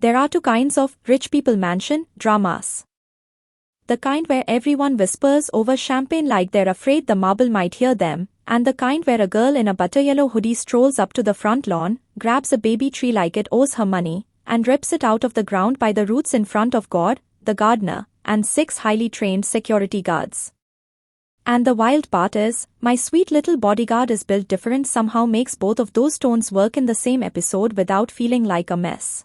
There are two kinds of rich people mansion dramas. The kind where everyone whispers over champagne like they're afraid the marble might hear them, and the kind where a girl in a butter yellow hoodie strolls up to the front lawn, grabs a baby tree like it owes her money, and rips it out of the ground by the roots in front of God, the gardener, and 6 highly trained security guards. And the wild part is, my sweet little bodyguard is built different somehow makes both of those tones work in the same episode without feeling like a mess.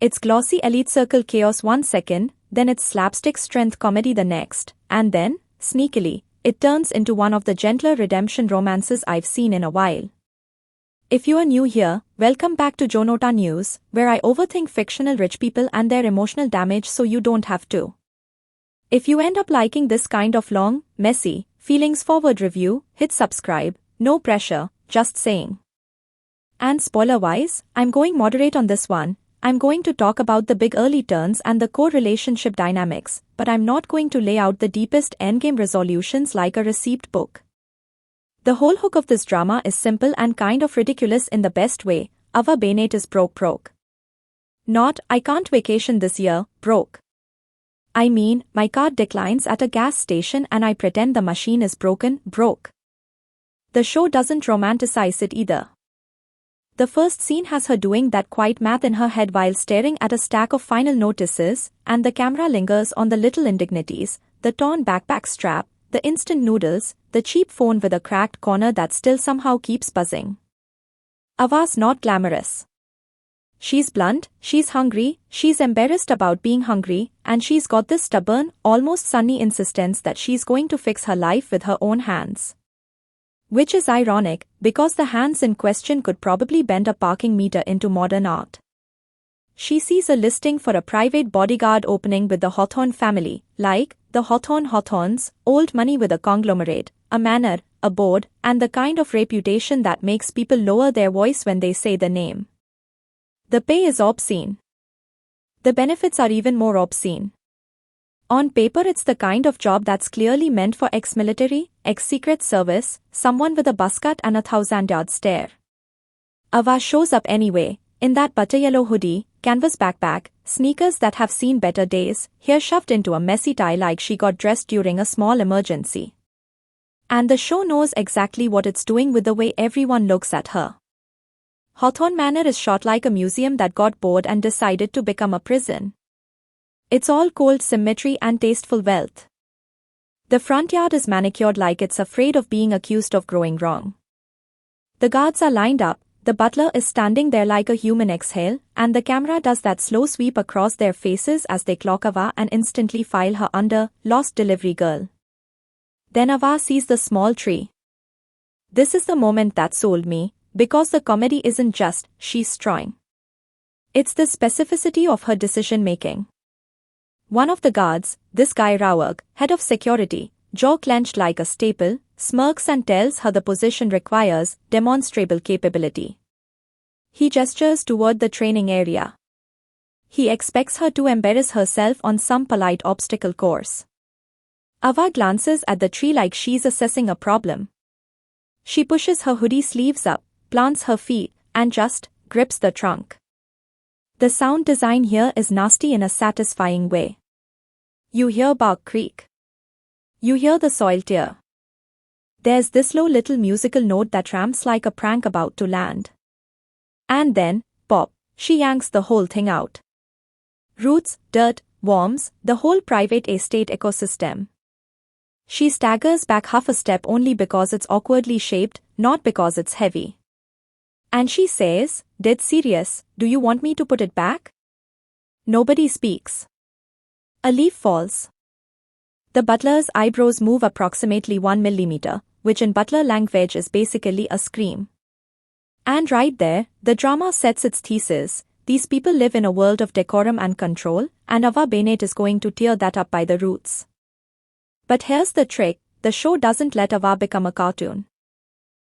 It's glossy elite circle chaos 1 second, then it's slapstick strength comedy the next, and then, sneakily, it turns into one of the gentler redemption romances I've seen in a while. If you are new here, welcome back to Jonota News, where I overthink fictional rich people and their emotional damage so you don't have to. If you end up liking this kind of long, messy, feelings-forward review, hit subscribe, no pressure, just saying. And spoiler-wise, I'm going moderate on this one. I'm going to talk about the big early turns and the core relationship dynamics, but I'm not going to lay out the deepest endgame resolutions like a receipt book. The whole hook of this drama is simple and kind of ridiculous in the best way. Ava Bennett is broke. Not, I can't vacation this year, broke. I mean, my card declines at a gas station and I pretend the machine is broken, broke. The show doesn't romanticize it either. The first scene has her doing that quiet math in her head while staring at a stack of final notices, and the camera lingers on the little indignities, the torn backpack strap, the instant noodles, the cheap phone with a cracked corner that still somehow keeps buzzing. Ava's not glamorous. She's blunt, she's hungry, she's embarrassed about being hungry, and she's got this stubborn, almost sunny insistence that she's going to fix her life with her own hands. Which is ironic, because the hands in question could probably bend a parking meter into modern art. She sees a listing for a private bodyguard opening with the Hawthorne family, like, the Hawthorns, old money with a conglomerate, a manor, a board, and the kind of reputation that makes people lower their voice when they say the name. The pay is obscene. The benefits are even more obscene. On paper it's the kind of job that's clearly meant for ex-military, ex-secret service, someone with a buzzcut and a 1,000-yard stare. Ava shows up anyway, in that butter yellow hoodie, canvas backpack, sneakers that have seen better days, hair shoved into a messy tie like she got dressed during a small emergency. And the show knows exactly what it's doing with the way everyone looks at her. Hawthorne Manor is shot like a museum that got bored and decided to become a prison. It's all cold symmetry and tasteful wealth. The front yard is manicured like it's afraid of being accused of growing wrong. The guards are lined up, the butler is standing there like a human exhale, and the camera does that slow sweep across their faces as they clock Ava and instantly file her under, lost delivery girl. Then Ava sees the small tree. This is the moment that sold me, because the comedy isn't just, she's strong. It's the specificity of her decision-making. One of the guards, this guy Rawag, head of security, jaw clenched like a staple, smirks and tells her the position requires demonstrable capability. He gestures toward the training area. He expects her to embarrass herself on some polite obstacle course. Ava glances at the tree like she's assessing a problem. She pushes her hoodie sleeves up, plants her feet, and just grips the trunk. The sound design here is nasty in a satisfying way. You hear bark creak. You hear the soil tear. There's this low little musical note that ramps like a prank about to land. And then, pop, she yanks the whole thing out. Roots, dirt, worms, the whole private estate ecosystem. She staggers back half a step only because it's awkwardly shaped, not because it's heavy. And she says, "Dead serious, do you want me to put it back?" Nobody speaks. A leaf falls. The butler's eyebrows move approximately 1 millimeter, which in butler language is basically a scream. And right there, the drama sets its thesis. These people live in a world of decorum and control, and Ava Bennett is going to tear that up by the roots. But here's the trick, the show doesn't let Ava become a cartoon.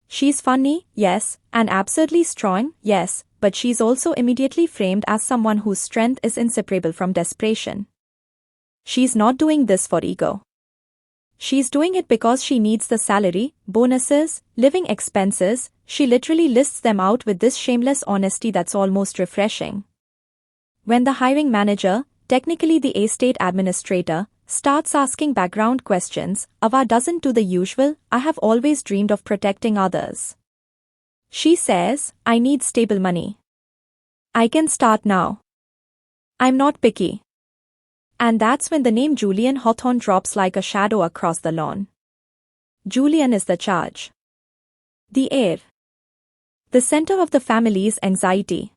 She's funny, yes, and absurdly strong, yes, but she's also immediately framed as someone whose strength is inseparable from desperation. She's not doing this for ego. She's doing it because she needs the salary, bonuses, living expenses. She literally lists them out with this shameless honesty that's almost refreshing. When the hiring manager, technically the estate administrator, starts asking background questions, Ava doesn't do the usual, I have always dreamed of protecting others. She says, I need stable money. I can start now. I'm not picky. And that's when the name Julian Hawthorne drops like a shadow across the lawn. Julian is the charge. The heir. The center of the family's anxiety.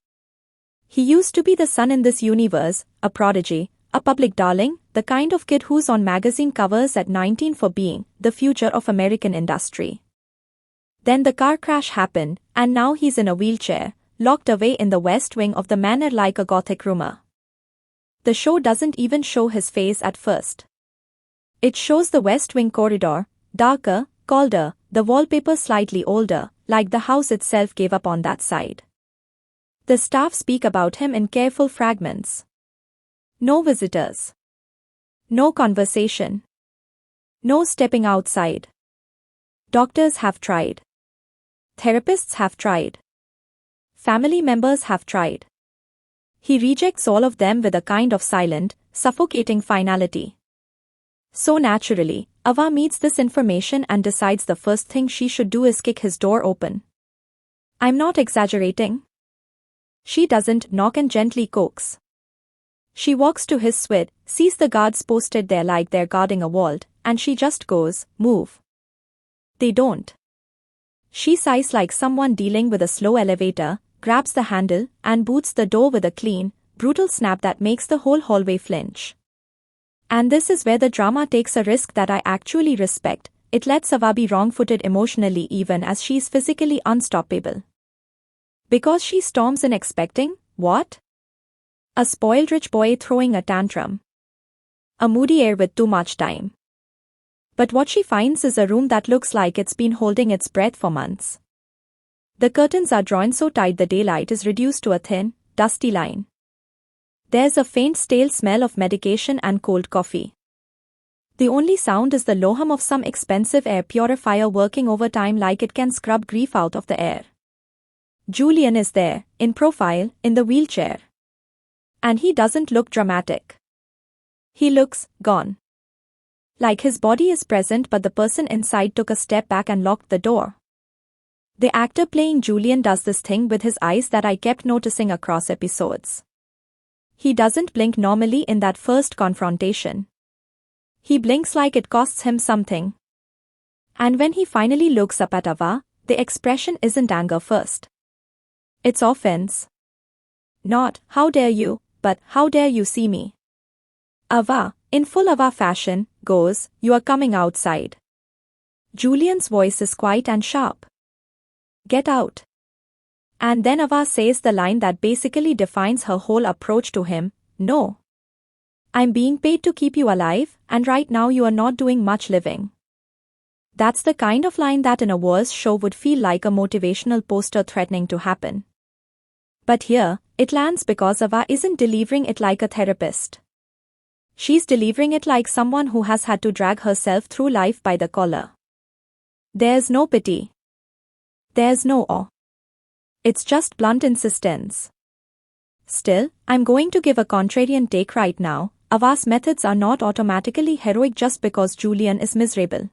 He used to be the son in this universe, a prodigy, a public darling, the kind of kid who's on magazine covers at 19 for being the future of American industry. Then the car crash happened, and now he's in a wheelchair, locked away in the West Wing of the manor like a gothic rumor. The show doesn't even show his face at first. It shows the West Wing corridor, darker, colder, the wallpaper slightly older, like the house itself gave up on that side. The staff speak about him in careful fragments. No visitors. No conversation. No stepping outside. Doctors have tried. Therapists have tried. Family members have tried. He rejects all of them with a kind of silent, suffocating finality. So naturally, Ava meets this information and decides the first thing she should do is kick his door open. I'm not exaggerating. She doesn't knock and gently coax. She walks to his suite, sees the guards posted there like they're guarding a vault, and she just goes, move. They don't. She sighs like someone dealing with a slow elevator, grabs the handle, and boots the door with a clean, brutal snap that makes the whole hallway flinch. And this is where the drama takes a risk that I actually respect. It lets Ava be wrong-footed emotionally even as she's physically unstoppable. Because she storms in expecting, what? A spoiled rich boy throwing a tantrum. A moody heir with too much time. But what she finds is a room that looks like it's been holding its breath for months. The curtains are drawn so tight the daylight is reduced to a thin, dusty line. There's a faint stale smell of medication and cold coffee. The only sound is the low hum of some expensive air purifier working overtime like it can scrub grief out of the air. Julian is there, in profile, in the wheelchair. And he doesn't look dramatic. He looks gone. Like his body is present but the person inside took a step back and locked the door. The actor playing Julian does this thing with his eyes that I kept noticing across episodes. He doesn't blink normally in that first confrontation. He blinks like it costs him something. And when he finally looks up at Ava, the expression isn't anger first. It's offense. Not, how dare you, but how dare you see me. Ava, in full Ava fashion, goes, you are coming outside. Julian's voice is quiet and sharp. Get out. And then Ava says the line that basically defines her whole approach to him, no. I'm being paid to keep you alive, and right now you are not doing much living. That's the kind of line that in a Wars show would feel like a motivational poster threatening to happen. But here, it lands because Ava isn't delivering it like a therapist. She's delivering it like someone who has had to drag herself through life by the collar. There's no pity. There's no awe. It's just blunt insistence. Still, I'm going to give a contrarian take right now. Ava's methods are not automatically heroic just because Julian is miserable.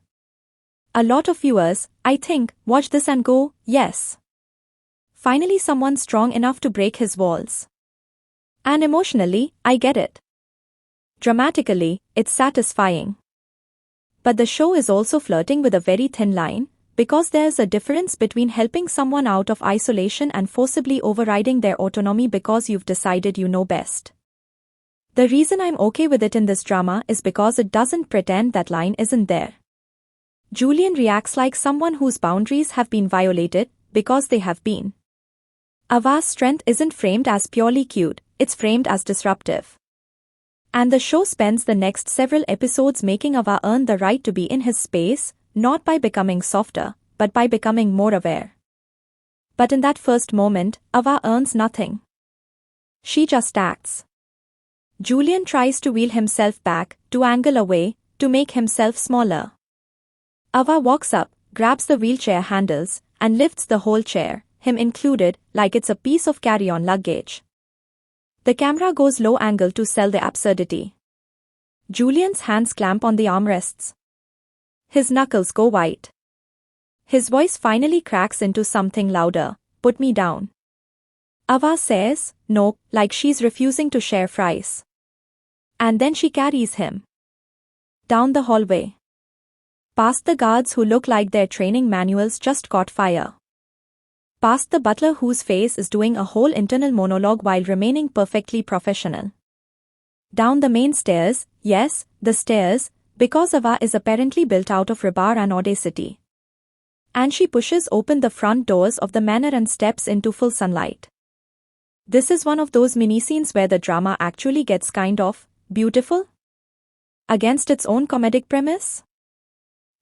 A lot of viewers, I think, watch this and go, yes. Finally someone strong enough to break his walls. And emotionally, I get it. Dramatically, it's satisfying. But the show is also flirting with a very thin line, because there's a difference between helping someone out of isolation and forcibly overriding their autonomy because you've decided you know best. The reason I'm okay with it in this drama is because it doesn't pretend that line isn't there. Julian reacts like someone whose boundaries have been violated, because they have been. Ava's strength isn't framed as purely cute, it's framed as disruptive. And the show spends the next several episodes making Ava earn the right to be in his space, not by becoming softer, but by becoming more aware. But in that first moment, Ava earns nothing. She just acts. Julian tries to wheel himself back, to angle away, to make himself smaller. Ava walks up, grabs the wheelchair handles, and lifts the whole chair, him included, like it's a piece of carry-on luggage. The camera goes low angle to sell the absurdity. Julian's hands clamp on the armrests. His knuckles go white. His voice finally cracks into something louder. Put me down. Ava says, no, like she's refusing to share fries. And then she carries him. Down the hallway. Past the guards who look like their training manuals just caught fire. Past the butler whose face is doing a whole internal monologue while remaining perfectly professional. Down the main stairs, yes, the stairs, because Ava is apparently built out of rebar and audacity. And she pushes open the front doors of the manor and steps into full sunlight. This is one of those mini-scenes where the drama actually gets kind of beautiful against its own comedic premise.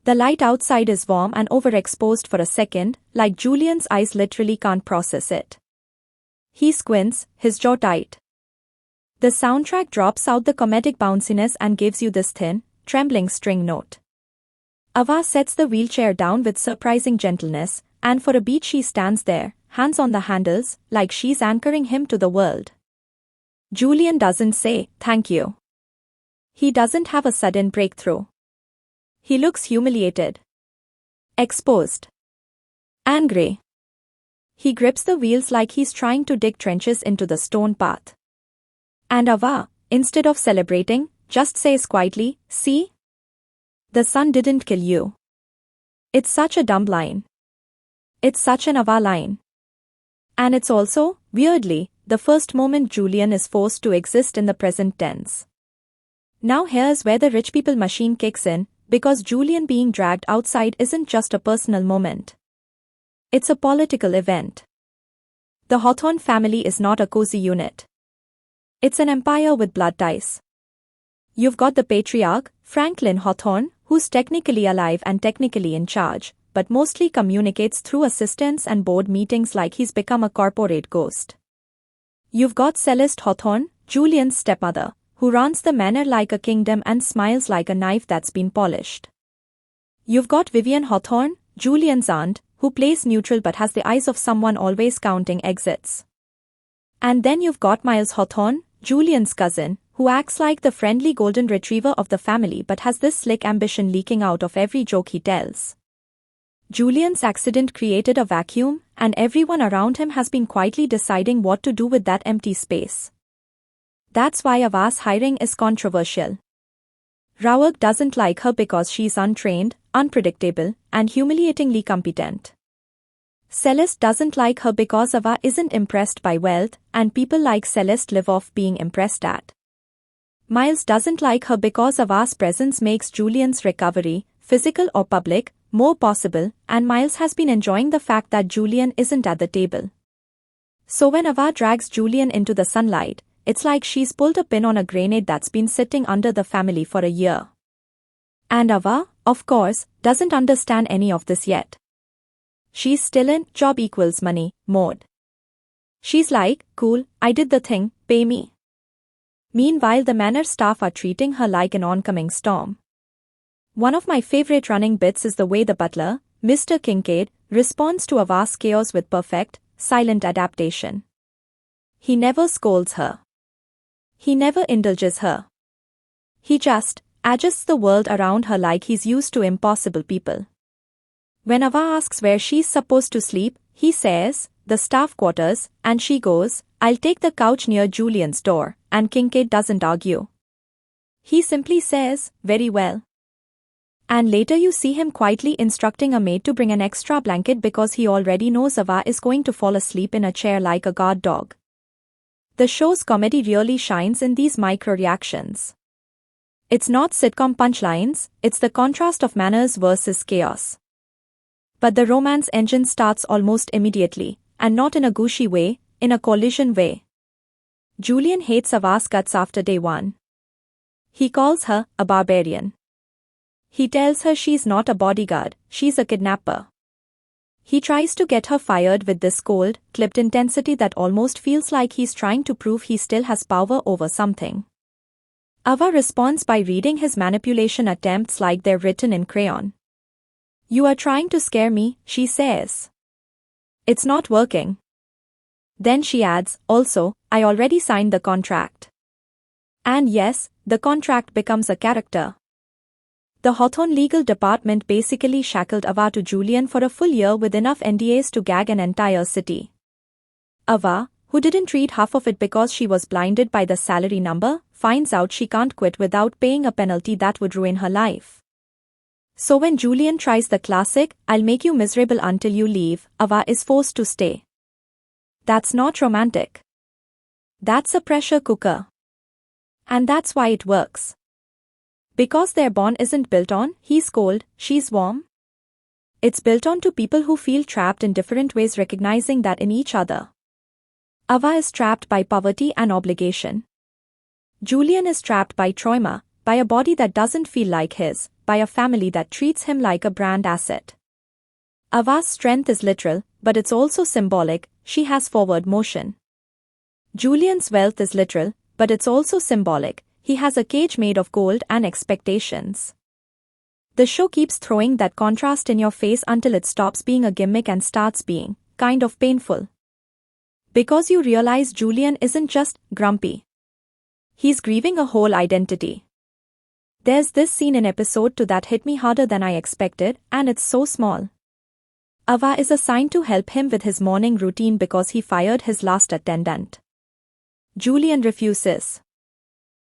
The light outside is warm and overexposed for a second, like Julian's eyes literally can't process it. He squints, his jaw tight. The soundtrack drops out the comedic bounciness and gives you this thin, trembling string note. Ava sets the wheelchair down with surprising gentleness, and for a beat she stands there, hands on the handles, like she's anchoring him to the world. Julian doesn't say, thank you. He doesn't have a sudden breakthrough. He looks humiliated. Exposed. Angry. He grips the wheels like he's trying to dig trenches into the stone path. And Ava, instead of celebrating, just says quietly, see? The sun didn't kill you. It's such a dumb line. It's such an Ava line. And it's also, weirdly, the first moment Julian is forced to exist in the present tense. Now here's where the rich people machine kicks in, because Julian being dragged outside isn't just a personal moment. It's a political event. The Hawthorne family is not a cozy unit. It's an empire with blood ties. You've got the patriarch, Franklin Hawthorne, who's technically alive and technically in charge, but mostly communicates through assistants and board meetings like he's become a corporate ghost. You've got Celeste Hawthorne, Julian's stepmother, who runs the manor like a kingdom and smiles like a knife that's been polished. You've got Vivian Hawthorne, Julian's aunt, who plays neutral but has the eyes of someone always counting exits. And then you've got Miles Hawthorne, Julian's cousin, who acts like the friendly golden retriever of the family but has this slick ambition leaking out of every joke he tells. Julian's accident created a vacuum, and everyone around him has been quietly deciding what to do with that empty space. That's why Ava's hiring is controversial. Rawak doesn't like her because she's untrained, unpredictable, and humiliatingly competent. Celeste doesn't like her because Ava isn't impressed by wealth, and people like Celeste live off being impressed at. Miles doesn't like her because Ava's presence makes Julian's recovery, physical or public, more possible, and Miles has been enjoying the fact that Julian isn't at the table. So when Ava drags Julian into the sunlight, it's like she's pulled a pin on a grenade that's been sitting under the family for a year. And Ava, of course, doesn't understand any of this yet. She's still in job equals money mode. She's like, cool, I did the thing, pay me. Meanwhile, the manor staff are treating her like an oncoming storm. One of my favorite running bits is the way the butler, Mr. Kincaid, responds to Ava's chaos with perfect, silent adaptation. He never scolds her. He never indulges her. He just adjusts the world around her like he's used to impossible people. When Ava asks where she's supposed to sleep, he says, the staff quarters, and she goes, I'll take the couch near Julian's door, and Kincaid doesn't argue. He simply says, very well. And later you see him quietly instructing a maid to bring an extra blanket because he already knows Ava is going to fall asleep in a chair like a guard dog. The show's comedy really shines in these micro-reactions. It's not sitcom punchlines, it's the contrast of manners versus chaos. But the romance engine starts almost immediately, and not in a gushy way, in a collision way. Julian hates Ava's guts after day one. He calls her a barbarian. He tells her she's not a bodyguard, she's a kidnapper. He tries to get her fired with this cold, clipped intensity that almost feels like he's trying to prove he still has power over something. Ava responds by reading his manipulation attempts like they're written in crayon. You are trying to scare me, she says. It's not working. Then she adds, also, I already signed the contract. And yes, the contract becomes a character. The Hawthorne legal department basically shackled Ava to Julian for a full year with enough NDAs to gag an entire city. Ava, who didn't read half of it because she was blinded by the salary number, finds out she can't quit without paying a penalty that would ruin her life. So when Julian tries the classic, I'll make you miserable until you leave, Ava is forced to stay. That's not romantic. That's a pressure cooker. And that's why it works. Because their bond isn't built on, he's cold, she's warm. It's built on two people who feel trapped in different ways, recognizing that in each other. Ava is trapped by poverty and obligation. Julian is trapped by trauma, by a body that doesn't feel like his, by a family that treats him like a brand asset. Ava's strength is literal, but it's also symbolic, she has forward motion. Julian's wealth is literal, but it's also symbolic, he has a cage made of gold and expectations. The show keeps throwing that contrast in your face until it stops being a gimmick and starts being kind of painful. Because you realize Julian isn't just grumpy. He's grieving a whole identity. There's this scene in episode 2 that hit me harder than I expected, and it's so small. Ava is assigned to help him with his morning routine because he fired his last attendant. Julian refuses.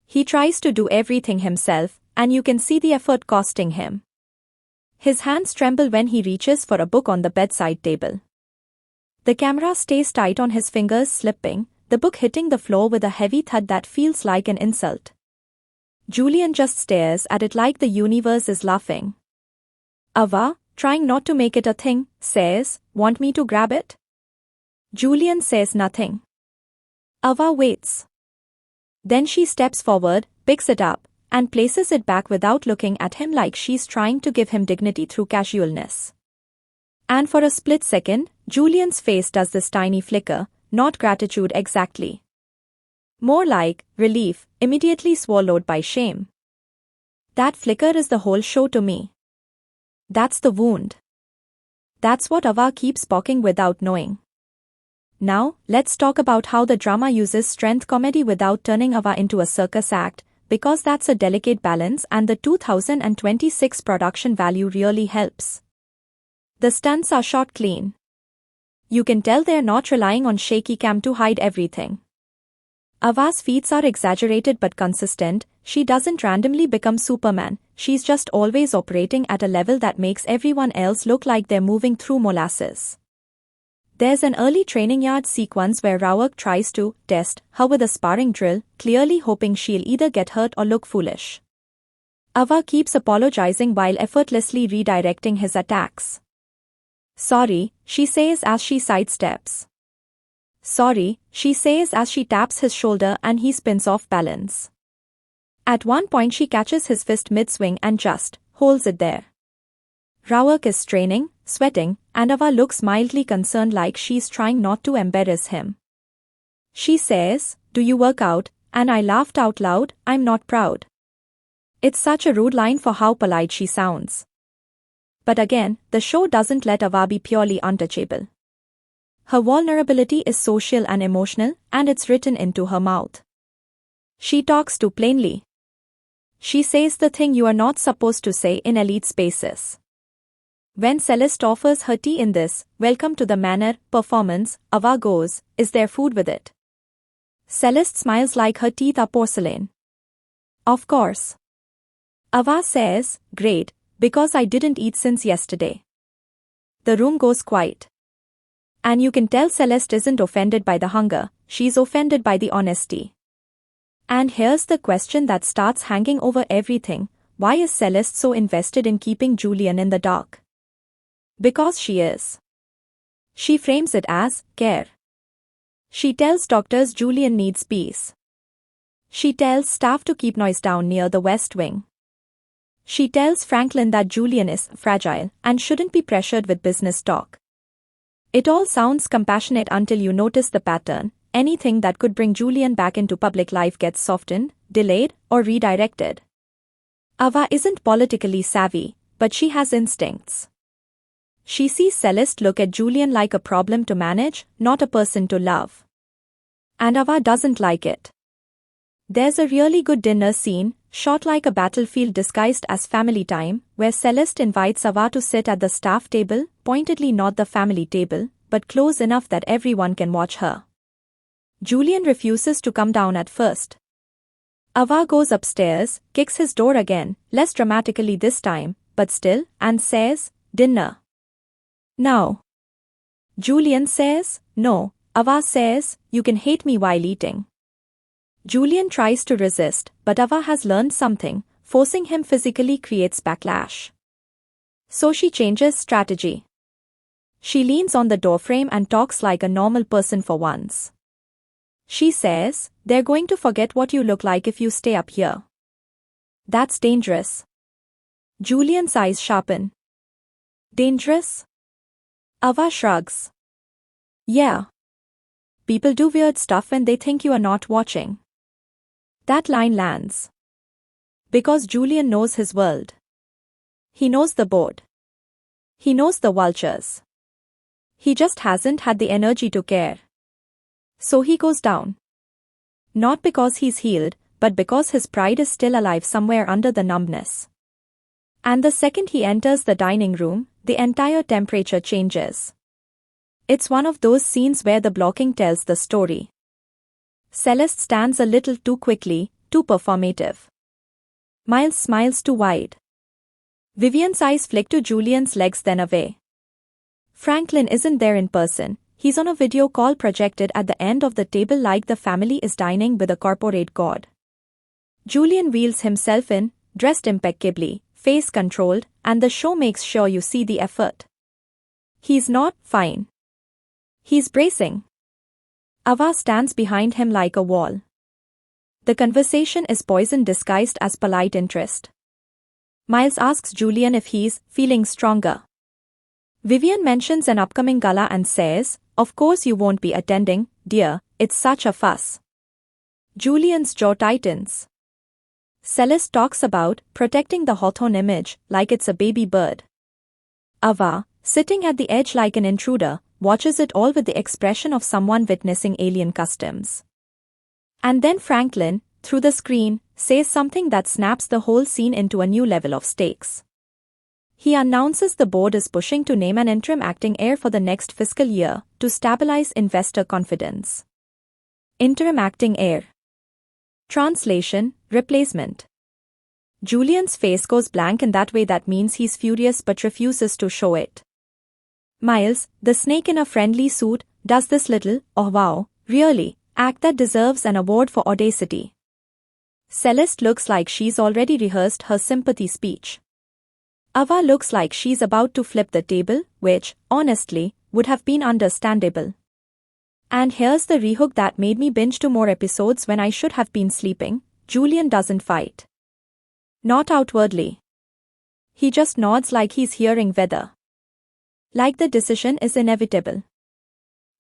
He tries to do everything himself, and you can see the effort costing him. His hands tremble when he reaches for a book on the bedside table. The camera stays tight on his fingers slipping, the book hitting the floor with a heavy thud that feels like an insult. Julian just stares at it like the universe is laughing. Ava, trying not to make it a thing, says, "Want me to grab it?" Julian says nothing. Ava waits. Then she steps forward, picks it up, and places it back without looking at him like she's trying to give him dignity through casualness. And for a split second, Julian's face does this tiny flicker, not gratitude exactly. More like relief, immediately swallowed by shame. That flicker is the whole show to me. That's the wound. That's what Ava keeps poking without knowing. Now, let's talk about how the drama uses strength comedy without turning Ava into a circus act, because that's a delicate balance and the 2026 production value really helps. The stunts are shot clean. You can tell they're not relying on shaky cam to hide everything. Ava's feats are exaggerated but consistent, she doesn't randomly become Superman, she's just always operating at a level that makes everyone else look like they're moving through molasses. There's an early training yard sequence where Rawak tries to test her with a sparring drill, clearly hoping she'll either get hurt or look foolish. Ava keeps apologizing while effortlessly redirecting his attacks. Sorry, she says as she sidesteps. Sorry, she says as she taps his shoulder and he spins off balance. At one point she catches his fist mid-swing and just holds it there. Rawak is straining, sweating, and Ava looks mildly concerned like she's trying not to embarrass him. She says, "Do you work out?" and I laughed out loud, "I'm not proud." It's such a rude line for how polite she sounds. But again, the show doesn't let Ava be purely untouchable. Her vulnerability is social and emotional, and it's written into her mouth. She talks too plainly. She says the thing you are not supposed to say in elite spaces. When Celeste offers her tea in this "Welcome to the Manor" performance, Ava goes, "Is there food with it?" Celeste smiles like her teeth are porcelain. Of course. Ava says, "Great, because I didn't eat since yesterday." The room goes quiet. And you can tell Celeste isn't offended by the hunger, she's offended by the honesty. And here's the question that starts hanging over everything: why is Celeste so invested in keeping Julian in the dark? Because she is. She frames it as care. She tells doctors Julian needs peace. She tells staff to keep noise down near the West Wing. She tells Franklin that Julian is fragile and shouldn't be pressured with business talk. It all sounds compassionate until you notice the pattern. Anything that could bring Julian back into public life gets softened, delayed, or redirected. Ava isn't politically savvy, but she has instincts. she sees Celeste look at Julian like a problem to manage, not a person to love. And Ava doesn't like it. There's a really good dinner scene, shot like a battlefield disguised as family time, where Celeste invites Ava to sit at the staff table, pointedly not the family table, but close enough that everyone can watch her. Julian refuses to come down at first. Ava goes upstairs, kicks his door again, less dramatically this time, but still, and says, "Dinner." "No." Julian says, "No." Ava says, "You can hate me while eating." Julian tries to resist, but Ava has learned something, forcing him physically creates backlash. So she changes strategy. She leans on the doorframe and talks like a normal person for once. She says, "They're going to forget what you look like if you stay up here." That's dangerous. Julian's eyes sharpen. Dangerous? Ava shrugs. Yeah. People do weird stuff when they think you are not watching. That line lands. Because Julian knows his world. He knows the board. He knows the vultures. He just hasn't had the energy to care. So he goes down. Not because he's healed, but because his pride is still alive somewhere under the numbness. And the second he enters the dining room, the entire temperature changes. It's one of those scenes where the blocking tells the story. Celeste stands a little too quickly, too performative. Miles smiles too wide. Vivian's eyes flick to Julian's legs then away. Franklin isn't there in person, he's on a video call projected at the end of the table like the family is dining with a corporate god. Julian wheels himself in, dressed impeccably, face controlled, and the show makes sure you see the effort. He's not fine. He's bracing. Ava stands behind him like a wall. The conversation is poison disguised as polite interest. Miles asks Julian if he's feeling stronger. Vivian mentions an upcoming gala and says, "Of course you won't be attending, dear, it's such a fuss." Julian's jaw tightens. Celeste talks about protecting the Hawthorne image like it's a baby bird. Ava, sitting at the edge like an intruder, watches it all with the expression of someone witnessing alien customs. And then Franklin, through the screen, says something that snaps the whole scene into a new level of stakes. He announces the board is pushing to name an interim acting heir for the next fiscal year to stabilize investor confidence. Interim acting heir. Translation, replacement. Julian's face goes blank in that way that means he's furious but refuses to show it. Miles, the snake in a friendly suit, does this little, oh wow, really, act that deserves an award for audacity. Celeste looks like she's already rehearsed her sympathy speech. Ava looks like she's about to flip the table, which, honestly, would have been understandable. And here's the rehook that made me binge 2 more episodes when I should have been sleeping. Julian doesn't fight. Not outwardly. He just nods like he's hearing weather. Like the decision is inevitable.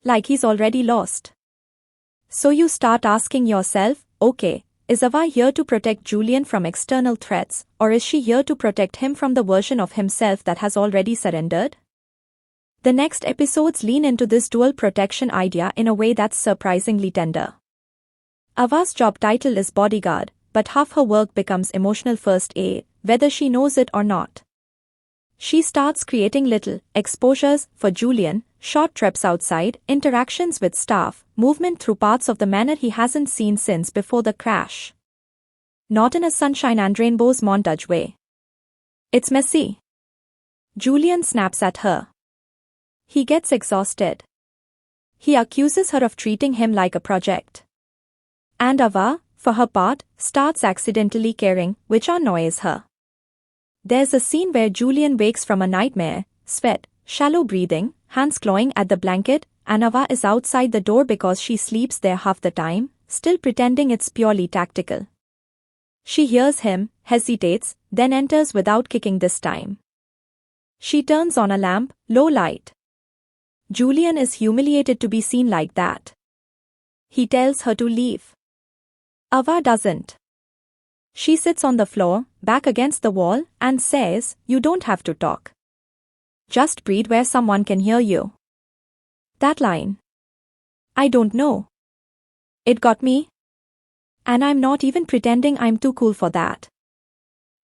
Like he's already lost. So you start asking yourself, okay, is Ava here to protect Julian from external threats, or is she here to protect him from the version of himself that has already surrendered? The next episodes lean into this dual protection idea in a way that's surprisingly tender. Ava's job title is Bodyguard, but half her work becomes emotional first aid, whether she knows it or not. She starts creating little exposures for Julian, short trips outside, interactions with staff, movement through parts of the manor he hasn't seen since before the crash. Not in a sunshine and rainbows montage way. It's messy. Julian snaps at her. He gets exhausted. He accuses her of treating him like a project. And Ava, for her part, starts accidentally caring, which annoys her. There's a scene where Julian wakes from a nightmare, sweat, shallow breathing, hands clawing at the blanket, and Ava is outside the door because she sleeps there half the time, still pretending it's purely tactical. She hears him, hesitates, then enters without kicking this time. She turns on a lamp, low light. Julian is humiliated to be seen like that. He tells her to leave. Ava doesn't. She sits on the floor, back against the wall, and says, "You don't have to talk." Just breathe where someone can hear you. That line. I don't know. It got me. And I'm not even pretending I'm too cool for that.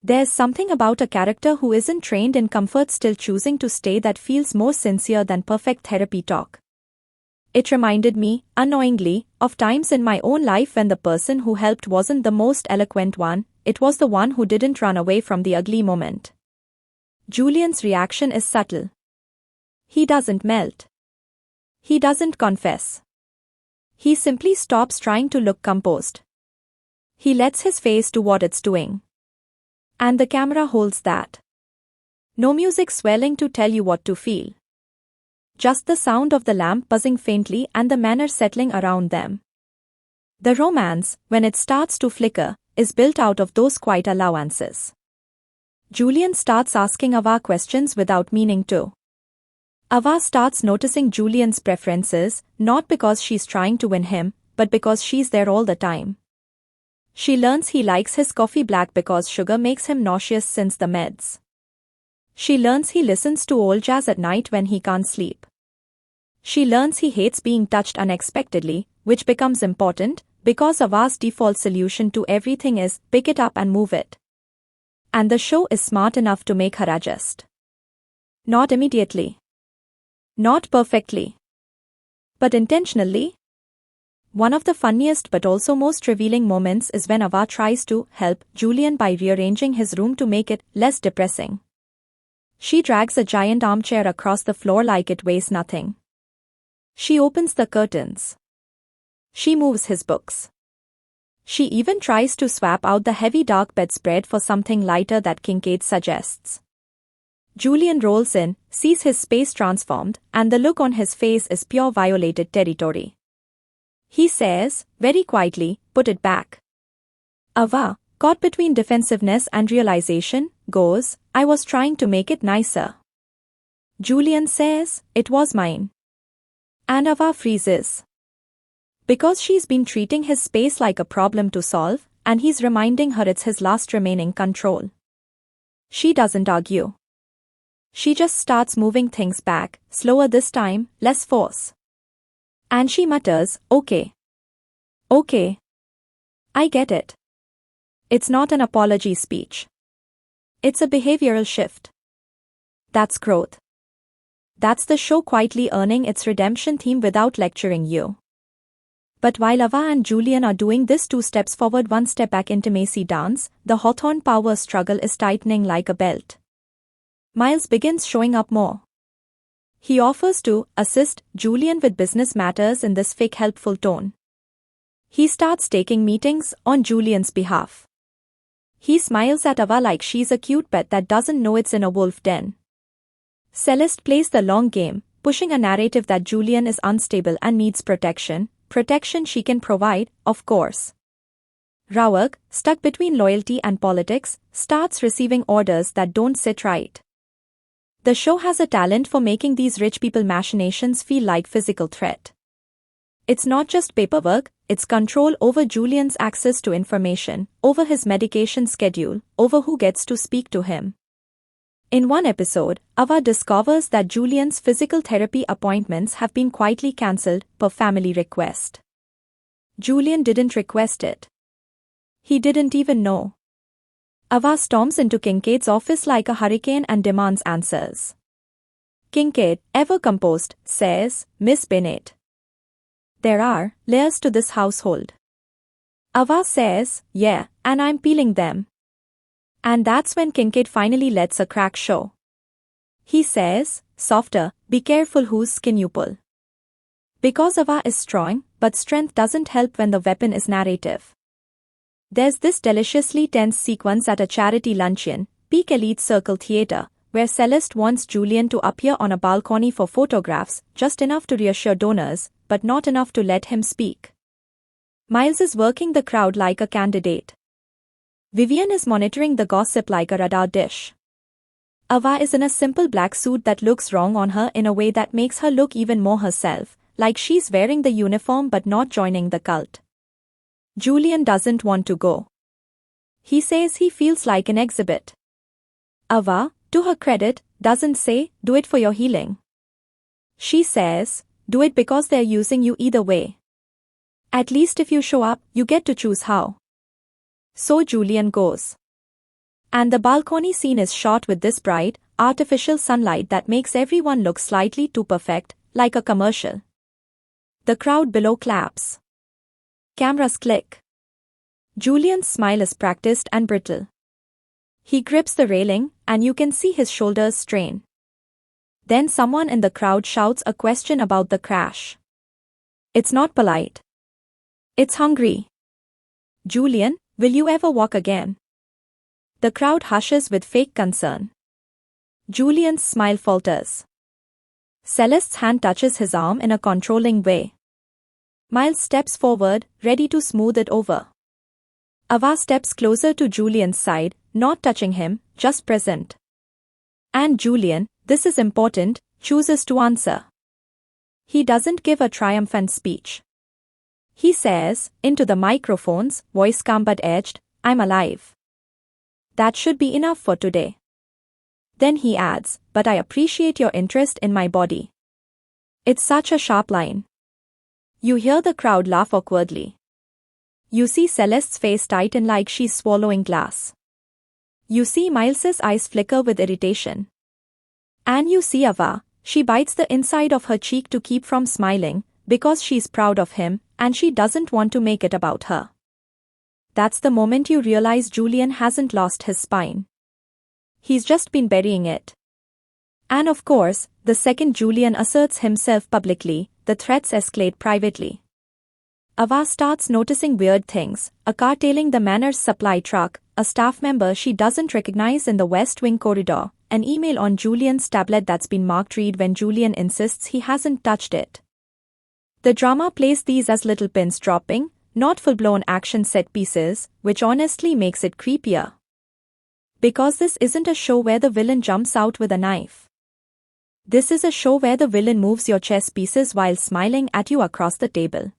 There's something about a character who isn't trained in comfort still choosing to stay that feels more sincere than perfect therapy talk. It reminded me, unknowingly, of times in my own life when the person who helped wasn't the most eloquent one, it was the one who didn't run away from the ugly moment. Julian's reaction is subtle. He doesn't melt. He doesn't confess. He simply stops trying to look composed. He lets his face do what it's doing. And the camera holds that. No music swelling to tell you what to feel. Just the sound of the lamp buzzing faintly and the manner settling around them. The romance, when it starts to flicker, is built out of those quiet allowances. Julian starts asking Ava questions without meaning to. Ava starts noticing Julian's preferences, not because she's trying to win him, but because she's there all the time. She learns he likes his coffee black because sugar makes him nauseous since the meds. She learns he listens to old jazz at night when he can't sleep. She learns he hates being touched unexpectedly, which becomes important, because Ava's default solution to everything is, pick it up and move it. And the show is smart enough to make her adjust. Not immediately. Not perfectly. But intentionally. One of the funniest but also most revealing moments is when Ava tries to help Julian by rearranging his room to make it less depressing. She drags a giant armchair across the floor like it weighs nothing. She opens the curtains. She moves his books. She even tries to swap out the heavy dark bedspread for something lighter that Kincaid suggests. Julian rolls in, sees his space transformed, and the look on his face is pure violated territory. He says, very quietly, put it back. Ava, caught between defensiveness and realization, goes, I was trying to make it nicer. Julian says, it was mine. And Ava freezes. Because she's been treating his space like a problem to solve, and he's reminding her it's his last remaining control. She doesn't argue. She just starts moving things back, slower this time, less force. And she mutters, okay. Okay. I get it. It's not an apology speech. It's a behavioral shift. That's growth. That's the show quietly earning its redemption theme without lecturing you. But while Ava and Julian are doing this 2 steps forward 1 step back intimacy dance, the Hawthorne power struggle is tightening like a belt. Miles begins showing up more. He offers to assist Julian with business matters in this fake helpful tone. He starts taking meetings on Julian's behalf. He smiles at Ava like she's a cute pet that doesn't know it's in a wolf den. Celeste plays the long game, pushing a narrative that Julian is unstable and needs protection she can provide, of course. Rawak, stuck between loyalty and politics, starts receiving orders that don't sit right. The show has a talent for making these rich people machinations feel like physical threat. It's not just paperwork, it's control over Julian's access to information, over his medication schedule, over who gets to speak to him. In one episode, Ava discovers that Julian's physical therapy appointments have been quietly cancelled per family request. Julian didn't request it. He didn't even know. Ava storms into Kincaid's office like a hurricane and demands answers. Kincaid, ever composed, says, Miss Bennett. There are layers to this household. Ava says, yeah, and I'm peeling them. And that's when Kincaid finally lets a crack show. He says, softer, be careful whose skin you pull. Because Ava is strong, but strength doesn't help when the weapon is narrative. There's this deliciously tense sequence at a charity luncheon, peak elite circle theater, where Celeste wants Julian to appear on a balcony for photographs, just enough to reassure donors, but not enough to let him speak. Miles is working the crowd like a candidate. Vivian is monitoring the gossip like a radar dish. Ava is in a simple black suit that looks wrong on her in a way that makes her look even more herself, like she's wearing the uniform but not joining the cult. Julian doesn't want to go. He says he feels like an exhibit. Ava, to her credit, doesn't say, do it for your healing. She says, do it because they're using you either way. At least if you show up, you get to choose how. So Julian goes. And the balcony scene is shot with this bright, artificial sunlight that makes everyone look slightly too perfect, like a commercial. The crowd below claps. Cameras click. Julian's smile is practiced and brittle. He grips the railing, and you can see his shoulders strain. Then someone in the crowd shouts a question about the crash. It's not polite. It's hungry. Julian, will you ever walk again? The crowd hushes with fake concern. Julian's smile falters. Celeste's hand touches his arm in a controlling way. Miles steps forward, ready to smooth it over. Ava steps closer to Julian's side, not touching him, just present. And Julian, this is important, chooses to answer. He doesn't give a triumphant speech. He says, into the microphones, voice calm but edged, I'm alive. That should be enough for today. Then he adds, but I appreciate your interest in my body. It's such a sharp line. You hear the crowd laugh awkwardly. You see Celeste's face tighten like she's swallowing glass. You see Miles's eyes flicker with irritation. And you see Ava, she bites the inside of her cheek to keep from smiling, because she's proud of him, and she doesn't want to make it about her. That's the moment you realize Julian hasn't lost his spine. He's just been burying it. And of course, the second Julian asserts himself publicly, the threats escalate privately. Ava starts noticing weird things, a car tailing the manor's supply truck, a staff member she doesn't recognize in the West Wing corridor, an email on Julian's tablet that's been marked read when Julian insists he hasn't touched it. The drama plays these as little pins dropping, not full-blown action set pieces, which honestly makes it creepier. Because this isn't a show where the villain jumps out with a knife. This is a show where the villain moves your chess pieces while smiling at you across the table.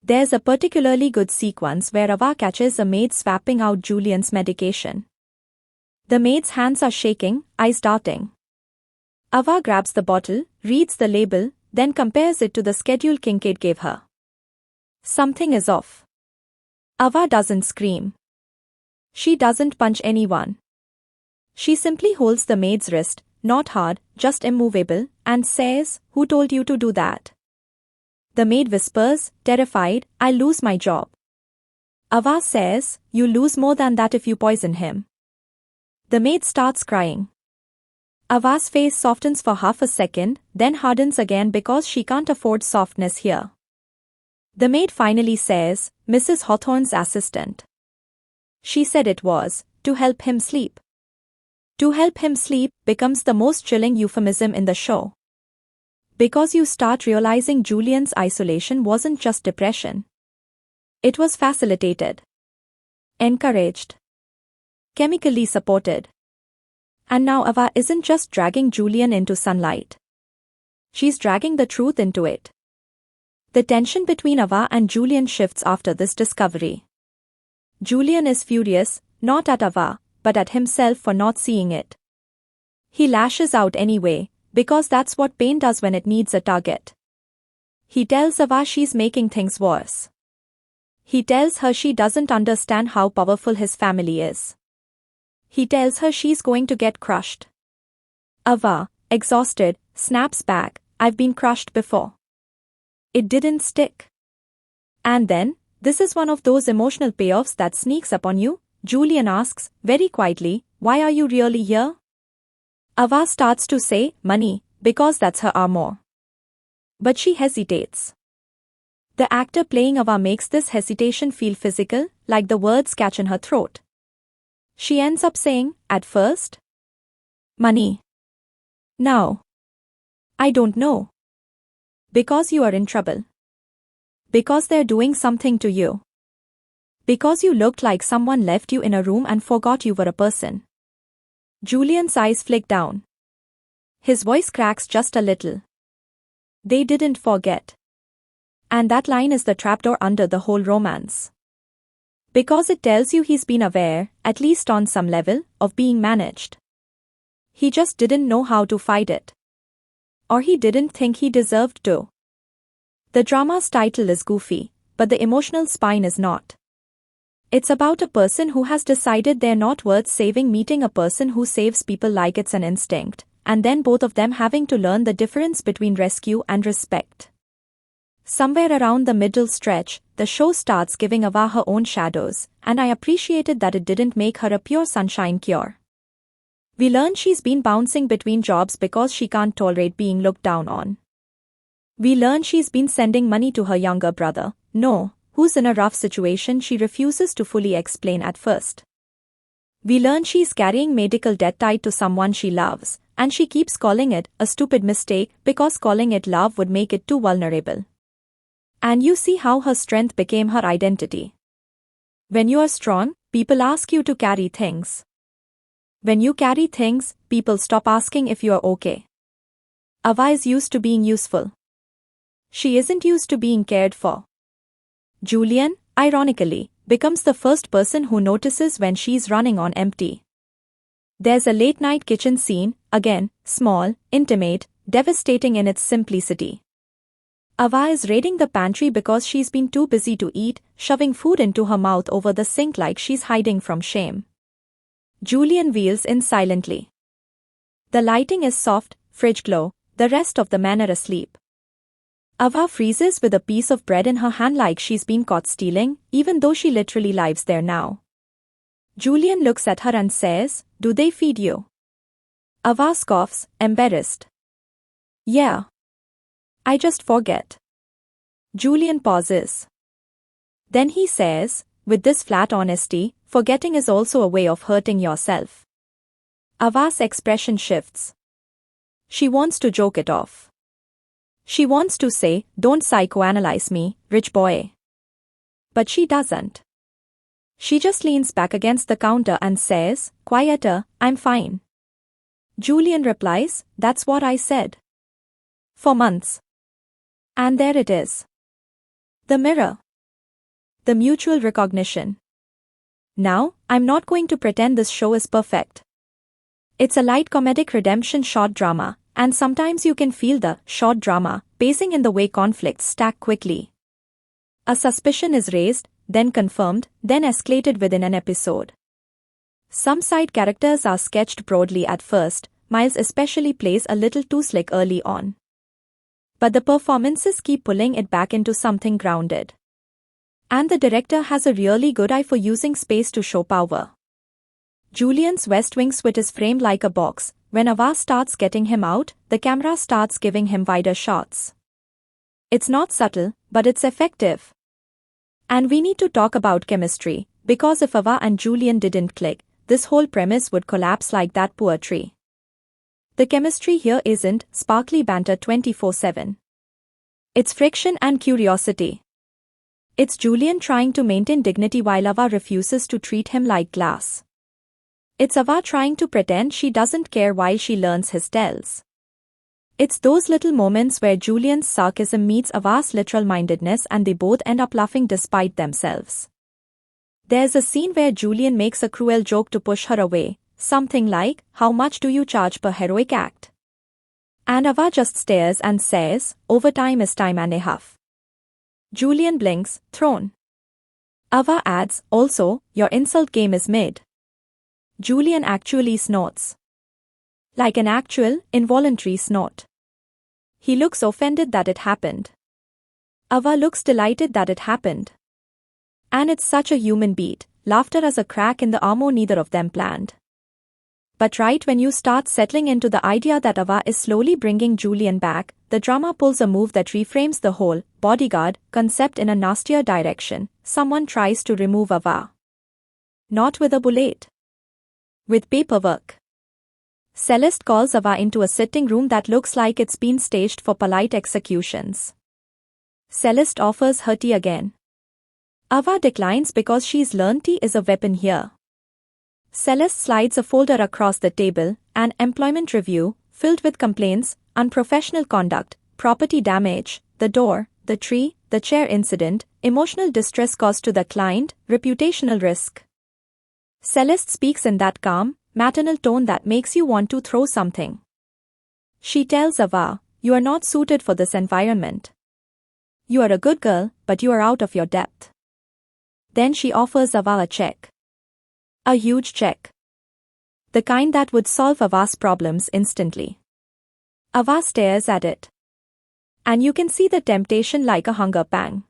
There's a particularly good sequence where Ava catches a maid swapping out Julian's medication. The maid's hands are shaking, eyes darting. Ava grabs the bottle, reads the label, then compares it to the schedule Kincaid gave her. Something is off. Ava doesn't scream. She doesn't punch anyone. She simply holds the maid's wrist, not hard, just immovable, and says, "Who told you to do that?" The maid whispers, terrified, "I'll lose my job." Ava says, "You'll lose more than that if you poison him." The maid starts crying. Ava's face softens for half a second, then hardens again because she can't afford softness here. The maid finally says, "Mrs. Hawthorne's assistant." She said it was, to help him sleep. To help him sleep becomes the most chilling euphemism in the show. Because you start realizing Julian's isolation wasn't just depression. It was facilitated, encouraged, chemically supported. And now Ava isn't just dragging Julian into sunlight. She's dragging the truth into it. The tension between Ava and Julian shifts after this discovery. Julian is furious, not at Ava, but at himself for not seeing it. He lashes out anyway, because that's what pain does when it needs a target. He tells Ava she's making things worse. He tells her she doesn't understand how powerful his family is. He tells her she's going to get crushed. Ava, exhausted, snaps back, "I've been crushed before. It didn't stick." And then, this is one of those emotional payoffs that sneaks up on you. Julian asks, very quietly, "Why are you really here?" Ava starts to say, "Money, because that's her armor." But she hesitates. The actor playing Ava makes this hesitation feel physical, like the words catch in her throat. She ends up saying, "At first, money. Now, I don't know. Because you are in trouble. Because they're doing something to you. Because you looked like someone left you in a room and forgot you were a person." Julian's eyes flick down. His voice cracks just a little. They didn't forget. And that line is the trapdoor under the whole romance. Because it tells you he's been aware, at least on some level, of being managed. He just didn't know how to fight it. Or he didn't think he deserved to. The drama's title is goofy, but the emotional spine is not. It's about a person who has decided they're not worth saving meeting a person who saves people like it's an instinct, and then both of them having to learn the difference between rescue and respect. Somewhere around the middle stretch, the show starts giving Ava her own shadows, and I appreciated that it didn't make her a pure sunshine cure. We learn she's been bouncing between jobs because she can't tolerate being looked down on. We learn she's been sending money to her younger brother, No, who's in a rough situation she refuses to fully explain at first. We learn she's carrying medical debt tied to someone she loves, and she keeps calling it a stupid mistake because calling it love would make it too vulnerable. And you see how her strength became her identity. When you are strong, people ask you to carry things. When you carry things, people stop asking if you are okay. Ava is used to being useful. She isn't used to being cared for. Julian, ironically, becomes the first person who notices when she's running on empty. There's a late-night kitchen scene, again, small, intimate, devastating in its simplicity. Ava is raiding the pantry because she's been too busy to eat, shoving food into her mouth over the sink like she's hiding from shame. Julian wheels in silently. The lighting is soft, fridge glow, the rest of the men are asleep. Ava freezes with a piece of bread in her hand like she's been caught stealing, even though she literally lives there now. Julian looks at her and says, "Do they feed you?" Ava scoffs, embarrassed. "Yeah. I just forget." Julian pauses. Then he says, with this flat honesty, "Forgetting is also a way of hurting yourself." Ava's expression shifts. She wants to joke it off. She wants to say, "Don't psychoanalyze me, rich boy." But she doesn't. She just leans back against the counter and says, "Quieter, I'm fine." Julian replies, "That's what I said. For months." And there it is. The mirror. The mutual recognition. Now, I'm not going to pretend this show is perfect. It's a light comedic redemption short drama, and sometimes you can feel the short drama pacing in the way conflicts stack quickly. A suspicion is raised, then confirmed, then escalated within an episode. Some side characters are sketched broadly at first, Miles especially plays a little too slick early on. But the performances keep pulling it back into something grounded. And the director has a really good eye for using space to show power. Julian's West Wing suite is framed like a box. When Ava starts getting him out, the camera starts giving him wider shots. It's not subtle, but it's effective. And we need to talk about chemistry, because if Ava and Julian didn't click, this whole premise would collapse like that poor tree. The chemistry here isn't sparkly banter 24/7. It's friction and curiosity. It's Julian trying to maintain dignity while Ava refuses to treat him like glass. It's Ava trying to pretend she doesn't care while she learns his tells. It's those little moments where Julian's sarcasm meets Ava's literal-mindedness and they both end up laughing despite themselves. There's a scene where Julian makes a cruel joke to push her away, something like, "How much do you charge per heroic act?" And Ava just stares and says, "Overtime is time and a half." Julian blinks, thrown. Ava adds, "Also, your insult game is mid." Julian actually snorts. Like an actual, involuntary snort. He looks offended that it happened. Ava looks delighted that it happened. And it's such a human beat, laughter as a crack in the armor neither of them planned. But right when you start settling into the idea that Ava is slowly bringing Julian back, the drama pulls a move that reframes the whole bodyguard concept in a nastier direction. Someone tries to remove Ava. Not with a bullet. With paperwork. Celeste calls Ava into a sitting room that looks like it's been staged for polite executions. Celeste offers her tea again. Ava declines because she's learned tea is a weapon here. Celeste slides a folder across the table, an employment review, filled with complaints, unprofessional conduct, property damage, the door, the tree, the chair incident, emotional distress caused to the client, reputational risk. Celeste speaks in that calm, maternal tone that makes you want to throw something. She tells Ava, "You are not suited for this environment. You are a good girl, but you are out of your depth." Then she offers Ava a check. A huge check. The kind that would solve Ava's problems instantly. Ava stares at it. And you can see the temptation like a hunger pang.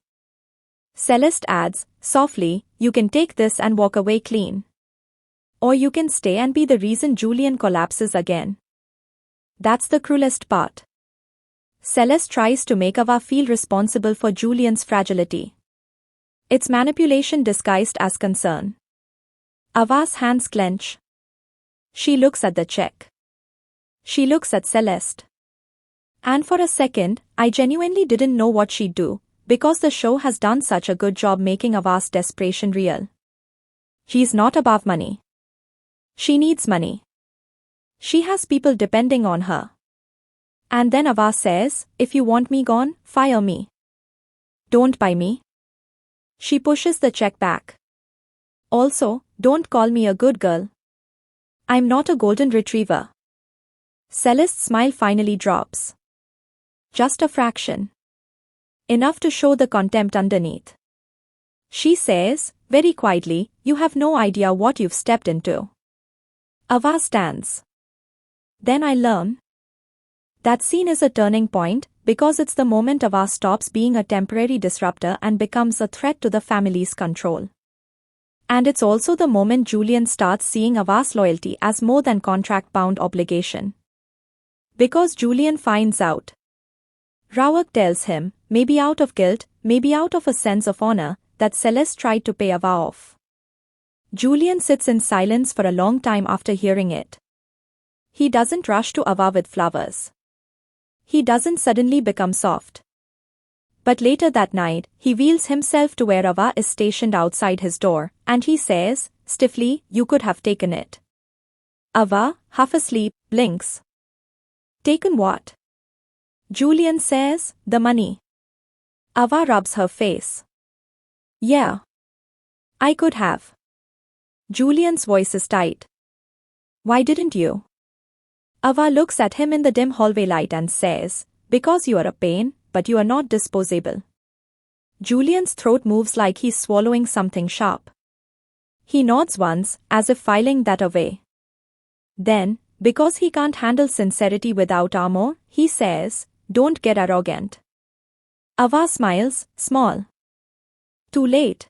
Celeste adds, softly, "You can take this and walk away clean. Or you can stay and be the reason Julian collapses again." That's the cruelest part. Celeste tries to make Ava feel responsible for Julian's fragility. It's manipulation disguised as concern. Ava's hands clench. She looks at the check. She looks at Celeste. And for a second, I genuinely didn't know what she'd do, because the show has done such a good job making Ava's desperation real. She's not above money. She needs money. She has people depending on her. And then Ava says, "If you want me gone, fire me. Don't buy me." She pushes the check back. "Also, don't call me a good girl. I'm not a golden retriever." Celeste's smile finally drops. Just a fraction. Enough to show the contempt underneath. She says, very quietly, "You have no idea what you've stepped into." Ava stands. Then I learn. That scene is a turning point, because it's the moment Ava stops being a temporary disruptor and becomes a threat to the family's control. And it's also the moment Julian starts seeing Ava's loyalty as more than contract-bound obligation. Because Julian finds out. Rawak tells him, maybe out of guilt, maybe out of a sense of honor, that Celeste tried to pay Ava off. Julian sits in silence for a long time after hearing it. He doesn't rush to Ava with flowers. He doesn't suddenly become soft. But later that night, he wheels himself to where Ava is stationed outside his door, and he says, stiffly, "You could have taken it." Ava, half asleep, blinks. "Taken what?" Julian says, "The money." Ava rubs her face. "Yeah. I could have." Julian's voice is tight. "Why didn't you?" Ava looks at him in the dim hallway light and says, "Because you are a pain, but you are not disposable." Julian's throat moves like he's swallowing something sharp. He nods once, as if filing that away. Then, because he can't handle sincerity without armor, he says, "Don't get arrogant." Ava smiles, small. Too late.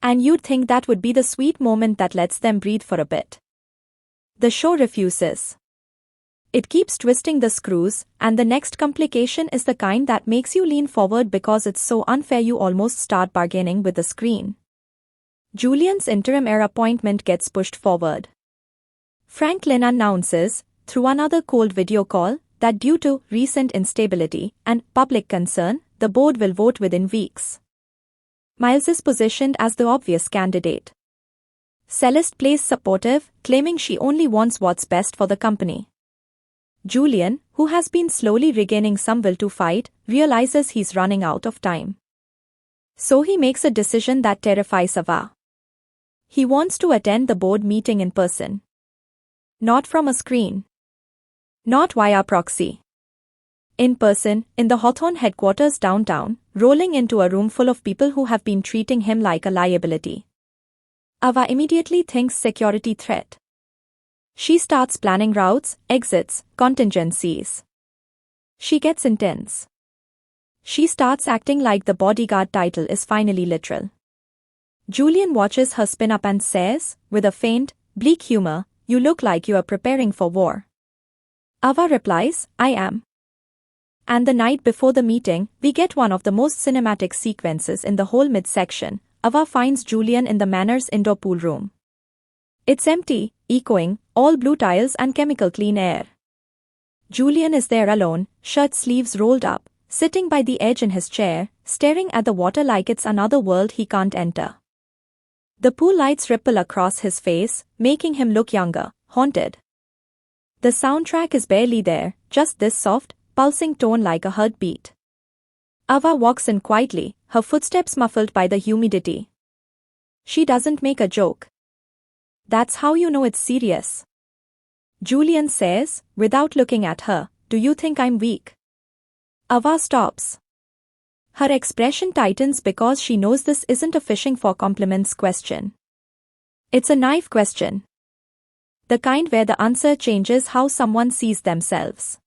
And you'd think that would be the sweet moment that lets them breathe for a bit. The show refuses. It keeps twisting the screws, and the next complication is the kind that makes you lean forward because it's so unfair you almost start bargaining with the screen. Julian's interim heir appointment gets pushed forward. Franklin announces, through another cold video call, that due to recent instability and public concern, the board will vote within weeks. Miles is positioned as the obvious candidate. Celeste plays supportive, claiming she only wants what's best for the company. Julian, who has been slowly regaining some will to fight, realizes he's running out of time. So he makes a decision that terrifies Ava. He wants to attend the board meeting in person. Not from a screen. Not via proxy. In person, in the Hawthorne headquarters downtown, rolling into a room full of people who have been treating him like a liability. Ava immediately thinks security threat. She starts planning routes, exits, contingencies. She gets intense. She starts acting like the Bodyguard title is finally literal. Julian watches her spin up and says, with a faint, bleak humor, "You look like you are preparing for war." Ava replies, "I am." And the night before the meeting, we get one of the most cinematic sequences in the whole midsection. Ava finds Julian in the Manor's indoor pool room. It's empty, echoing, all blue tiles and chemical clean air. Julian is there alone, shirt sleeves rolled up, sitting by the edge in his chair, staring at the water like it's another world he can't enter. The pool lights ripple across his face, making him look younger, haunted. The soundtrack is barely there, just this soft, pulsing tone like a heartbeat. Ava walks in quietly, her footsteps muffled by the humidity. She doesn't make a joke. That's how you know it's serious. Julian says, without looking at her, do you think I'm weak? Ava stops. Her expression tightens because she knows this isn't a fishing for compliments question. It's a knife question. The kind where the answer changes how someone sees themselves.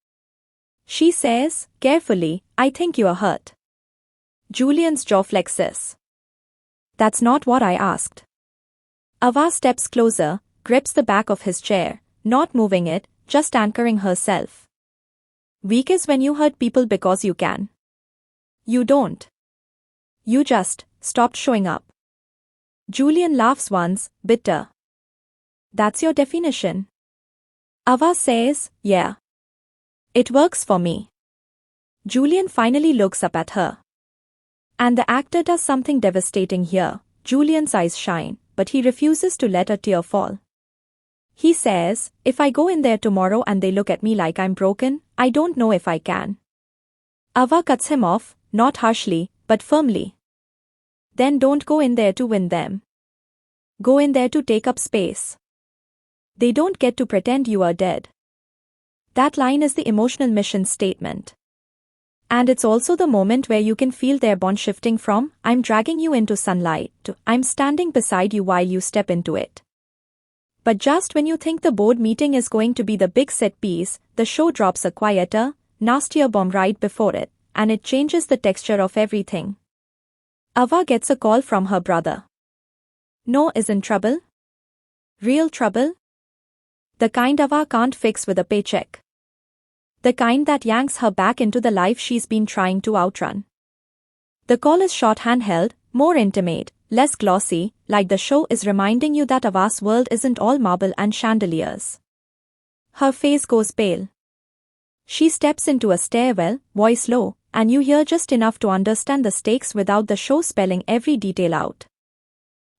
She says, carefully, I think you're hurt. Julian's jaw flexes. That's not what I asked. Ava steps closer, grips the back of his chair, not moving it, just anchoring herself. Weak is when you hurt people because you can. You don't. You just stopped showing up. Julian laughs once, bitter. That's your definition? Ava says, yeah. It works for me. Julian finally looks up at her. And the actor does something devastating here. Julian's eyes shine, but he refuses to let a tear fall. He says, if I go in there tomorrow and they look at me like I'm broken, I don't know if I can. Ava cuts him off, not harshly, but firmly. Then don't go in there to win them. Go in there to take up space. They don't get to pretend you are dead. That line is the emotional mission statement. And it's also the moment where you can feel their bond shifting from, I'm dragging you into sunlight, to, I'm standing beside you while you step into it. But just when you think the board meeting is going to be the big set piece, the show drops a quieter, nastier bomb right before it, and it changes the texture of everything. Ava gets a call from her brother. No is in trouble? Real trouble? The kind Ava can't fix with a paycheck. The kind that yanks her back into the life she's been trying to outrun. The call is short handheld, more intimate, less glossy, like the show is reminding you that Ava's world isn't all marble and chandeliers. Her face goes pale. She steps into a stairwell, voice low, and you hear just enough to understand the stakes without the show spelling every detail out.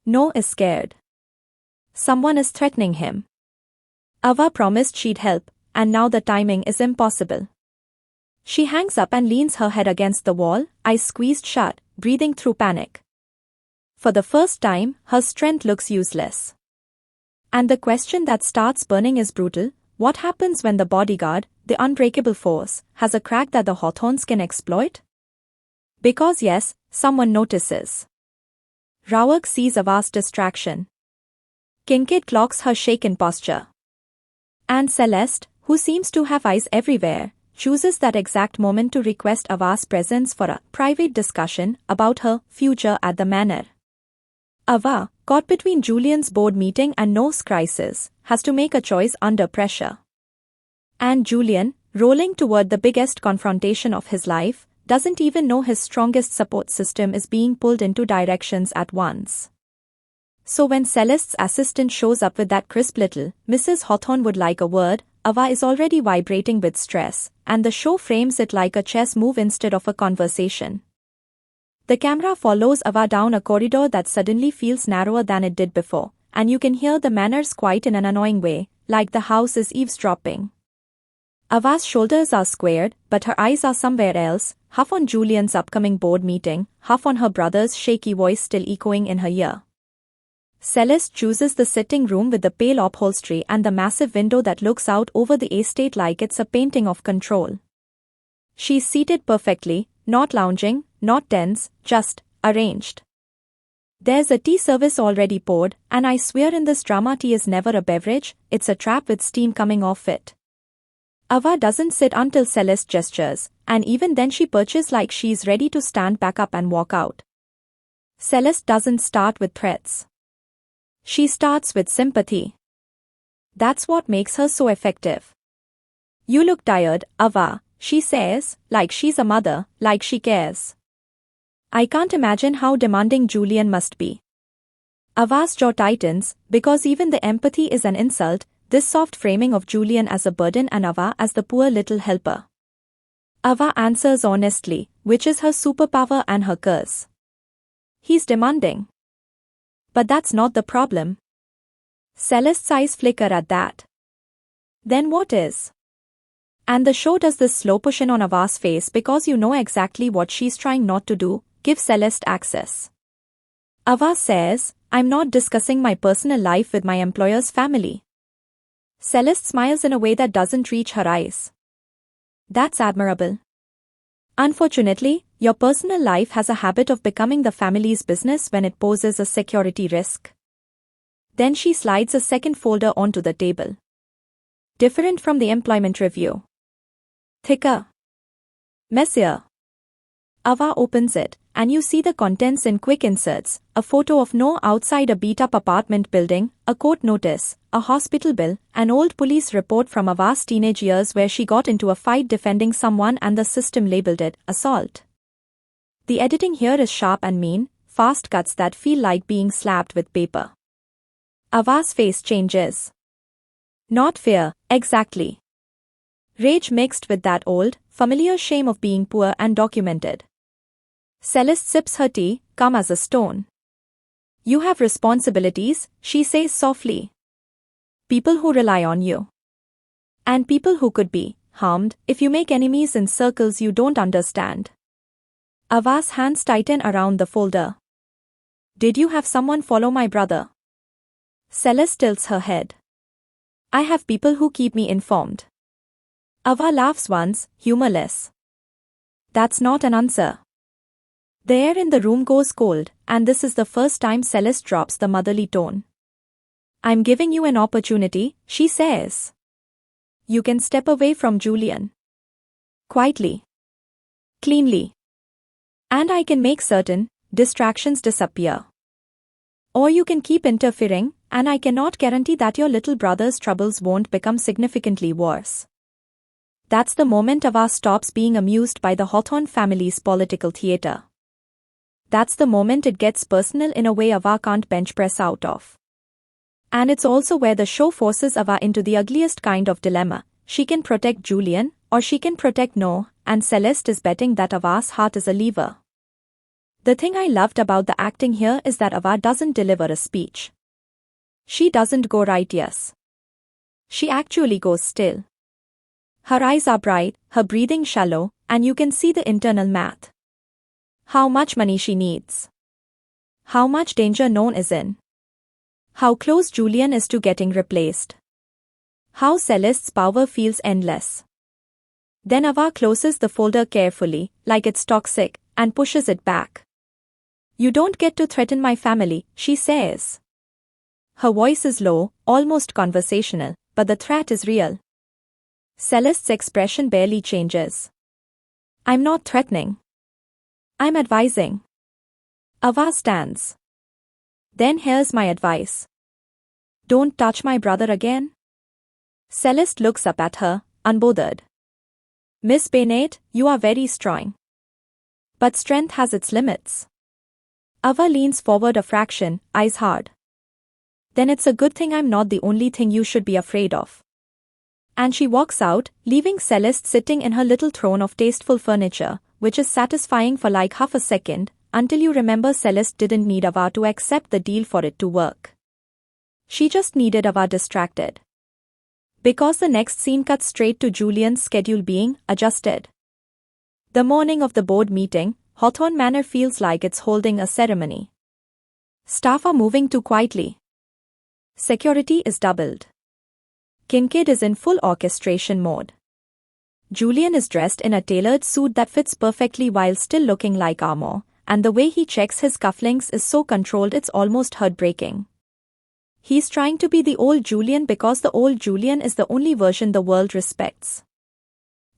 No is scared. Someone is threatening him. Ava promised she'd help, and now the timing is impossible. She hangs up and leans her head against the wall, eyes squeezed shut, breathing through panic. For the first time, her strength looks useless. And the question that starts burning is brutal: what happens when the bodyguard, the unbreakable force, has a crack that the Hawthorns can exploit? Because yes, someone notices. Rawak sees Ava's distraction. Kincaid clocks her shaken posture. And Celeste, who seems to have eyes everywhere, chooses that exact moment to request Ava's presence for a private discussion about her future at the manor. Ava, caught between Julian's board meeting and No's crisis, has to make a choice under pressure. And Julian, rolling toward the biggest confrontation of his life, doesn't even know his strongest support system is being pulled into directions at once. So when Celeste's assistant shows up with that crisp little, Mrs. Hawthorne would like a word, Ava is already vibrating with stress, and the show frames it like a chess move instead of a conversation. The camera follows Ava down a corridor that suddenly feels narrower than it did before, and you can hear the manners quiet in an annoying way, like the house is eavesdropping. Ava's shoulders are squared, but her eyes are somewhere else, half on Julian's upcoming board meeting, half on her brother's shaky voice still echoing in her ear. Celeste chooses the sitting room with the pale upholstery and the massive window that looks out over the estate like it's a painting of control. She's seated perfectly, not lounging, not tense, just arranged. There's a tea service already poured, and I swear in this drama tea is never a beverage, it's a trap with steam coming off it. Ava doesn't sit until Celeste gestures, and even then she perches like she's ready to stand back up and walk out. Celeste doesn't start with threats. She starts with sympathy. That's what makes her so effective. You look tired, Ava, she says, like she's a mother, like she cares. I can't imagine how demanding Julian must be. Ava's jaw tightens, because even the empathy is an insult, this soft framing of Julian as a burden and Ava as the poor little helper. Ava answers honestly, which is her superpower and her curse. He's demanding. But that's not the problem. Celeste's eyes flicker at that. Then what is? And the show does this slow push in on Ava's face because you know exactly what she's trying not to do, give Celeste access. Ava says, I'm not discussing my personal life with my employer's family. Celeste smiles in a way that doesn't reach her eyes. That's admirable. Unfortunately, your personal life has a habit of becoming the family's business when it poses a security risk. Then she slides a second folder onto the table. Different from the employment review. Thicker. Messier. Ava opens it, and you see the contents in quick inserts: a photo of No outside a beat-up apartment building, a court notice, a hospital bill, an old police report from Ava's teenage years where she got into a fight defending someone and the system labeled it assault. The editing here is sharp and mean, fast cuts that feel like being slapped with paper. Ava's face changes. Not fear, exactly. Rage mixed with that old, familiar shame of being poor and documented. Celeste sips her tea, calm as a stone. You have responsibilities, she says softly. People who rely on you. And people who could be harmed if you make enemies in circles you don't understand. Ava's hands tighten around the folder. Did you have someone follow my brother? Celeste tilts her head. I have people who keep me informed. Ava laughs once, humorless. That's not an answer. The air in the room goes cold, and this is the first time Celeste drops the motherly tone. I'm giving you an opportunity, she says. You can step away from Julian. Quietly. Cleanly. And I can make certain distractions disappear. Or you can keep interfering, and I cannot guarantee that your little brother's troubles won't become significantly worse. That's the moment Ava stops being amused by the Hawthorne family's political theater. That's the moment it gets personal in a way Ava can't bench press out of. And it's also where the show forces Ava into the ugliest kind of dilemma. She can protect Julian, or she can protect No, and Celeste is betting that Ava's heart is a lever. The thing I loved about the acting here is that Ava doesn't deliver a speech. She doesn't go right yes. She actually goes still. Her eyes are bright, her breathing shallow, and you can see the internal math. How much money she needs. How much danger known is in. How close Julian is to getting replaced. How Celeste's power feels endless. Then Ava closes the folder carefully, like it's toxic, and pushes it back. You don't get to threaten my family, she says. Her voice is low, almost conversational, but the threat is real. Celeste's expression barely changes. I'm not threatening. I'm advising. Ava stands. Then here's my advice. Don't touch my brother again. Celeste looks up at her, unbothered. Miss Bennett, you are very strong. But strength has its limits. Ava leans forward a fraction, eyes hard. Then it's a good thing I'm not the only thing you should be afraid of. And she walks out, leaving Celeste sitting in her little throne of tasteful furniture, which is satisfying for like half a second, until you remember Celeste didn't need Ava to accept the deal for it to work. She just needed Ava distracted. Because the next scene cuts straight to Julian's schedule being adjusted. The morning of the board meeting, Hawthorne Manor feels like it's holding a ceremony. Staff are moving too quietly. Security is doubled. Kincaid is in full orchestration mode. Julian is dressed in a tailored suit that fits perfectly while still looking like armor, and the way he checks his cufflinks is so controlled it's almost heartbreaking. He's trying to be the old Julian because the old Julian is the only version the world respects.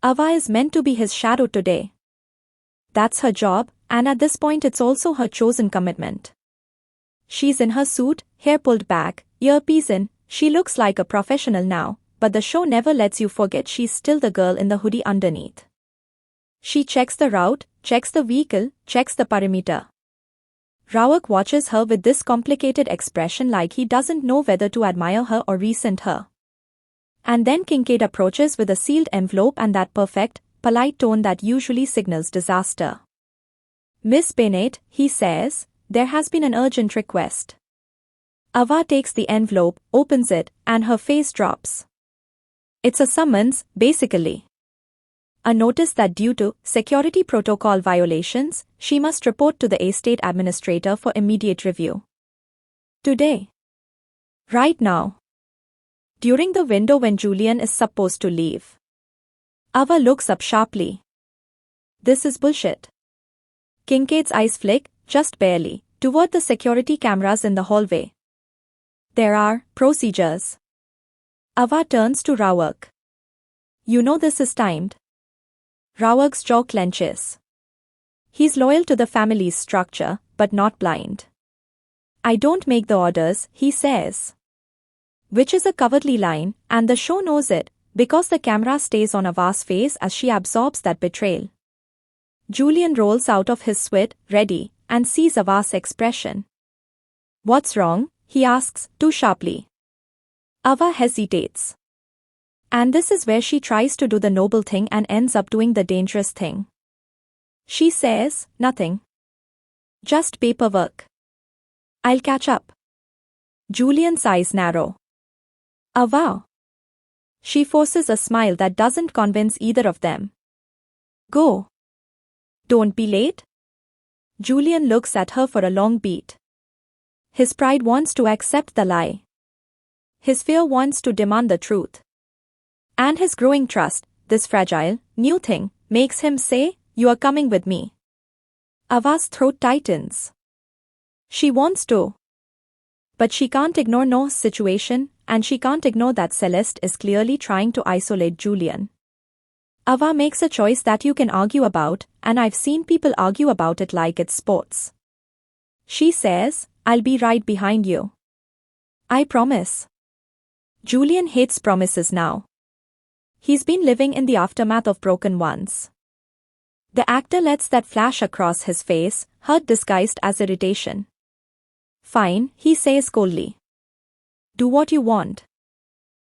Ava is meant to be his shadow today. That's her job, and at this point it's also her chosen commitment. She's in her suit, hair pulled back, earpiece in, she looks like a professional now, but the show never lets you forget she's still the girl in the hoodie underneath. She checks the route, checks the vehicle, checks the perimeter. Rauak watches her with this complicated expression like he doesn't know whether to admire her or resent her. And then Kincaid approaches with a sealed envelope and that perfect, polite tone that usually signals disaster. Miss Bennett, he says, there has been an urgent request. Ava takes the envelope, opens it, and her face drops. It's a summons, basically. A notice that due to security protocol violations, she must report to the estate administrator for immediate review. Today. Right now. During the window when Julian is supposed to leave. Ava looks up sharply. This is bullshit. Kincaid's eyes flick, just barely, toward the security cameras in the hallway. There are procedures. Ava turns to Rawak. You know this is timed. Rawak's jaw clenches. He's loyal to the family's structure, but not blind. I don't make the orders, he says. Which is a cowardly line, and the show knows it, because the camera stays on Ava's face as she absorbs that betrayal. Julian rolls out of his suite, ready, and sees Ava's expression. What's wrong? He asks, too sharply. Ava hesitates. And this is where she tries to do the noble thing and ends up doing the dangerous thing. She says, nothing. Just paperwork. I'll catch up. Julian's eyes narrow. Ava. She forces a smile that doesn't convince either of them. Go. Don't be late. Julian looks at her for a long beat. His pride wants to accept the lie. His fear wants to demand the truth. And his growing trust, this fragile, new thing, makes him say, you are coming with me. Ava's throat tightens. She wants to. But she can't ignore Noah's situation, and she can't ignore that Celeste is clearly trying to isolate Julian. Ava makes a choice that you can argue about, and I've seen people argue about it like it's sports. She says, I'll be right behind you. I promise. Julian hates promises now. He's been living in the aftermath of broken ones. The actor lets that flash across his face, hurt disguised as irritation. Fine, he says coldly. Do what you want.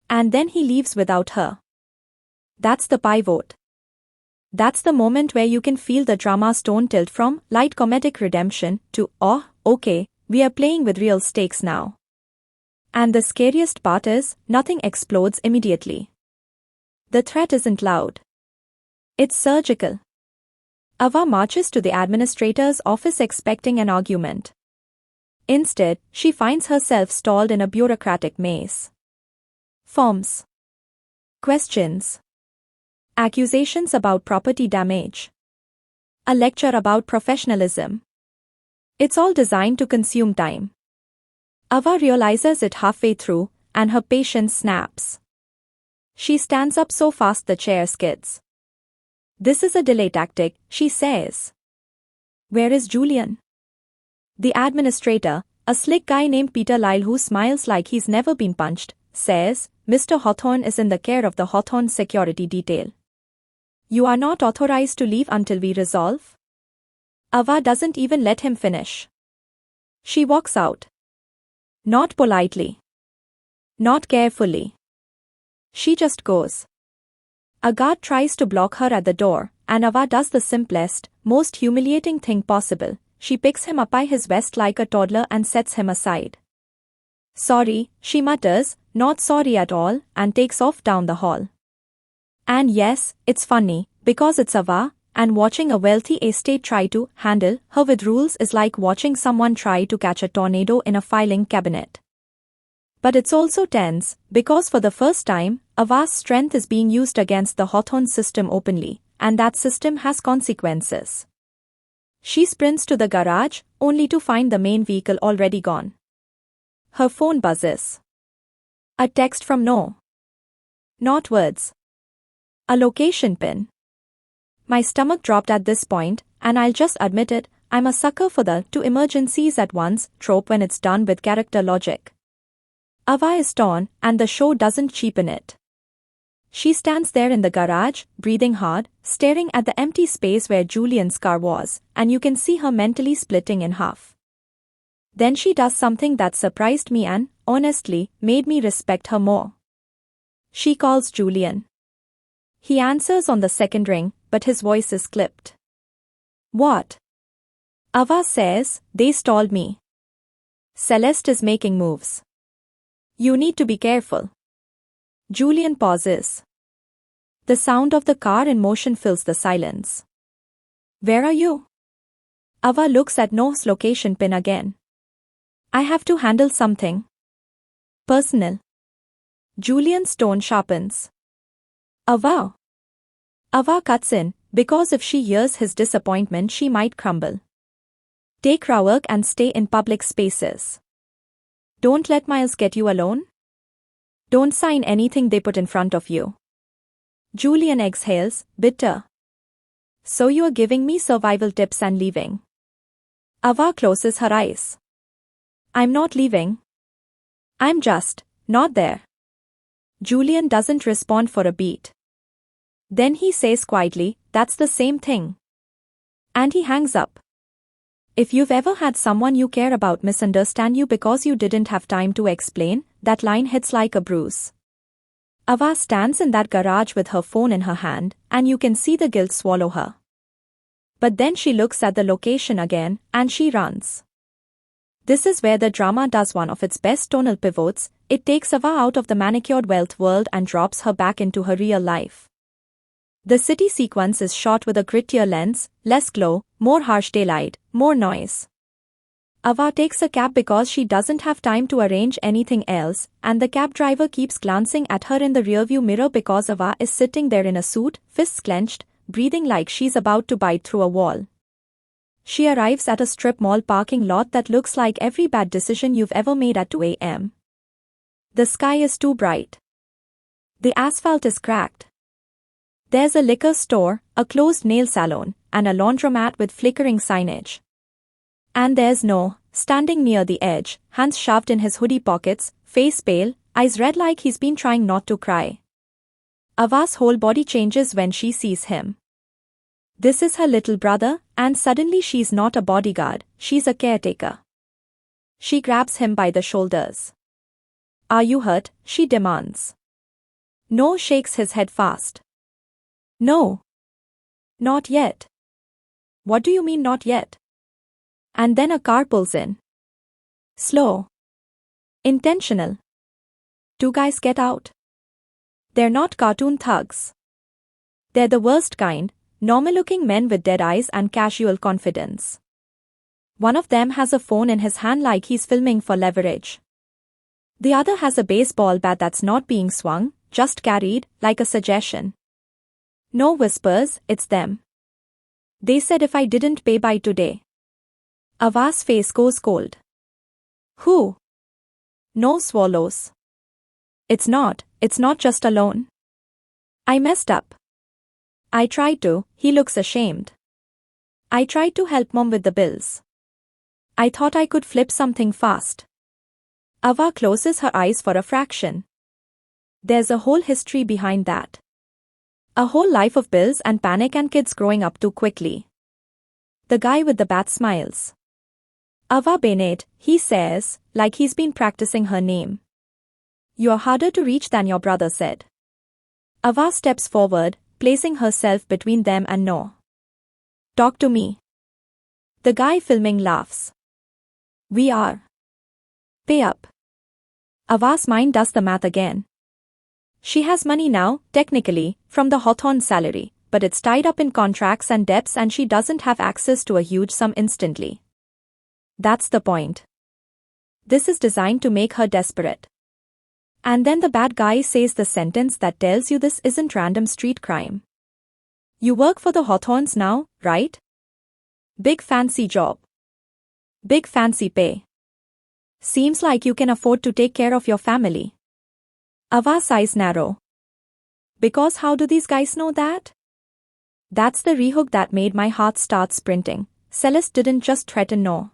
And then he leaves without her. That's the pivot. That's the moment where you can feel the drama's tone tilt from light comedic redemption to, oh, okay, we are playing with real stakes now. And the scariest part is, nothing explodes immediately. The threat isn't loud. It's surgical. Ava marches to the administrator's office expecting an argument. Instead, she finds herself stalled in a bureaucratic maze. Forms. Questions. Accusations about property damage. A lecture about professionalism. It's all designed to consume time. Ava realizes it halfway through, and her patience snaps. She stands up so fast the chair skids. This is a delay tactic, she says. Where is Julian? The administrator, a slick guy named Peter Lyle who smiles like he's never been punched, says, Mr. Hawthorne is in the care of the Hawthorne security detail. You are not authorized to leave until we resolve? Ava doesn't even let him finish. She walks out. Not politely. Not carefully. She just goes. A guard tries to block her at the door, and Ava does the simplest, most humiliating thing possible. She picks him up by his vest like a toddler and sets him aside. Sorry, she mutters, not sorry at all, and takes off down the hall. And yes, it's funny, because it's Ava, and watching a wealthy estate try to handle her with rules is like watching someone try to catch a tornado in a filing cabinet. But it's also tense, because for the first time, Ava's strength is being used against the Hawthorne system openly, and that system has consequences. She sprints to the garage, only to find the main vehicle already gone. Her phone buzzes. A text from No. Not words. A location pin. My stomach dropped at this point, and I'll just admit it, I'm a sucker for the two emergencies at once trope when it's done with character logic. Ava is torn, and the show doesn't cheapen it. She stands there in the garage, breathing hard, staring at the empty space where Julian's car was, and you can see her mentally splitting in half. Then she does something that surprised me and, honestly, made me respect her more. She calls Julian. He answers on the second ring, but his voice is clipped. What? Ava says, they stalled me. Celeste is making moves. You need to be careful. Julian pauses. The sound of the car in motion fills the silence. Where are you? Ava looks at Noah's location pin again. I have to handle something personal. Julian's tone sharpens. Ava. Ava cuts in, because if she hears his disappointment she might crumble. Take raw work and stay in public spaces. Don't let Miles get you alone. Don't sign anything they put in front of you. Julian exhales, bitter. So you are giving me survival tips and leaving. Ava closes her eyes. I'm not leaving. I'm just not there. Julian doesn't respond for a beat. Then he says quietly, that's the same thing. And he hangs up. If you've ever had someone you care about misunderstand you because you didn't have time to explain, that line hits like a bruise. Ava stands in that garage with her phone in her hand, and you can see the guilt swallow her. But then she looks at the location again, and she runs. This is where the drama does one of its best tonal pivots. It takes Ava out of the manicured wealth world and drops her back into her real life. The city sequence is shot with a grittier lens, less glow, more harsh daylight, more noise. Ava takes a cab because she doesn't have time to arrange anything else, and the cab driver keeps glancing at her in the rearview mirror because Ava is sitting there in a suit, fists clenched, breathing like she's about to bite through a wall. She arrives at a strip mall parking lot that looks like every bad decision you've ever made at 2 a.m. The sky is too bright. The asphalt is cracked. There's a liquor store, a closed nail salon, and a laundromat with flickering signage. And there's Noah, standing near the edge, hands shoved in his hoodie pockets, face pale, eyes red like he's been trying not to cry. Ava's whole body changes when she sees him. This is her little brother, and suddenly she's not a bodyguard, she's a caretaker. She grabs him by the shoulders. Are you hurt? She demands. Noah shakes his head fast. No. Not yet. What do you mean not yet? And then a car pulls in. Slow. Intentional. Two guys get out. They're not cartoon thugs. They're the worst kind, normal-looking men with dead eyes and casual confidence. One of them has a phone in his hand like he's filming for leverage. The other has a baseball bat that's not being swung, just carried, like a suggestion. No whispers, it's them. They said if I didn't pay by today. Ava's face goes cold. Who? No swallows. It's not just a loan. I messed up. I tried to, he looks ashamed. I tried to help Mom with the bills. I thought I could flip something fast. Ava closes her eyes for a fraction. There's a whole history behind that. A whole life of bills and panic and kids growing up too quickly. The guy with the bat smiles. Ava Bennett, he says, like he's been practicing her name. You're harder to reach than your brother said. Ava steps forward, placing herself between them and Noah. Talk to me. The guy filming laughs. We are. Pay up. Ava's mind does the math again. She has money now, technically, from the Hawthorne salary, but it's tied up in contracts and debts and she doesn't have access to a huge sum instantly. That's the point. This is designed to make her desperate. And then the bad guy says the sentence that tells you this isn't random street crime. You work for the Hawthorns now, right? Big fancy job. Big fancy pay. Seems like you can afford to take care of your family. Ava's eyes narrow. Because how do these guys know that? That's the rehook that made my heart start sprinting. Celeste didn't just threaten Noah.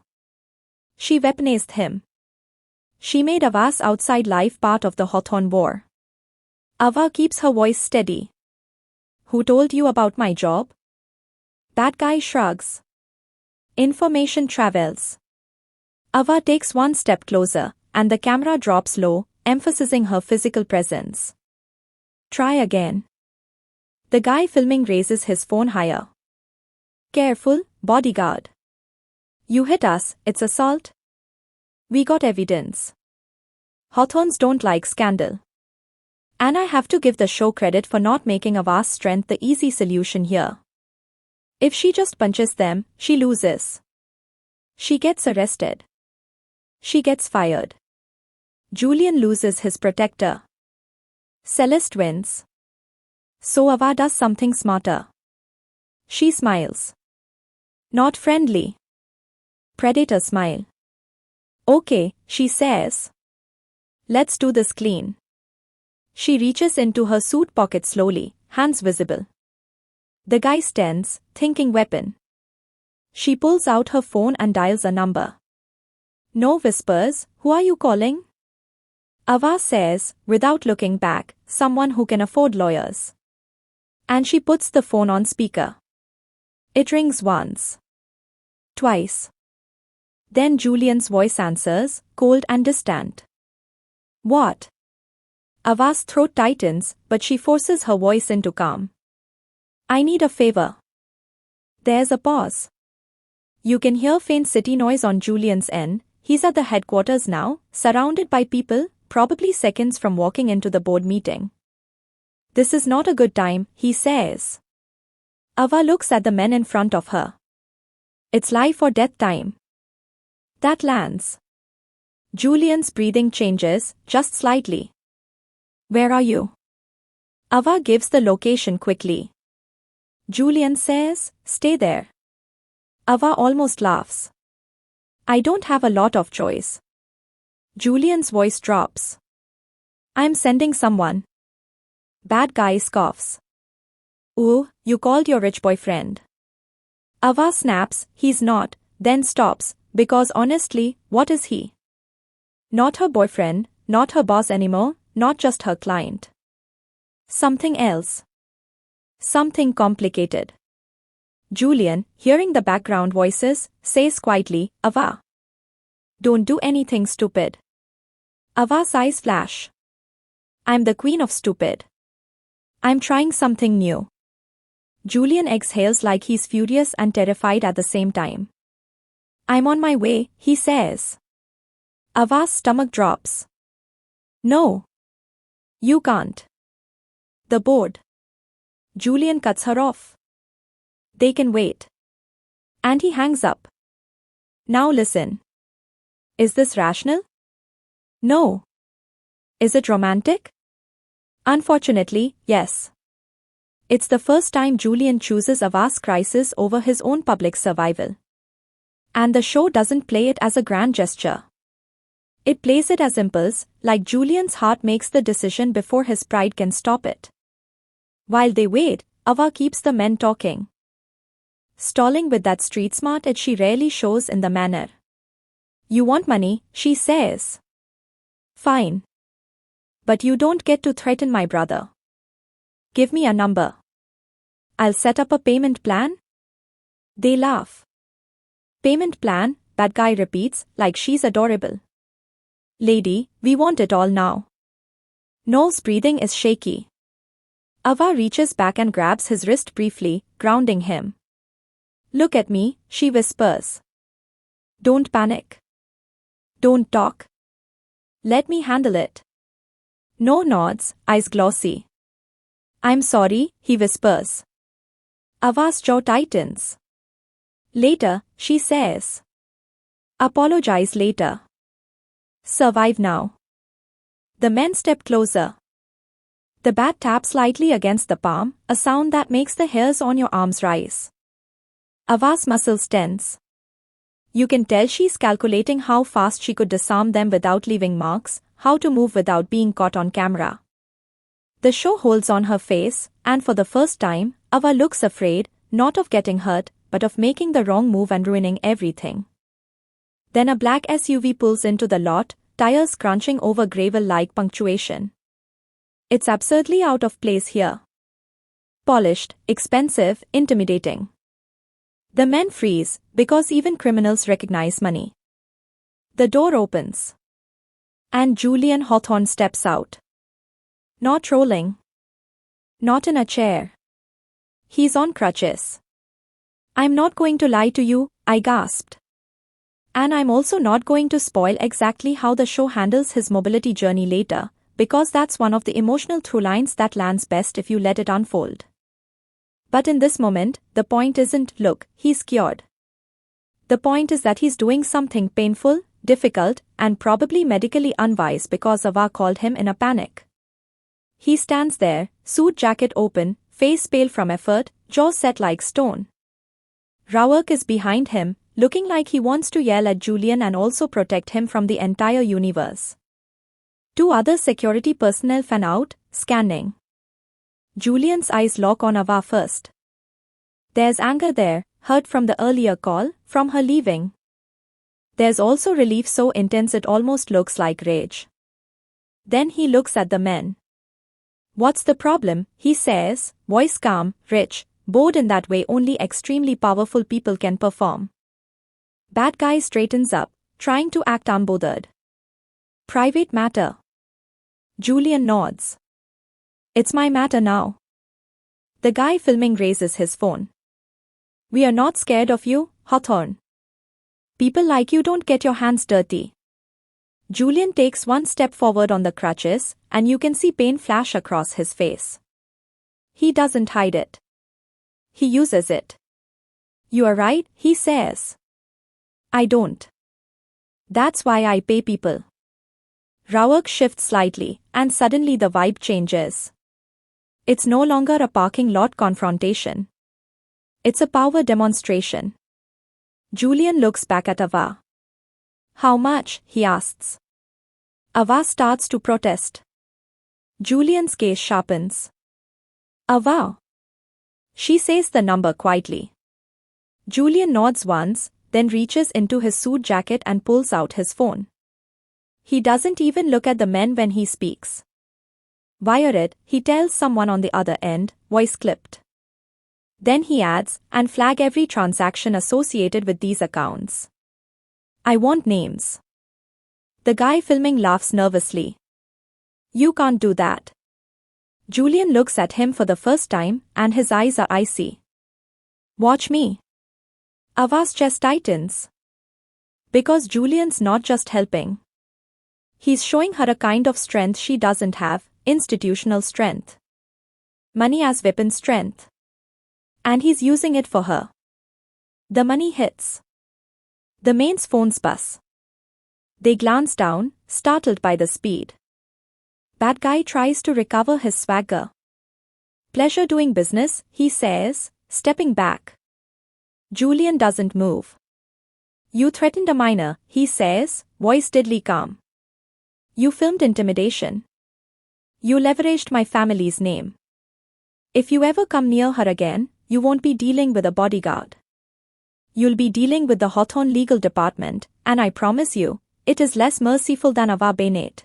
She weaponized him. She made Ava's outside life part of the Hawthorne war. Ava keeps her voice steady. Who told you about my job? That guy shrugs. Information travels. Ava takes one step closer, and the camera drops low, emphasizing her physical presence. Try again. The guy filming raises his phone higher. Careful, bodyguard. You hit us, it's assault. We got evidence. Hawthorns don't like scandal. And I have to give the show credit for not making Ava's strength the easy solution here. If she just punches them, she loses. She gets arrested. She gets fired. Julian loses his protector. Celeste wins. So Ava does something smarter. She smiles. Not friendly. Predator smile. Okay, she says. Let's do this clean. She reaches into her suit pocket slowly, hands visible. The guy stands, thinking weapon. She pulls out her phone and dials a number. No whispers, who are you calling? Ava says, without looking back, someone who can afford lawyers. And she puts the phone on speaker. It rings once. Twice. Then Julian's voice answers, cold and distant. What? Ava's throat tightens, but she forces her voice into calm. I need a favor. There's a pause. You can hear faint city noise on Julian's end. He's at the headquarters now, surrounded by people, probably seconds from walking into the board meeting. This is not a good time, he says. Ava looks at the men in front of her. It's life or death time. That lands. Julian's breathing changes, just slightly. Where are you? Ava gives the location quickly. Julian says, stay there. Ava almost laughs. I don't have a lot of choice. Julian's voice drops. I'm sending someone. Bad guy scoffs. Ooh, you called your rich boyfriend. Ava snaps, he's not, then stops, because honestly, what is he? Not her boyfriend, not her boss anymore, not just her client. Something else. Something complicated. Julian, hearing the background voices, says quietly, Ava. Don't do anything stupid. Ava's eyes flash. I'm the queen of stupid. I'm trying something new. Julian exhales like he's furious and terrified at the same time. I'm on my way, he says. Ava's stomach drops. No. You can't. The board. Julian cuts her off. They can wait. And he hangs up. Now listen. Is this rational? No. Is it romantic? Unfortunately, yes. It's the first time Julian chooses Ava's crisis over his own public survival. And the show doesn't play it as a grand gesture. It plays it as impulse, like Julian's heart makes the decision before his pride can stop it. While they wait, Ava keeps the men talking. Stalling with that street smart edge she rarely shows in the manner. You want money, she says. Fine. But you don't get to threaten my brother. Give me a number. I'll set up a payment plan. They laugh. Payment plan, that guy repeats, like she's adorable. Lady, we want it all now. Noel's breathing is shaky. Ava reaches back and grabs his wrist briefly, grounding him. Look at me, she whispers. Don't panic. Don't talk. Let me handle it. No nods, eyes glossy. I'm sorry, he whispers. Ava's jaw tightens. Later, she says. Apologize later. Survive now. The men step closer. The bat taps lightly against the palm, a sound that makes the hairs on your arms rise. Ava's muscles tense. You can tell she's calculating how fast she could disarm them without leaving marks, how to move without being caught on camera. The show holds on her face, and for the first time, Ava looks afraid, not of getting hurt, but of making the wrong move and ruining everything. Then a black SUV pulls into the lot, tires crunching over gravel-like punctuation. It's absurdly out of place here. Polished, expensive, intimidating. The men freeze, because even criminals recognize money. The door opens. And Julian Hawthorne steps out. Not rolling. Not in a chair. He's on crutches. I'm not going to lie to you, I gasped. And I'm also not going to spoil exactly how the show handles his mobility journey later, because that's one of the emotional through-lines that lands best if you let it unfold. But in this moment, the point isn't, look, he's cured. The point is that he's doing something painful, difficult, and probably medically unwise because Ava called him in a panic. He stands there, suit jacket open, face pale from effort, jaw set like stone. Rawak is behind him, looking like he wants to yell at Julian and also protect him from the entire universe. Two other security personnel fan out, scanning. Julian's eyes lock on Ava first. There's anger there, hurt from the earlier call, from her leaving. There's also relief so intense it almost looks like rage. Then he looks at the men. "What's the problem?" he says, voice calm, rich, bored in that way only extremely powerful people can perform. Bad guy straightens up, trying to act unbothered. "Private matter." Julian nods. "It's my matter now." The guy filming raises his phone. "We are not scared of you, Hawthorne. People like you don't get your hands dirty." Julian takes one step forward on the crutches, and you can see pain flash across his face. He doesn't hide it. He uses it. "You are right," he says. "I don't. That's why I pay people." Rawak shifts slightly, and suddenly the vibe changes. It's no longer a parking lot confrontation. It's a power demonstration. Julian looks back at Ava. "How much?" he asks. Ava starts to protest. Julian's gaze sharpens. "Ava." She says the number quietly. Julian nods once, then reaches into his suit jacket and pulls out his phone. He doesn't even look at the men when he speaks. "Wire it," he tells someone on the other end, voice clipped. Then he adds, "and flag every transaction associated with these accounts. I want names." The guy filming laughs nervously. "You can't do that." Julian looks at him for the first time, and his eyes are icy. "Watch me." Ava's chest tightens. Because Julian's not just helping. He's showing her a kind of strength she doesn't have, institutional strength. Money as weapon strength. And he's using it for her. The money hits. The main's phones buzz. They glance down, startled by the speed. Bad guy tries to recover his swagger. "Pleasure doing business," he says, stepping back. Julian doesn't move. "You threatened a minor," he says, voice deadly calm. "You filmed intimidation. You leveraged my family's name. If you ever come near her again, you won't be dealing with a bodyguard. You'll be dealing with the Hawthorne legal department, and I promise you, it is less merciful than Ava Bennett."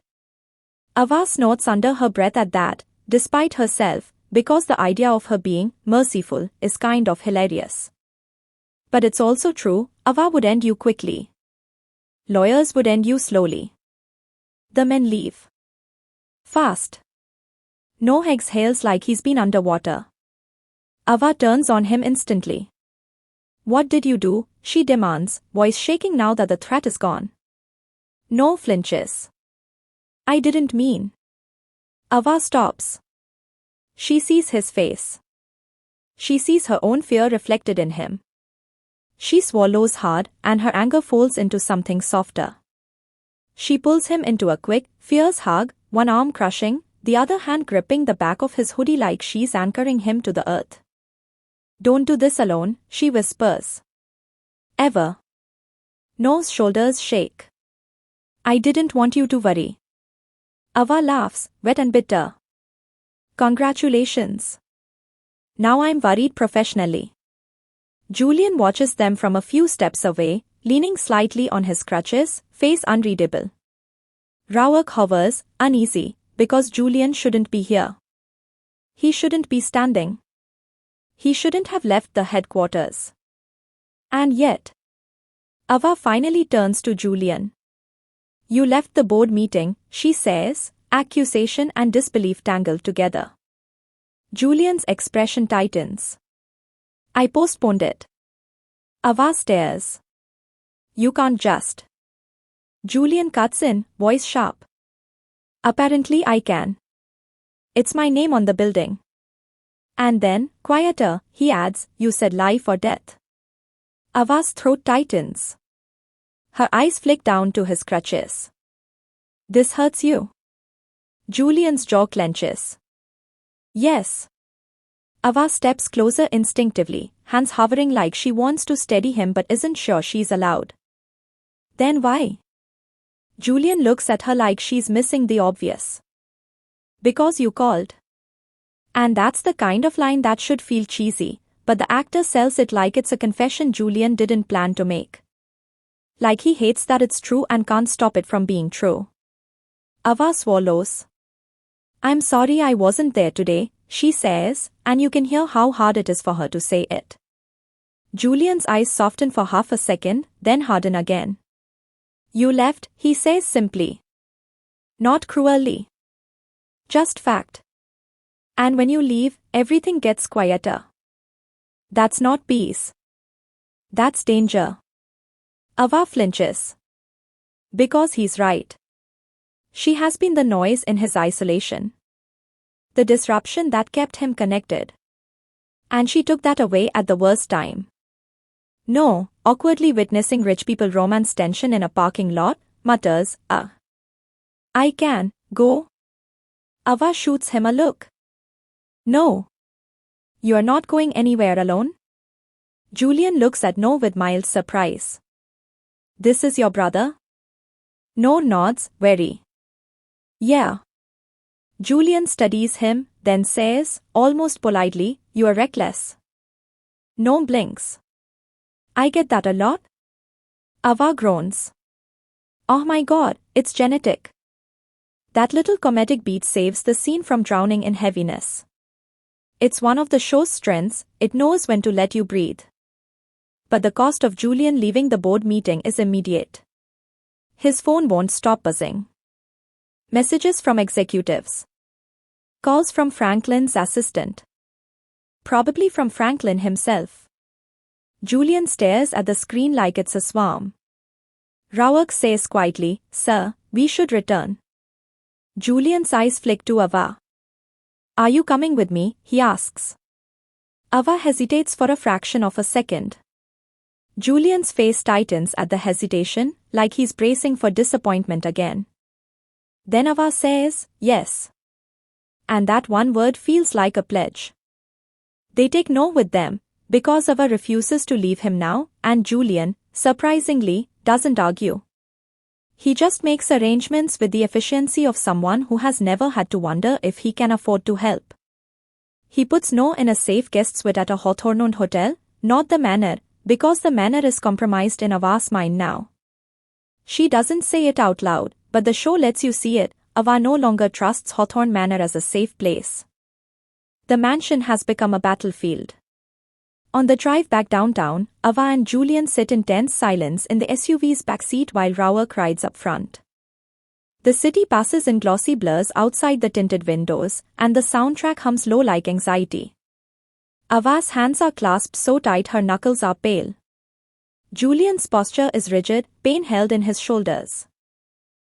Ava snorts under her breath at that, despite herself, because the idea of her being merciful is kind of hilarious. But it's also true, Ava would end you quickly. Lawyers would end you slowly. The men leave. Fast. No exhales like he's been underwater. Ava turns on him instantly. "What did you do?" she demands, voice shaking now that the threat is gone. No flinches. "I didn't mean." Ava stops. She sees his face. She sees her own fear reflected in him. She swallows hard, and her anger folds into something softer. She pulls him into a quick, fierce hug, one arm crushing, the other hand gripping the back of his hoodie like she's anchoring him to the earth. "Don't do this alone," she whispers. "Ever." No's shoulders shake. "I didn't want you to worry." Ava laughs, wet and bitter. "Congratulations. Now I'm worried professionally." Julian watches them from a few steps away, leaning slightly on his crutches, face unreadable. Rawak hovers, uneasy, because Julian shouldn't be here. He shouldn't be standing. He shouldn't have left the headquarters. And yet, Ava finally turns to Julian. "You left the board meeting," she says, accusation and disbelief tangled together. Julian's expression tightens. "I postponed it." Ava stares. "You can't just." Julian cuts in, voice sharp. "Apparently I can. It's my name on the building." And then, quieter, he adds, "You said life or death." Ava's throat tightens. Her eyes flick down to his crutches. This hurts you? Julian's jaw clenches. Yes. Ava steps closer instinctively, hands hovering like she wants to steady him but isn't sure she's allowed. Then why? Julian looks at her like she's missing the obvious. Because you called. And that's the kind of line that should feel cheesy, but the actor sells it like it's a confession Julian didn't plan to make. Like he hates that it's true and can't stop it from being true. Ava swallows. I'm sorry I wasn't there today, she says, and you can hear how hard it is for her to say it. Julian's eyes soften for half a second, then harden again. You left, he says simply. Not cruelly. Just fact. And when you leave, everything gets quieter. That's not peace. That's danger. Ava flinches. Because he's right. She has been the noise in his isolation. The disruption that kept him connected. And she took that away at the worst time. No, awkwardly witnessing rich people romance tension in a parking lot, mutters, I can, go. Ava shoots him a look. No. You're not going anywhere alone? Julian looks at No with mild surprise. This is your brother? No nods, wary. Yeah. Julian studies him, then says, almost politely, you are reckless. No blinks. I get that a lot. Ava groans. Oh my god, it's genetic. That little comedic beat saves the scene from drowning in heaviness. It's one of the show's strengths, it knows when to let you breathe. But the cost of Julian leaving the board meeting is immediate. His phone won't stop buzzing. Messages from executives. Calls from Franklin's assistant. Probably from Franklin himself. Julian stares at the screen like it's a swarm. Rauak says quietly, Sir, we should return. Julian's eyes flick to Ava. Are you coming with me? He asks. Ava hesitates for a fraction of a second. Julian's face tightens at the hesitation, like he's bracing for disappointment again. Then Ava says, yes. And that one word feels like a pledge. They take no with them, because Ava refuses to leave him now, and Julian, surprisingly, doesn't argue. He just makes arrangements with the efficiency of someone who has never had to wonder if he can afford to help. He puts No in a safe guest suite at a Hawthorne hotel, not the Manor, because the Manor is compromised in Ava's mind now. She doesn't say it out loud, but the show lets you see it. Ava no longer trusts Hawthorne Manor as a safe place. The mansion has become a battlefield. On the drive back downtown, Ava and Julian sit in tense silence in the SUV's backseat while Rauak rides up front. The city passes in glossy blurs outside the tinted windows, and the soundtrack hums low like anxiety. Ava's hands are clasped so tight her knuckles are pale. Julian's posture is rigid, pain held in his shoulders.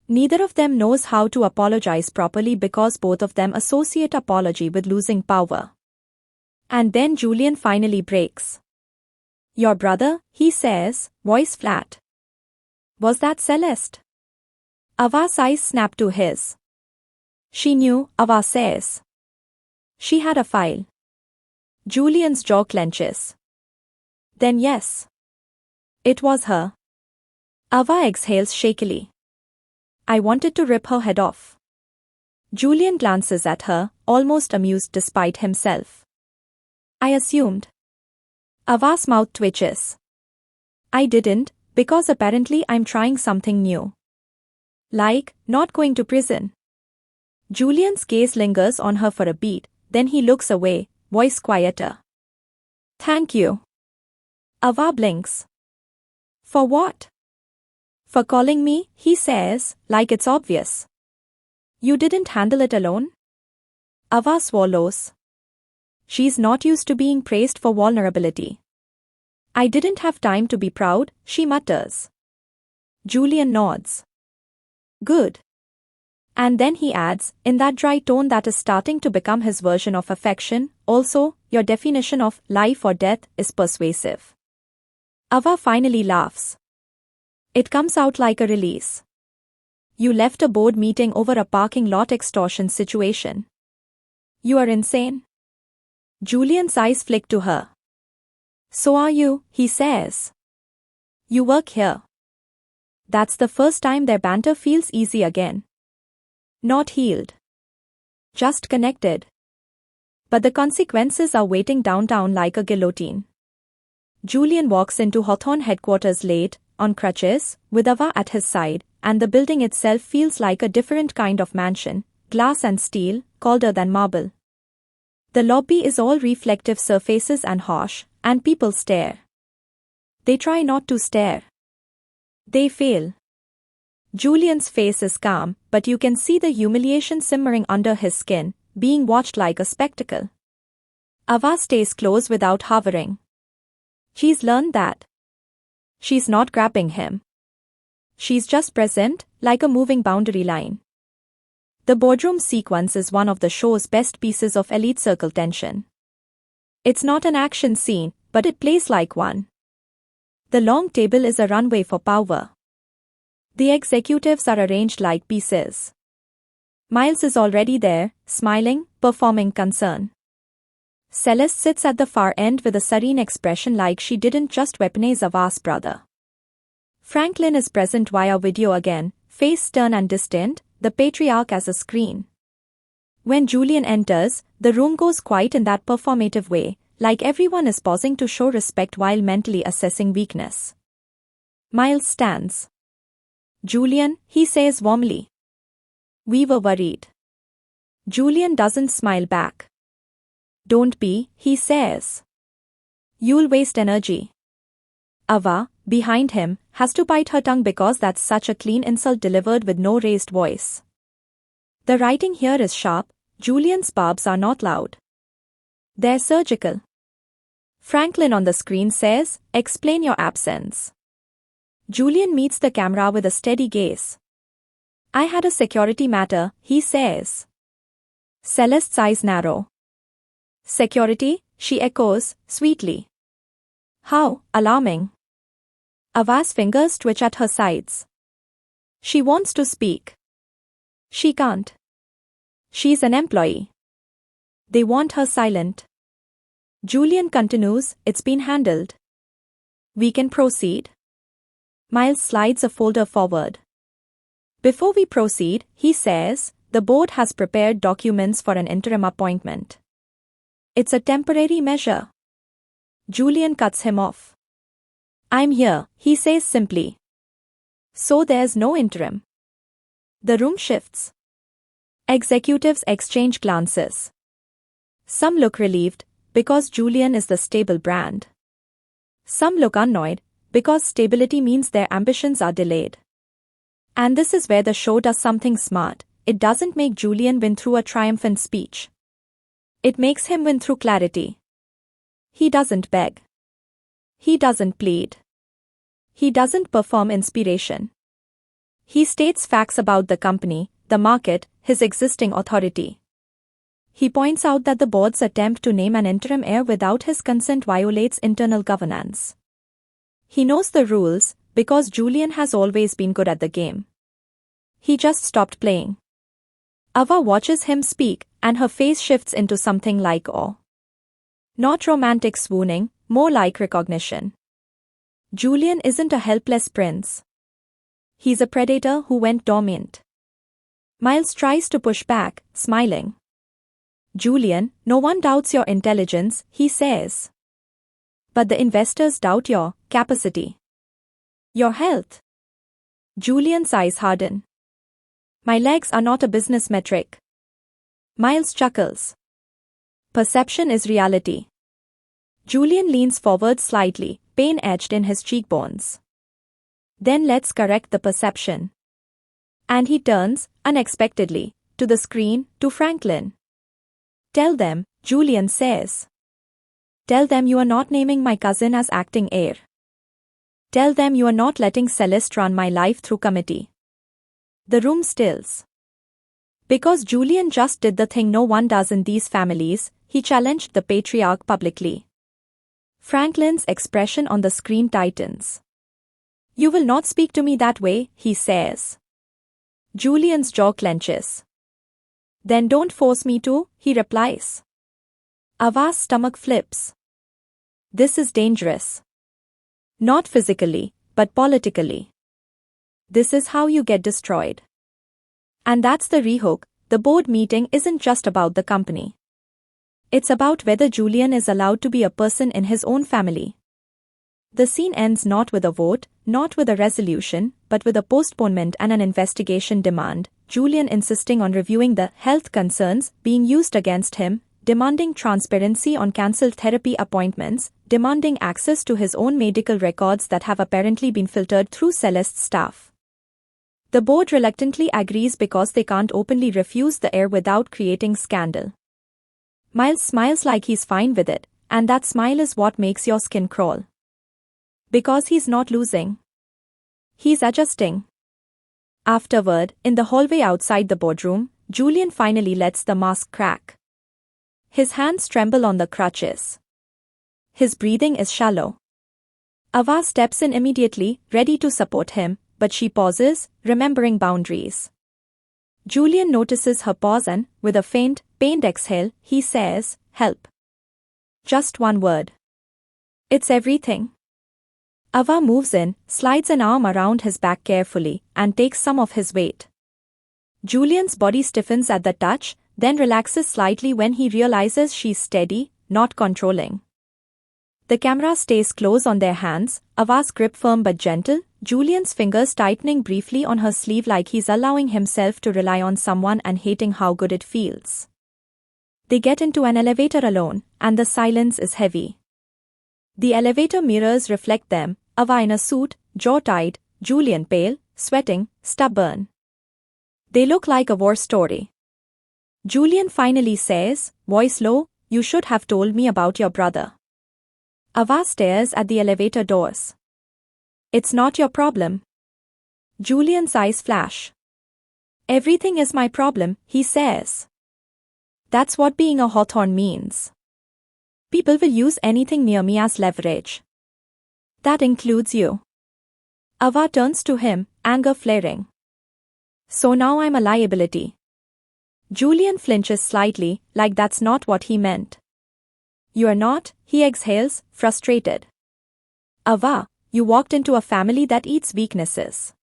Neither of them knows how to apologize properly because both of them associate apology with losing power. And then Julian finally breaks. Your brother, he says, voice flat. Was that Celeste? Ava's eyes snap to his. She knew, Ava says. She had a file. Julian's jaw clenches. Then yes. It was her. Ava exhales shakily. I wanted to rip her head off. Julian glances at her, almost amused despite himself. I assumed. Ava's mouth twitches. I didn't, because apparently I'm trying something new. Like, not going to prison. Julian's gaze lingers on her for a beat, then he looks away, voice quieter. Thank you. Ava blinks. For what? For calling me, he says, like it's obvious. You didn't handle it alone? Ava swallows. She's not used to being praised for vulnerability. I didn't have time to be proud, she mutters. Julian nods. Good. And then he adds, in that dry tone that is starting to become his version of affection, also, your definition of life or death is persuasive. Ava finally laughs. It comes out like a release. You left a board meeting over a parking lot extortion situation. You are insane. Julian's eyes flick to her. So are you, he says. You work here. That's the first time their banter feels easy again. Not healed. Just connected. But the consequences are waiting downtown like a guillotine. Julian walks into Hawthorne headquarters late, on crutches, with Ava at his side, and the building itself feels like a different kind of mansion, glass and steel, colder than marble. The lobby is all reflective surfaces and harsh, and people stare. They try not to stare. They fail. Julian's face is calm, but you can see the humiliation simmering under his skin, being watched like a spectacle. Ava stays close without hovering. She's learned that. She's not grabbing him. She's just present, like a moving boundary line. The boardroom sequence is one of the show's best pieces of elite circle tension. It's not an action scene, but it plays like one. The long table is a runway for power. The executives are arranged like pieces. Miles is already there, smiling, performing concern. Celeste sits at the far end with a serene expression like she didn't just weaponize Ava's brother. Franklin is present via video again, face stern and distant, the patriarch as a screen. When Julian enters, the room goes quiet in that performative way, like everyone is pausing to show respect while mentally assessing weakness. Miles stands. Julian, he says warmly. We were worried. Julian doesn't smile back. Don't be, he says. You'll waste energy. Ava, behind him, has to bite her tongue because that's such a clean insult delivered with no raised voice. The writing here is sharp, Julian's barbs are not loud. They're surgical. Franklin on the screen says, explain your absence. Julian meets the camera with a steady gaze. I had a security matter, he says. Celeste's eyes narrow. Security, she echoes, sweetly. How alarming. Ava's fingers twitch at her sides. She wants to speak. She can't. She's an employee. They want her silent. Julian continues, it's been handled. We can proceed. Miles slides a folder forward. Before we proceed, he says, the board has prepared documents for an interim appointment. It's a temporary measure. Julian cuts him off. I'm here, he says simply. So there's no interim. The room shifts. Executives exchange glances. Some look relieved, because Julian is the stable brand. Some look annoyed, because stability means their ambitions are delayed. And this is where the show does something smart. It doesn't make Julian win through a triumphant speech. It makes him win through clarity. He doesn't beg. He doesn't plead. He doesn't perform inspiration. He states facts about the company, the market, his existing authority. He points out that the board's attempt to name an interim heir without his consent violates internal governance. He knows the rules, because Julian has always been good at the game. He just stopped playing. Ava watches him speak, and her face shifts into something like awe. Not romantic swooning, more like recognition. Julian isn't a helpless prince. He's a predator who went dormant. Miles tries to push back, smiling. Julian, no one doubts your intelligence, he says. But the investors doubt your capacity. Your health. Julian's eyes harden. My legs are not a business metric. Miles chuckles. Perception is reality. Julian leans forward slightly, pain etched in his cheekbones. Then let's correct the perception. And he turns, unexpectedly, to the screen, to Franklin. Tell them, Julian says. Tell them you are not naming my cousin as acting heir. Tell them you are not letting Celeste run my life through committee. The room stills. Because Julian just did the thing no one does in these families, he challenged the patriarch publicly. Franklin's expression on the screen tightens. You will not speak to me that way, he says. Julian's jaw clenches. Then don't force me to, he replies. Ava's stomach flips. This is dangerous. Not physically, but politically. This is how you get destroyed. And that's the rehook. The board meeting isn't just about the company. It's about whether Julian is allowed to be a person in his own family. The scene ends not with a vote, not with a resolution, but with a postponement and an investigation demand, Julian insisting on reviewing the health concerns being used against him, demanding transparency on cancelled therapy appointments, demanding access to his own medical records that have apparently been filtered through Celeste's staff. The board reluctantly agrees because they can't openly refuse the heir without creating scandal. Miles smiles like he's fine with it, and that smile is what makes your skin crawl. Because he's not losing. He's adjusting. Afterward, in the hallway outside the boardroom, Julian finally lets the mask crack. His hands tremble on the crutches. His breathing is shallow. Ava steps in immediately, ready to support him, but she pauses, remembering boundaries. Julian notices her pause and, with a faint, pained exhale, he says, "Help." Just one word. It's everything. Ava moves in, slides an arm around his back carefully, and takes some of his weight. Julian's body stiffens at the touch, then relaxes slightly when he realizes she's steady, not controlling. The camera stays close on their hands, Ava's grip firm but gentle, Julian's fingers tightening briefly on her sleeve like he's allowing himself to rely on someone and hating how good it feels. They get into an elevator alone, and the silence is heavy. The elevator mirrors reflect them, Ava in a suit, jaw tight, Julian pale, sweating, stubborn. They look like a war story. Julian finally says, voice low, "You should have told me about your brother." Ava stares at the elevator doors. "It's not your problem." Julian's eyes flash. "Everything is my problem," he says. That's what being a Hawthorne means. People will use anything near me as leverage. That includes you. Ava turns to him, anger flaring. So now I'm a liability. Julian flinches slightly, like that's not what he meant. You're not, he exhales, frustrated. Ava, you walked into a family that eats weaknesses.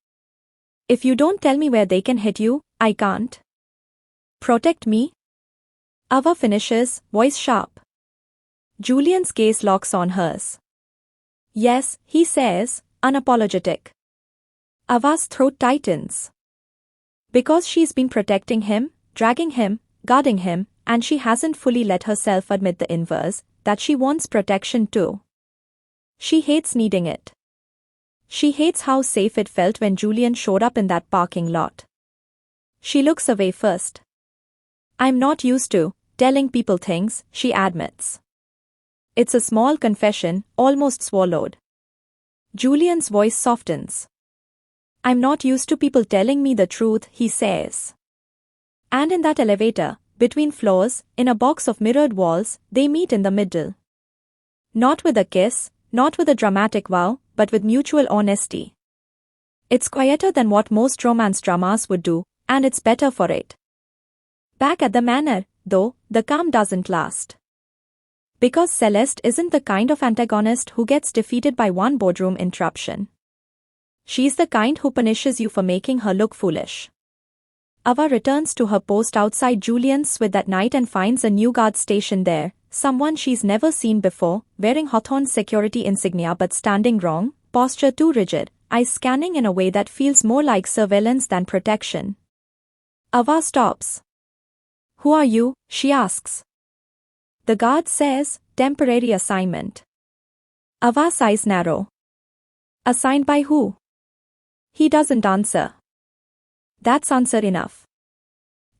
If you don't tell me where they can hit you, I can't. Protect me? Ava finishes, voice sharp. Julian's gaze locks on hers. Yes, he says, unapologetic. Ava's throat tightens. Because she's been protecting him, dragging him, guarding him, and she hasn't fully let herself admit the inverse, that she wants protection too. She hates needing it. She hates how safe it felt when Julian showed up in that parking lot. She looks away first. I'm not used to telling people things, she admits. It's a small confession, almost swallowed. Julian's voice softens. I'm not used to people telling me the truth, he says. And in that elevator, between floors, in a box of mirrored walls, they meet in the middle. Not with a kiss, not with a dramatic vow, but with mutual honesty. It's quieter than what most romance dramas would do, and it's better for it. Back at the manor, though, the calm doesn't last. Because Celeste isn't the kind of antagonist who gets defeated by one boardroom interruption. She's the kind who punishes you for making her look foolish. Ava returns to her post outside Julian's suite that night and finds a new guard stationed there, someone she's never seen before, wearing Hawthorne's security insignia but standing wrong, posture too rigid, eyes scanning in a way that feels more like surveillance than protection. Ava stops. Who are you? She asks. The guard says, temporary assignment. Ava's eyes narrow. Assigned by who? He doesn't answer. That's answer enough.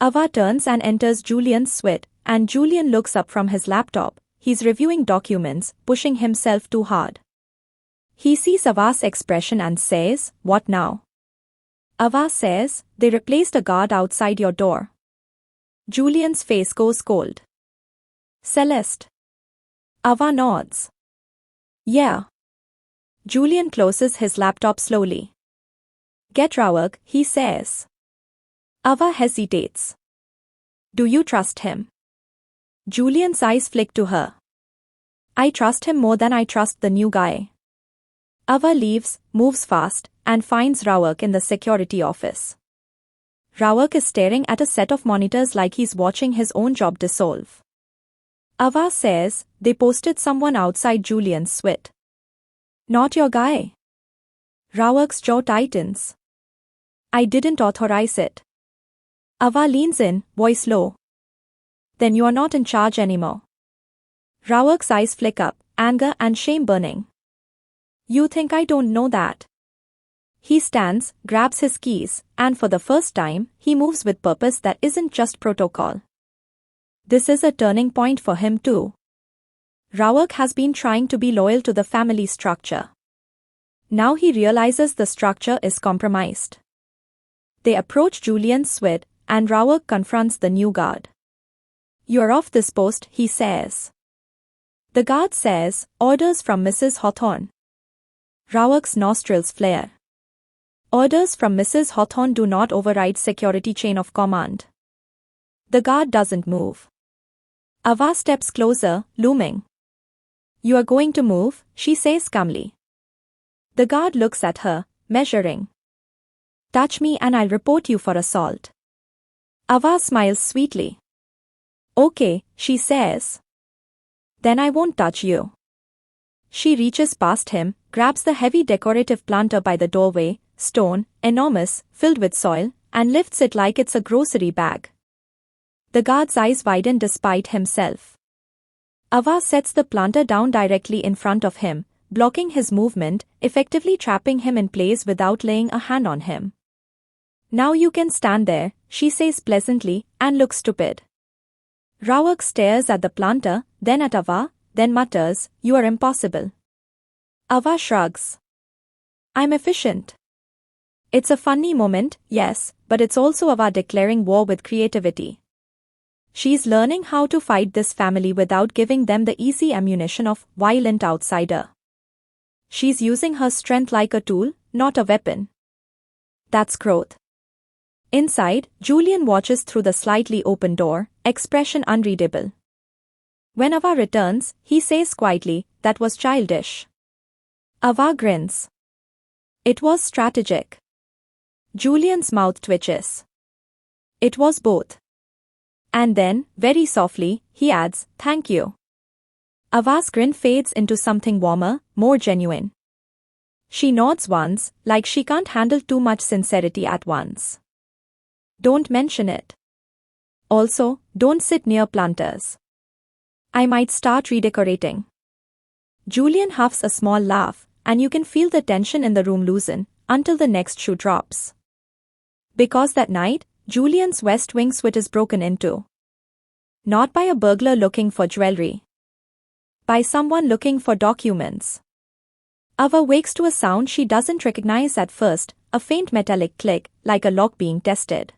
Ava turns and enters Julian's suite, and Julian looks up from his laptop. He's reviewing documents, pushing himself too hard. He sees Ava's expression and says, what now? Ava says, they replaced a guard outside your door. Julian's face goes cold. Celeste. Ava nods. Yeah. Julian closes his laptop slowly. Get Rawak, he says. Ava hesitates. Do you trust him? Julian's eyes flick to her. I trust him more than I trust the new guy. Ava leaves, moves fast, and finds Rawak in the security office. Rawak is staring at a set of monitors like he's watching his own job dissolve. Ava says, they posted someone outside Julian's suite. Not your guy. Rawak's jaw tightens. I didn't authorize it. Ava leans in, voice low. Then you are not in charge anymore. Rawak's eyes flick up, anger and shame burning. You think I don't know that? He stands, grabs his keys, and for the first time, he moves with purpose that isn't just protocol. This is a turning point for him too. Rawak has been trying to be loyal to the family structure. Now he realizes the structure is compromised. They approach Julian's suite, and Rawak confronts the new guard. You're off this post, he says. The guard says, orders from Mrs. Hawthorne. Rawak's nostrils flare. Orders from Mrs. Hawthorne do not override security chain of command. The guard doesn't move. Ava steps closer, looming. You are going to move, she says calmly. The guard looks at her, measuring. Touch me and I'll report you for assault. Ava smiles sweetly. Okay, she says. Then I won't touch you. She reaches past him, grabs the heavy decorative planter by the doorway, stone, enormous, filled with soil, and lifts it like it's a grocery bag. The guard's eyes widen despite himself. Ava sets the planter down directly in front of him, blocking his movement, effectively trapping him in place without laying a hand on him. Now you can stand there, she says pleasantly, and look stupid. Rawak stares at the planter, then at Ava, then mutters, You are impossible. Ava shrugs. I'm efficient. It's a funny moment, yes, but it's also Ava declaring war with creativity. She's learning how to fight this family without giving them the easy ammunition of violent outsider. She's using her strength like a tool, not a weapon. That's growth. Inside, Julian watches through the slightly open door, expression unreadable. When Ava returns, he says quietly, That was childish. Ava grins. It was strategic. Julian's mouth twitches. It was both. And then, very softly, he adds, Thank you. Ava's grin fades into something warmer, more genuine. She nods once, like she can't handle too much sincerity at once. Don't mention it. Also, don't sit near planters. I might start redecorating. Julian huffs a small laugh, and you can feel the tension in the room loosen, until the next shoe drops. Because that night, Julian's West Wing suite is broken into. Not by a burglar looking for jewelry. By someone looking for documents. Ava wakes to a sound she doesn't recognize at first, a faint metallic click, like a lock being tested.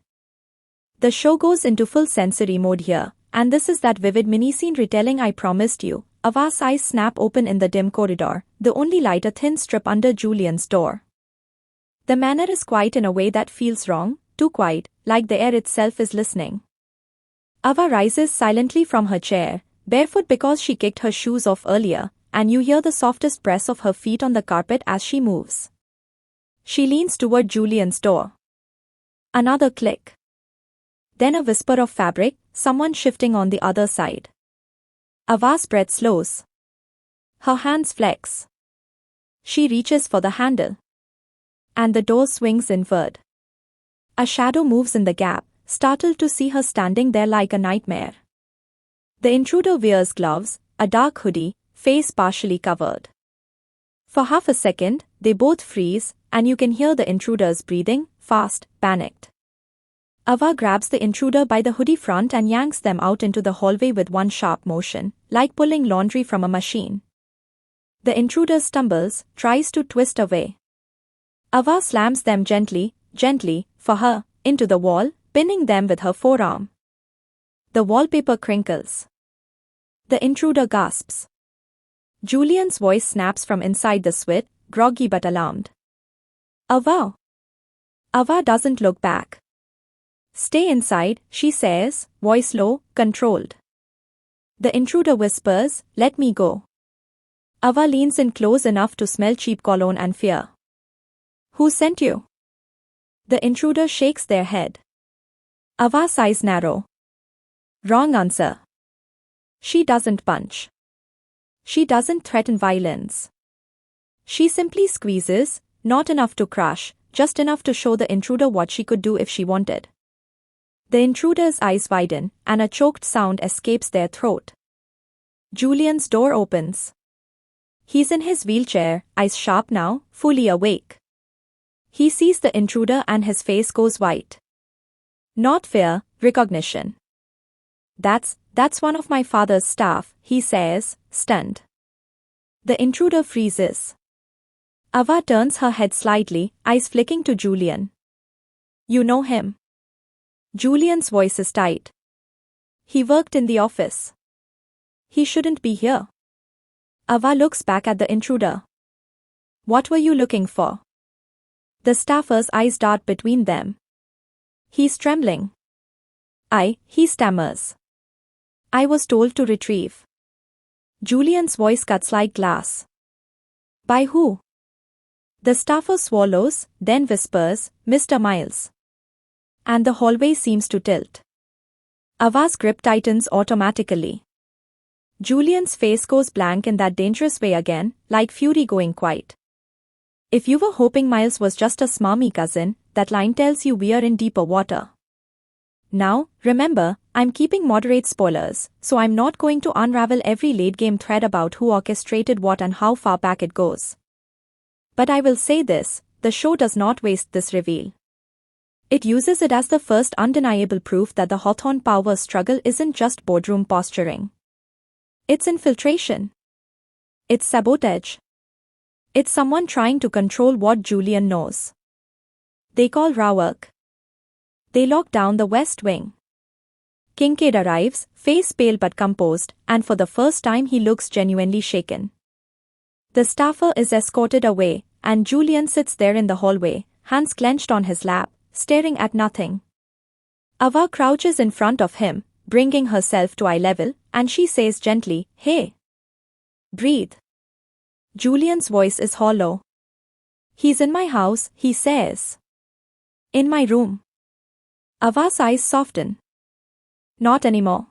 The show goes into full sensory mode here, and this is that vivid mini-scene retelling I promised you. Ava's eyes snap open in the dim corridor, the only light a thin strip under Julian's door. The manor is quiet in a way that feels wrong, too quiet, like the air itself is listening. Ava rises silently from her chair, barefoot because she kicked her shoes off earlier, and you hear the softest press of her feet on the carpet as she moves. She leans toward Julian's door. Another click. Then a whisper of fabric, someone shifting on the other side. Ava's breath slows. Her hands flex. She reaches for the handle. And the door swings inward. A shadow moves in the gap, startled to see her standing there like a nightmare. The intruder wears gloves, a dark hoodie, face partially covered. For half a second, they both freeze, and you can hear the intruder's breathing, fast, panicked. Ava grabs the intruder by the hoodie front and yanks them out into the hallway with one sharp motion, like pulling laundry from a machine. The intruder stumbles, tries to twist away. Ava slams them gently, for her, into the wall, pinning them with her forearm. The wallpaper crinkles. The intruder gasps. Julian's voice snaps from inside the suite, groggy but alarmed. Ava. Ava doesn't look back. Stay inside, she says, voice low, controlled. The intruder whispers, let me go. Ava leans in close enough to smell cheap cologne and fear. Who sent you? The intruder shakes their head. Ava's eyes narrow. Wrong answer. She doesn't punch. She doesn't threaten violence. She simply squeezes, not enough to crush, just enough to show the intruder what she could do if she wanted. The intruder's eyes widen, and a choked sound escapes their throat. Julian's door opens. He's in his wheelchair, eyes sharp now, fully awake. He sees the intruder and his face goes white. Not fear, recognition. That's one of my father's staff, he says, stunned. The intruder freezes. Ava turns her head slightly, eyes flicking to Julian. You know him? Julian's voice is tight. He worked in the office. He shouldn't be here. Ava looks back at the intruder. What were you looking for? The staffer's eyes dart between them. He's trembling. He stammers. I was told to retrieve. Julian's voice cuts like glass. By who? The staffer swallows, then whispers, Mr. Miles. And the hallway seems to tilt. Ava's grip tightens automatically. Julian's face goes blank in that dangerous way again, like fury going quiet. If you were hoping Miles was just a smarmy cousin, that line tells you we are in deeper water. Now, remember, I'm keeping moderate spoilers, so I'm not going to unravel every late-game thread about who orchestrated what and how far back it goes. But I will say this, the show does not waste this reveal. It uses it as the first undeniable proof that the Hawthorne power struggle isn't just boardroom posturing. It's infiltration. It's sabotage. It's someone trying to control what Julian knows. They call raw work. They lock down the West Wing. Kincaid arrives, face pale but composed, and for the first time he looks genuinely shaken. The staffer is escorted away, and Julian sits there in the hallway, hands clenched on his lap, staring at nothing. Ava crouches in front of him, bringing herself to eye level, and she says gently, Hey. Breathe. Julian's voice is hollow. He's in my house, he says. In my room. Ava's eyes soften. Not anymore.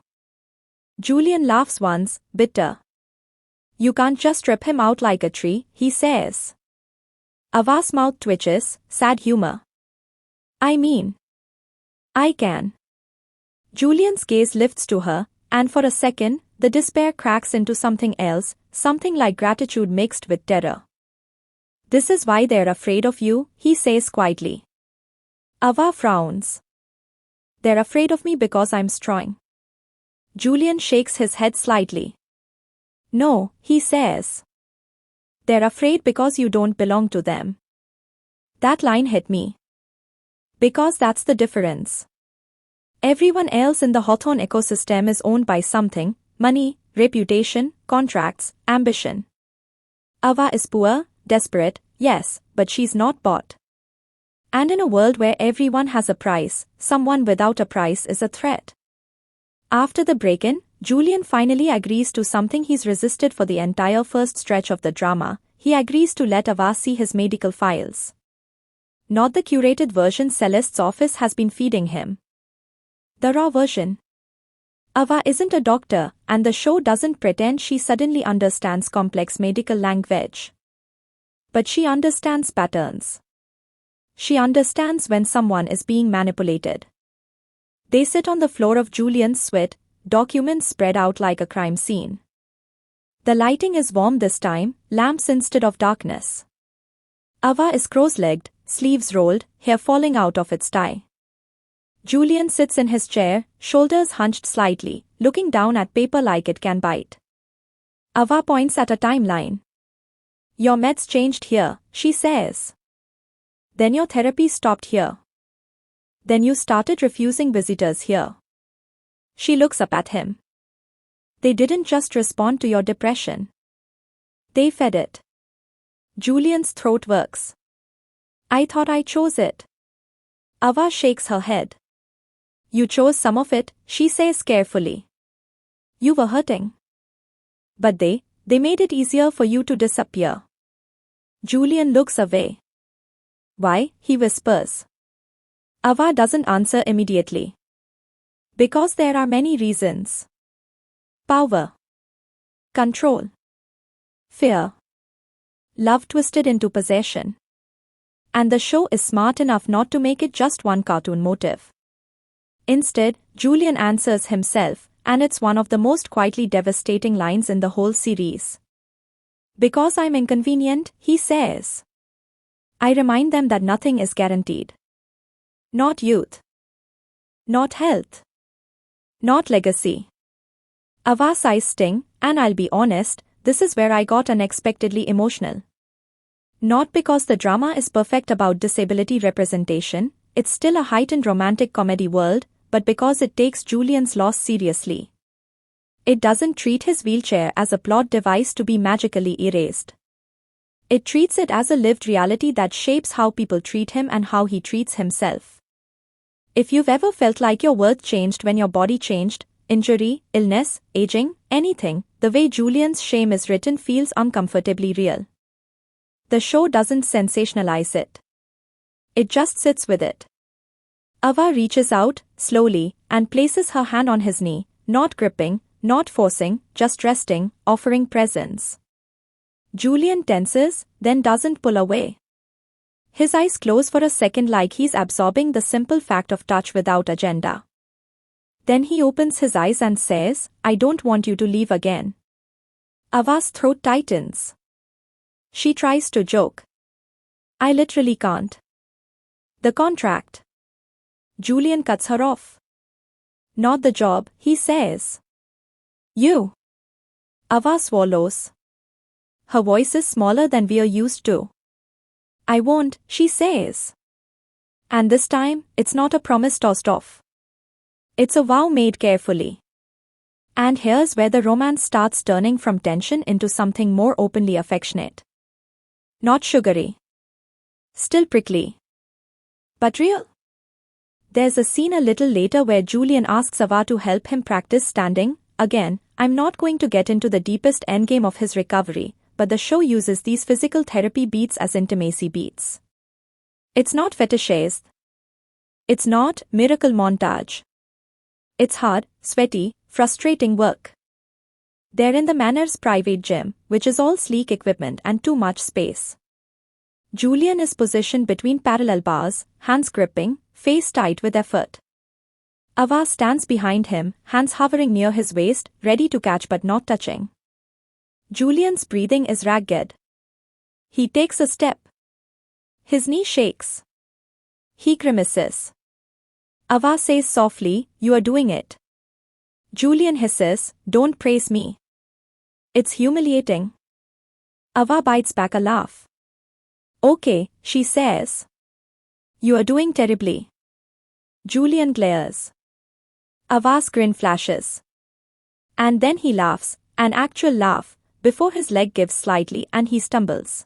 Julian laughs once, bitter. You can't just rip him out like a tree, he says. Ava's mouth twitches, sad humor. I mean. I can. Julian's gaze lifts to her, and for a second, the despair cracks into something else, something like gratitude mixed with terror. This is why they're afraid of you, he says quietly. Ava frowns. They're afraid of me because I'm strong. Julian shakes his head slightly. No, he says. They're afraid because you don't belong to them. That line hit me. Because that's the difference. Everyone else in the Hawthorne ecosystem is owned by something: money, reputation, contracts, ambition. Ava is poor, desperate, yes, but she's not bought. And in a world where everyone has a price, someone without a price is a threat. After the break-in, Julian finally agrees to something he's resisted for the entire first stretch of the drama. He agrees to let Ava see his medical files. Not the curated version Celeste's office has been feeding him. The raw version. Ava isn't a doctor, and the show doesn't pretend she suddenly understands complex medical language. But she understands patterns. She understands when someone is being manipulated. They sit on the floor of Julian's suite, documents spread out like a crime scene. The lighting is warm this time, lamps instead of darkness. Ava is cross-legged, sleeves rolled, hair falling out of its tie. Julian sits in his chair, shoulders hunched slightly, looking down at paper like it can bite. Ava points at a timeline. Your meds changed here, she says. Then your therapy stopped here. Then you started refusing visitors here. She looks up at him. They didn't just respond to your depression. They fed it. Julian's throat works. I thought I chose it. Ava shakes her head. You chose some of it, she says carefully. You were hurting. But they made it easier for you to disappear. Julian looks away. Why? He whispers. Ava doesn't answer immediately. Because there are many reasons. Power. Control. Fear. Love twisted into possession. And the show is smart enough not to make it just one cartoon motive. Instead, Julian answers himself, and it's one of the most quietly devastating lines in the whole series. Because I'm inconvenient, he says. I remind them that nothing is guaranteed. Not youth. Not health. Not legacy. Ava's eyes sting, and I'll be honest, this is where I got unexpectedly emotional. Not because the drama is perfect about disability representation, it's still a heightened romantic comedy world, but because it takes Julian's loss seriously. It doesn't treat his wheelchair as a plot device to be magically erased. It treats it as a lived reality that shapes how people treat him and how he treats himself. If you've ever felt like your worth changed when your body changed, injury, illness, aging, anything, the way Julian's shame is written feels uncomfortably real. The show doesn't sensationalize it. It just sits with it. Ava reaches out, slowly, and places her hand on his knee, not gripping, not forcing, just resting, offering presence. Julian tenses, then doesn't pull away. His eyes close for a second like he's absorbing the simple fact of touch without agenda. Then he opens his eyes and says, I don't want you to leave again. Ava's throat tightens. She tries to joke. I literally can't. The contract. Julian cuts her off. Not the job, he says. You. Ava swallows. Her voice is smaller than we're used to. I won't, she says. And this time, it's not a promise tossed off. It's a vow made carefully. And here's where the romance starts turning from tension into something more openly affectionate. Not sugary. Still prickly. But real. There's a scene a little later where Julian asks Ava to help him practice standing. Again, I'm not going to get into the deepest endgame of his recovery, but the show uses these physical therapy beats as intimacy beats. It's not fetishized. It's not miracle montage. It's hard, sweaty, frustrating work. They're in the Manor's private gym, which is all sleek equipment and too much space. Julian is positioned between parallel bars, hands gripping, face tight with effort. Ava stands behind him, hands hovering near his waist, ready to catch but not touching. Julian's breathing is ragged. He takes a step. His knee shakes. He grimaces. Ava says softly, you are doing it. Julian hisses, don't praise me. It's humiliating. Ava bites back a laugh. Okay, she says. You are doing terribly. Julian glares. Ava's grin flashes. And then he laughs, an actual laugh, before his leg gives slightly and he stumbles.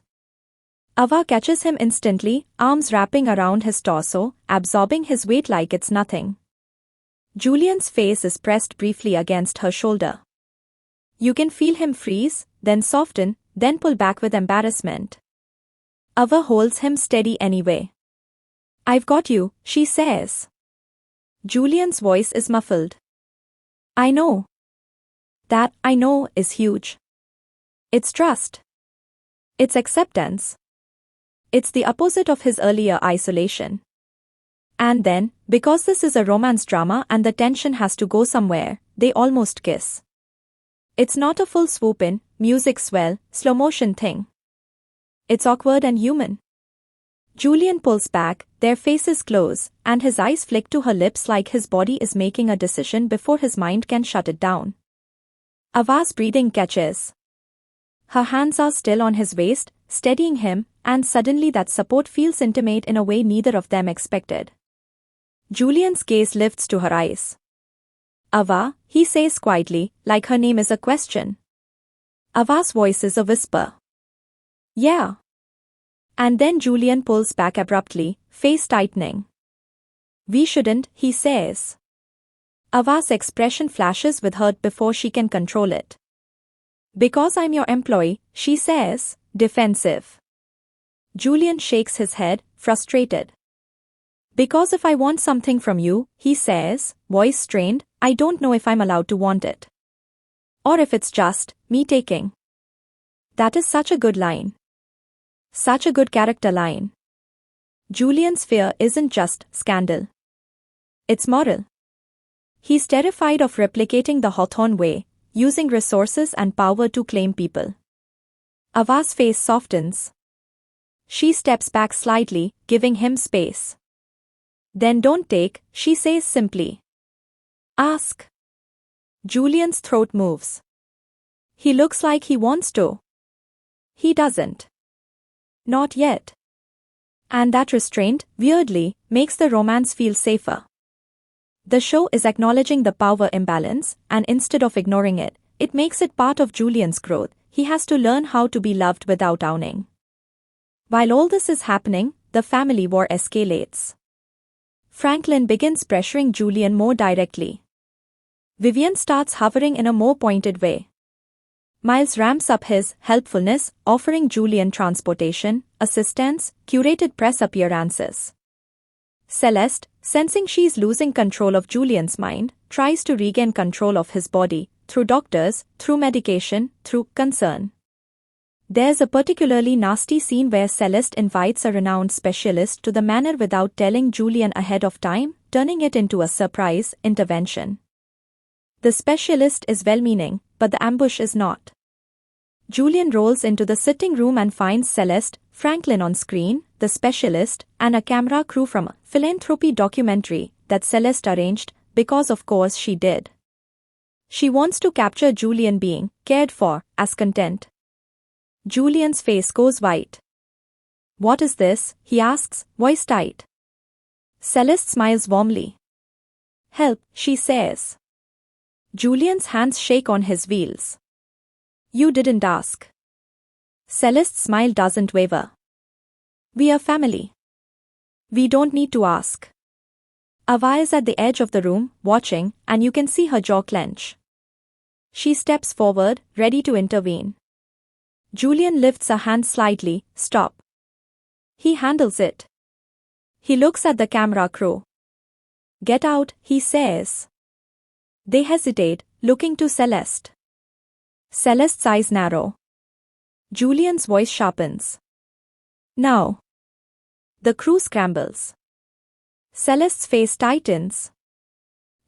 Ava catches him instantly, arms wrapping around his torso, absorbing his weight like it's nothing. Julian's face is pressed briefly against her shoulder. You can feel him freeze, then soften, then pull back with embarrassment. Ava holds him steady anyway. I've got you, she says. Julian's voice is muffled. I know. That I know is huge. It's trust. It's acceptance. It's the opposite of his earlier isolation. And then, because this is a romance drama and the tension has to go somewhere, they almost kiss. It's not a full swoop-in, music swell, slow-motion thing. It's awkward and human. Julian pulls back, their faces close, and his eyes flick to her lips like his body is making a decision before his mind can shut it down. Ava's breathing catches. Her hands are still on his waist, steadying him, and suddenly that support feels intimate in a way neither of them expected. Julian's gaze lifts to her eyes. Ava, he says quietly, like her name is a question. Ava's voice is a whisper. Yeah. And then Julian pulls back abruptly, face tightening. We shouldn't, he says. Ava's expression flashes with hurt before she can control it. Because I'm your employee, she says, defensive. Julian shakes his head, frustrated. Because if I want something from you, he says, voice strained, I don't know if I'm allowed to want it. Or if it's just me taking. That is such a good line. Such a good character line. Julian's fear isn't just scandal. It's moral. He's terrified of replicating the Hawthorne way, using resources and power to claim people. Ava's face softens. She steps back slightly, giving him space. Then don't take, she says simply. Ask. Julian's throat moves. He looks like he wants to. He doesn't. Not yet. And that restraint, weirdly, makes the romance feel safer. The show is acknowledging the power imbalance, and instead of ignoring it, it makes it part of Julian's growth. He has to learn how to be loved without owning. While all this is happening, the family war escalates. Franklin begins pressuring Julian more directly. Vivian starts hovering in a more pointed way. Miles ramps up his helpfulness, offering Julian transportation, assistance, curated press appearances. Celeste, sensing she's losing control of Julian's mind, tries to regain control of his body, through doctors, through medication, through concern. There's a particularly nasty scene where Celeste invites a renowned specialist to the manor without telling Julian ahead of time, turning it into a surprise intervention. The specialist is well-meaning, but the ambush is not. Julian rolls into the sitting room and finds Celeste, Franklin on screen, the specialist, and a camera crew from a philanthropy documentary that Celeste arranged, because of course she did. She wants to capture Julian being cared for, as content. Julian's face goes white. What is this? He asks, voice tight. Celeste smiles warmly. Help, she says. Julian's hands shake on his wheels. You didn't ask. Celeste's smile doesn't waver. We are family. We don't need to ask. Ava is at the edge of the room, watching, and you can see her jaw clench. She steps forward, ready to intervene. Julian lifts a hand slightly, stop. He handles it. He looks at the camera crew. Get out, he says. They hesitate, looking to Celeste. Celeste's eyes narrow. Julian's voice sharpens. Now. The crew scrambles. Celeste's face tightens.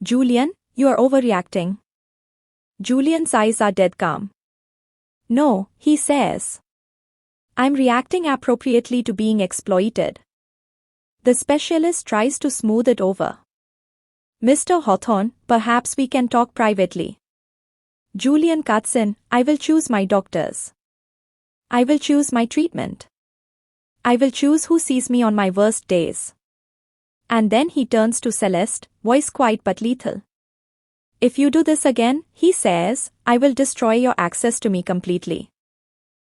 Julian, you are overreacting. Julian's eyes are dead calm. No, he says. I'm reacting appropriately to being exploited. The specialist tries to smooth it over. Mr. Hawthorne, perhaps we can talk privately. Julian cuts in, I will choose my doctors. I will choose my treatment. I will choose who sees me on my worst days. And then he turns to Celeste, voice quiet but lethal. If you do this again, he says, I will destroy your access to me completely.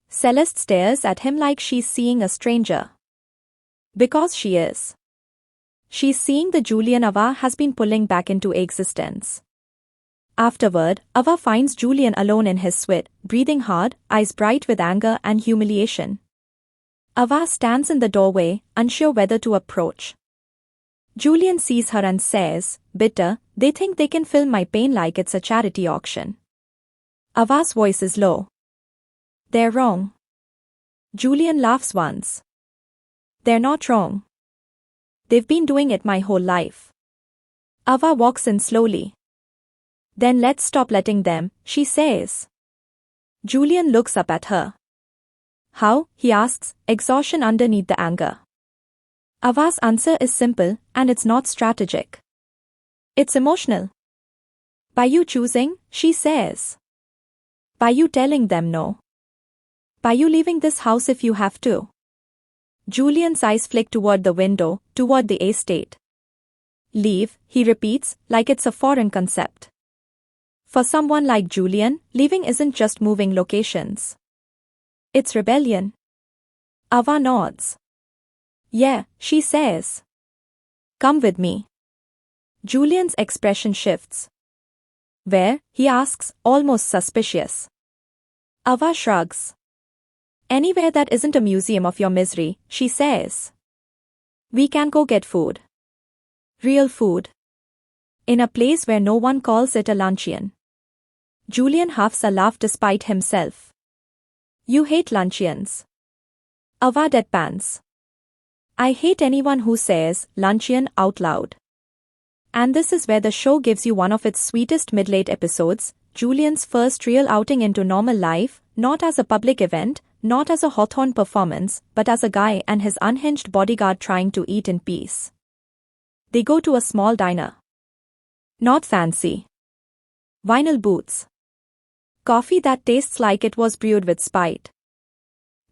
Celeste stares at him like she's seeing a stranger. Because she is. She's seeing the Julian Ava has been pulling back into existence. Afterward, Ava finds Julian alone in his suite, breathing hard, eyes bright with anger and humiliation. Ava stands in the doorway, unsure whether to approach. Julian sees her and says, bitter, they think they can film my pain like it's a charity auction. Ava's voice is low. They're wrong. Julian laughs once. They're not wrong. They've been doing it my whole life. Ava walks in slowly. Then let's stop letting them, she says. Julian looks up at her. How? He asks, exhaustion underneath the anger. Ava's answer is simple, and it's not strategic. It's emotional. By you choosing, she says. By you telling them no. By you leaving this house if you have to. Julian's eyes flick toward the window, toward the estate. Leave, he repeats, like it's a foreign concept. For someone like Julian, leaving isn't just moving locations. It's rebellion. Ava nods. Yeah, she says. Come with me. Julian's expression shifts. Where? He asks, almost suspicious. Ava shrugs. Anywhere that isn't a museum of your misery, she says. We can go get food. Real food. In a place where no one calls it a luncheon. Julian huffs a laugh despite himself. You hate luncheons. Ava deadpans. I hate anyone who says luncheon out loud. And this is where the show gives you one of its sweetest mid-late episodes, Julian's first real outing into normal life, not as a public event, not as a Hawthorne performance, but as a guy and his unhinged bodyguard trying to eat in peace. They go to a small diner. Not fancy. Vinyl booths. Coffee that tastes like it was brewed with spite.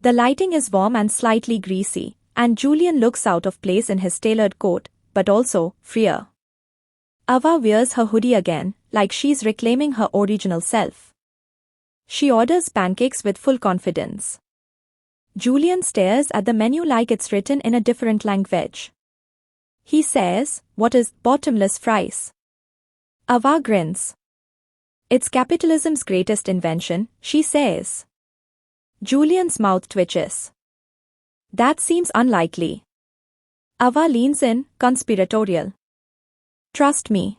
The lighting is warm and slightly greasy, and Julian looks out of place in his tailored coat, but also freer. Ava wears her hoodie again, like she's reclaiming her original self. She orders pancakes with full confidence. Julian stares at the menu like it's written in a different language. He says, "What is bottomless fries?" Ava grins. It's capitalism's greatest invention, she says. Julian's mouth twitches. That seems unlikely. Ava leans in, conspiratorial. Trust me.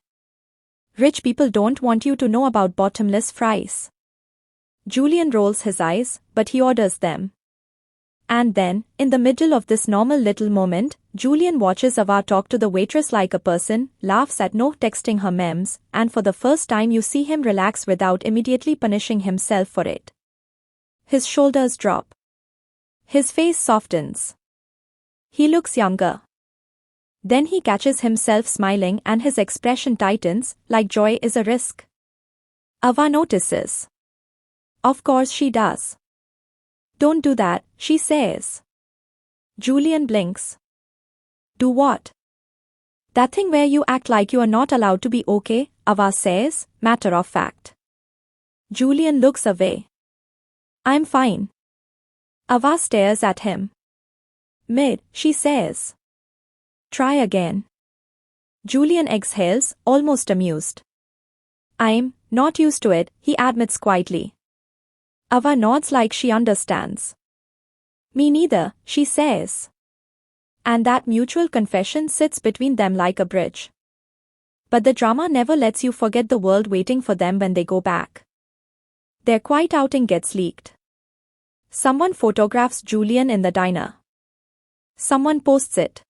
Rich people don't want you to know about bottomless fries. Julian rolls his eyes, but he orders them. And then, in the middle of this normal little moment, Julian watches Ava talk to the waitress like a person, laughs at no texting her memes, and for the first time you see him relax without immediately punishing himself for it. His shoulders drop. His face softens. He looks younger. Then he catches himself smiling and his expression tightens, like joy is a risk. Ava notices. Of course she does. Don't do that, she says. Julian blinks. Do what? That thing where you act like you are not allowed to be okay, Ava says, matter of fact. Julian looks away. I'm fine. Ava stares at him. Mid, she says. Try again. Julian exhales, almost amused. I'm not used to it, he admits quietly. Ava nods like she understands. Me neither, she says. And that mutual confession sits between them like a bridge. But the drama never lets you forget the world waiting for them when they go back. Their quiet outing gets leaked. Someone photographs Julian in the diner. Someone posts it.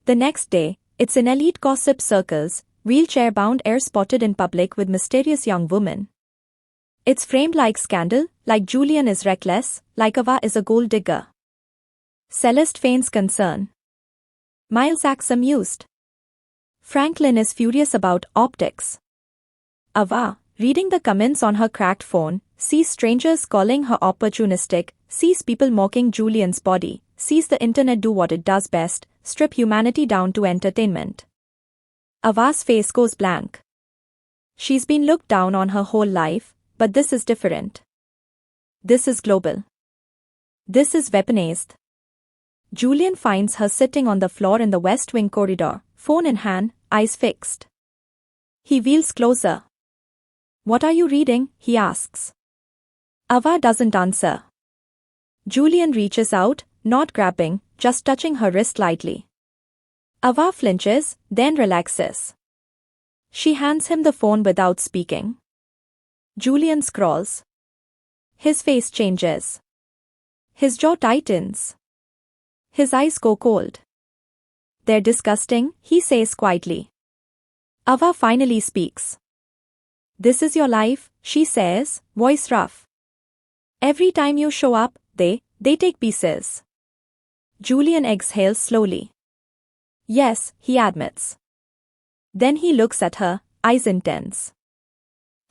The next day, it's in elite gossip circles, wheelchair-bound air spotted in public with mysterious young woman. It's framed like scandal, like Julian is reckless, like Ava is a gold digger. Celeste feigns concern. Miles acts amused. Franklin is furious about optics. Ava, reading the comments on her cracked phone, sees strangers calling her opportunistic, sees people mocking Julian's body, sees the internet do what it does best, strip humanity down to entertainment. Ava's face goes blank. She's been looked down on her whole life, but this is different. This is global. This is weaponized. Julian finds her sitting on the floor in the West Wing corridor, phone in hand, eyes fixed. He wheels closer. What are you reading? He asks. Ava doesn't answer. Julian reaches out, not grabbing, just touching her wrist lightly. Ava flinches, then relaxes. She hands him the phone without speaking. Julian scrolls. His face changes. His jaw tightens. His eyes go cold. They're disgusting, he says quietly. Ava finally speaks. This is your life, she says, voice rough. Every time you show up, they take pieces. Julian exhales slowly. Yes, he admits. Then he looks at her, eyes intense.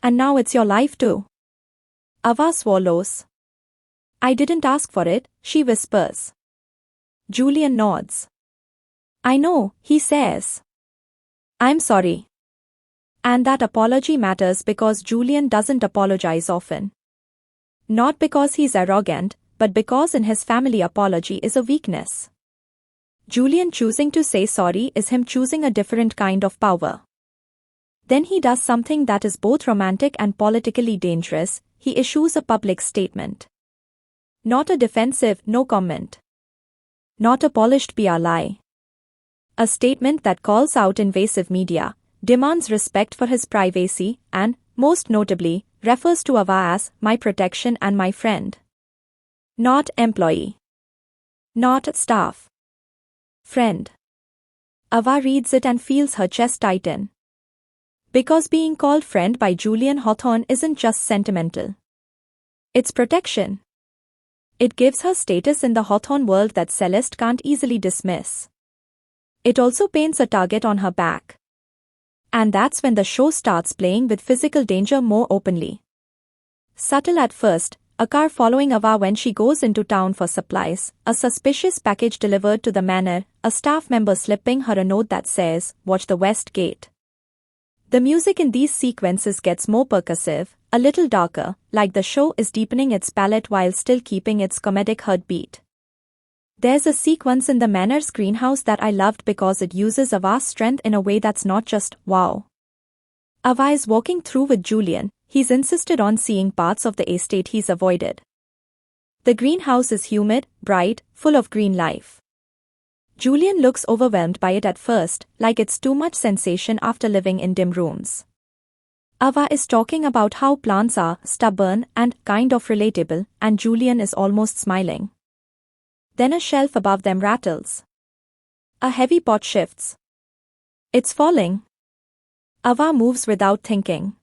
And now it's your life too. Ava swallows. I didn't ask for it, she whispers. Julian nods. I know, he says. I'm sorry. And that apology matters because Julian doesn't apologize often. Not because he's arrogant, but because in his family apology is a weakness. Julian choosing to say sorry is him choosing a different kind of power. Then he does something that is both romantic and politically dangerous. He issues a public statement. Not a defensive, no comment. Not a polished PR lie. A statement that calls out invasive media, demands respect for his privacy, and, most notably, refers to Ava as my protection and my friend. Not employee. Not staff. Friend. Ava reads it and feels her chest tighten. Because being called friend by Julian Hawthorne isn't just sentimental. It's protection. It gives her status in the Hawthorne world that Celeste can't easily dismiss. It also paints a target on her back. And that's when the show starts playing with physical danger more openly. Subtle at first, a car following Ava when she goes into town for supplies, a suspicious package delivered to the manor, a staff member slipping her a note that says, "Watch the West Gate." The music in these sequences gets more percussive, a little darker, like the show is deepening its palette while still keeping its comedic heartbeat. There's a sequence in the manor's greenhouse that I loved because it uses Ava's strength in a way that's not just, wow. Ava is walking through with Julian. He's insisted on seeing parts of the estate he's avoided. The greenhouse is humid, bright, full of green life. Julian looks overwhelmed by it at first, like it's too much sensation after living in dim rooms. Ava is talking about how plants are stubborn and kind of relatable, and Julian is almost smiling. Then a shelf above them rattles. A heavy pot shifts. It's falling. Ava moves without thinking.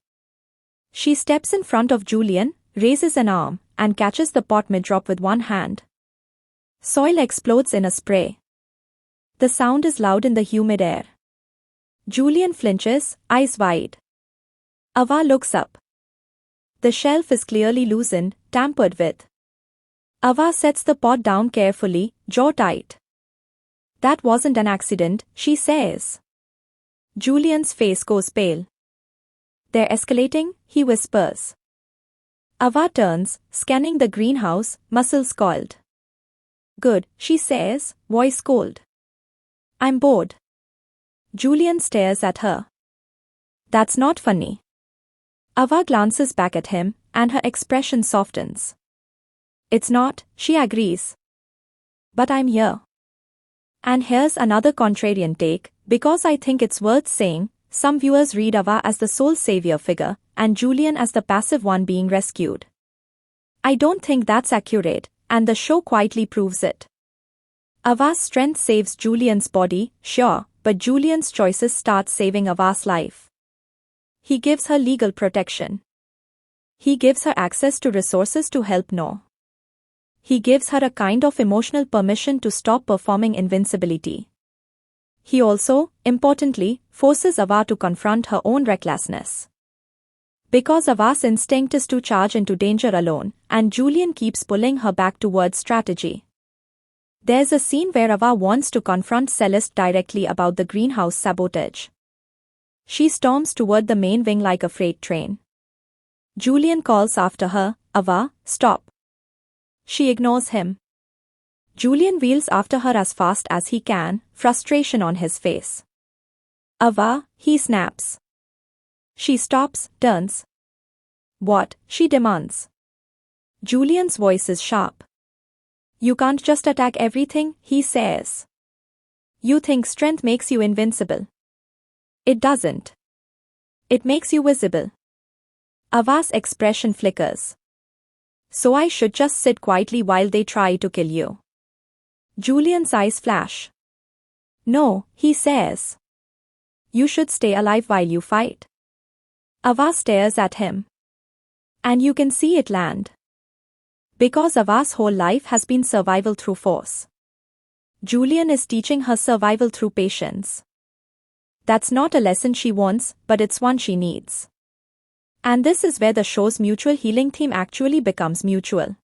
She steps in front of Julian, raises an arm, and catches the pot mid-drop with one hand. Soil explodes in a spray. The sound is loud in the humid air. Julian flinches, eyes wide. Ava looks up. The shelf is clearly loosened, tampered with. Ava sets the pot down carefully, jaw tight. "That wasn't an accident," she says. Julian's face goes pale. "They're escalating," he whispers. Ava turns, scanning the greenhouse, muscles coiled. "Good," she says, voice cold. "I'm bored." Julian stares at her. "That's not funny." Ava glances back at him, and her expression softens. "It's not," she agrees. "But I'm here." And here's another contrarian take, because I think it's worth saying. Some viewers read Ava as the sole savior figure, and Julian as the passive one being rescued. I don't think that's accurate, and the show quietly proves it. Ava's strength saves Julian's body, sure, but Julian's choices start saving Ava's life. He gives her legal protection. He gives her access to resources to help No. He gives her a kind of emotional permission to stop performing invincibility. He also, importantly, forces Ava to confront her own recklessness. Because Ava's instinct is to charge into danger alone, and Julian keeps pulling her back towards strategy. There's a scene where Ava wants to confront Celeste directly about the greenhouse sabotage. She storms toward the main wing like a freight train. Julian calls after her, "Ava, stop." She ignores him. Julian wheels after her as fast as he can, frustration on his face. "Ava," he snaps. She stops, turns. "What?" she demands. Julian's voice is sharp. "You can't just attack everything," he says. "You think strength makes you invincible. It doesn't. It makes you visible." Ava's expression flickers. "So I should just sit quietly while they try to kill you?" Julian's eyes flash. "No," he says. "You should stay alive while you fight." Ava stares at him. And you can see it land. Because Ava's whole life has been survival through force. Julian is teaching her survival through patience. That's not a lesson she wants, but it's one she needs. And this is where the show's mutual healing theme actually becomes mutual.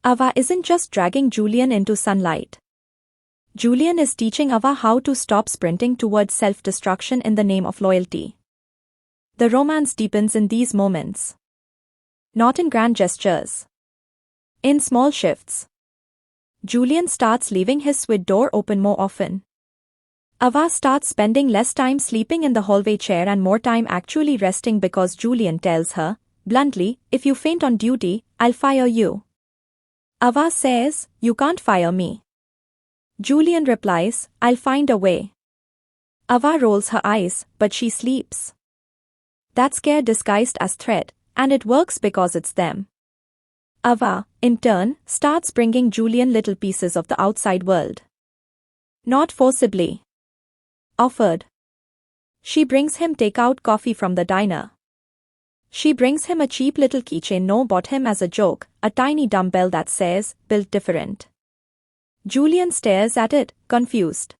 Ava isn't just dragging Julian into sunlight. Julian is teaching Ava how to stop sprinting towards self-destruction in the name of loyalty. The romance deepens in these moments. Not in grand gestures. In small shifts. Julian starts leaving his suite door open more often. Ava starts spending less time sleeping in the hallway chair and more time actually resting because Julian tells her, bluntly, if you faint on duty, I'll fire you. Ava says, you can't fire me. Julian replies, I'll find a way. Ava rolls her eyes, but she sleeps. That's scare disguised as threat, and it works because it's them. Ava, in turn, starts bringing Julian little pieces of the outside world. Not forcibly. Offered. She brings him takeout coffee from the diner. She brings him a cheap little keychain No bought him as a joke, a tiny dumbbell that says, built different. Julian stares at it, confused.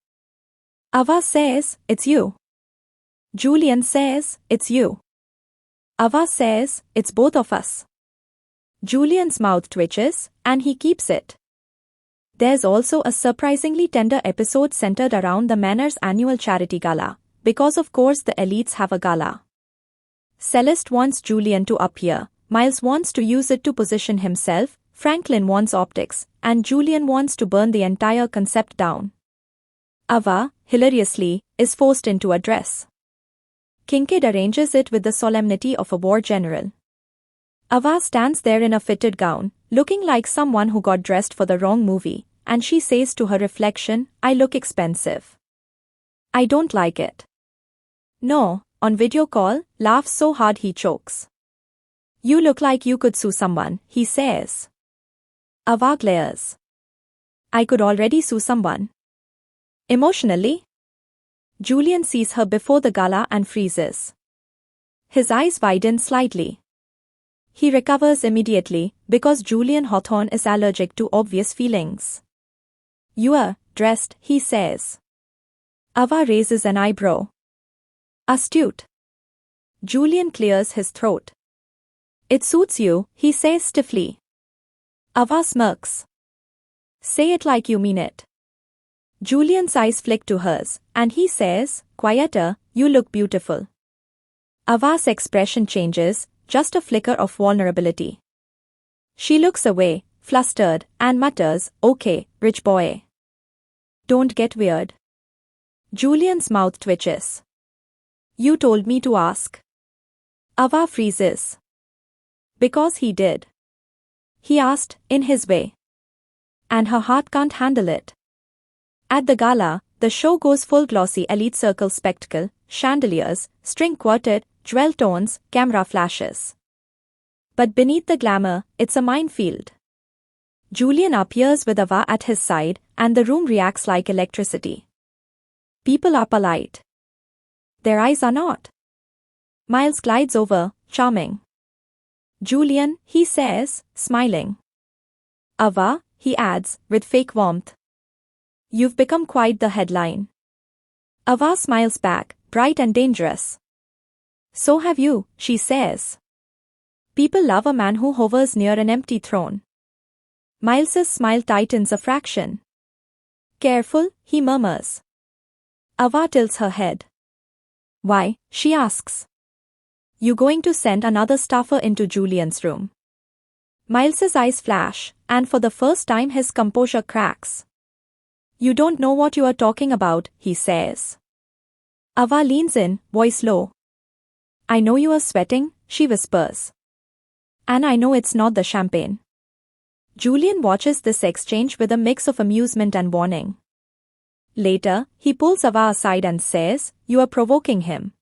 Ava says, it's you. Julian says, it's you. Ava says, it's both of us. Julian's mouth twitches, and he keeps it. There's also a surprisingly tender episode centered around the Manor's annual charity gala, because of course the elites have a gala. Celeste wants Julian to appear, Miles wants to use it to position himself, Franklin wants optics, and Julian wants to burn the entire concept down. Ava, hilariously, is forced into a dress. Kincaid arranges it with the solemnity of a war general. Ava stands there in a fitted gown, looking like someone who got dressed for the wrong movie, and she says to her reflection, I look expensive. I don't like it. No, on video call, laughs so hard he chokes. You look like you could sue someone, he says. Ava glares. I could already sue someone. Emotionally? Julian sees her before the gala and freezes. His eyes widen slightly. He recovers immediately, because Julian Hawthorne is allergic to obvious feelings. You're dressed, he says. Ava raises an eyebrow. Astute. Julian clears his throat. It suits you, he says stiffly. Ava smirks. Say it like you mean it. Julian's eyes flick to hers, and he says, quieter, you look beautiful. Ava's expression changes, just a flicker of vulnerability. She looks away, flustered, and mutters, okay, rich boy. Don't get weird. Julian's mouth twitches. You told me to ask. Ava freezes. Because he did. He asked, in his way. And her heart can't handle it. At the gala, the show goes full glossy elite circle spectacle, chandeliers, string quartet, jewel tones, camera flashes. But beneath the glamour, it's a minefield. Julian appears with Ava at his side, and the room reacts like electricity. People are polite. Their eyes are not. Miles glides over, charming. Julian, he says, smiling. Ava, he adds, with fake warmth. You've become quite the headline. Ava smiles back, bright and dangerous. So have you, she says. People love a man who hovers near an empty throne. Miles's smile tightens a fraction. Careful, he murmurs. Ava tilts her head. Why, she asks. You going to send another staffer into Julian's room? Miles's eyes flash, and for the first time his composure cracks. You don't know what you are talking about, he says. Ava leans in, voice low. I know you are sweating, she whispers. And I know it's not the champagne. Julian watches this exchange with a mix of amusement and warning. Later, he pulls Ava aside and says, you are provoking him.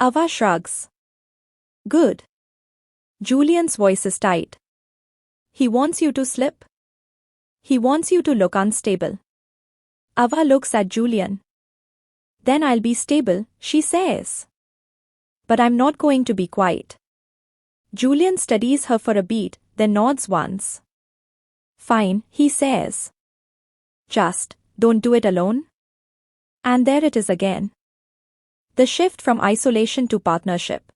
Ava shrugs. Good. Julian's voice is tight. He wants you to slip. He wants you to look unstable. Ava looks at Julian. Then I'll be stable, she says. But I'm not going to be quiet. Julian studies her for a beat, then nods once. Fine, he says. Just, don't do it alone. And there it is again. The shift from isolation to partnership.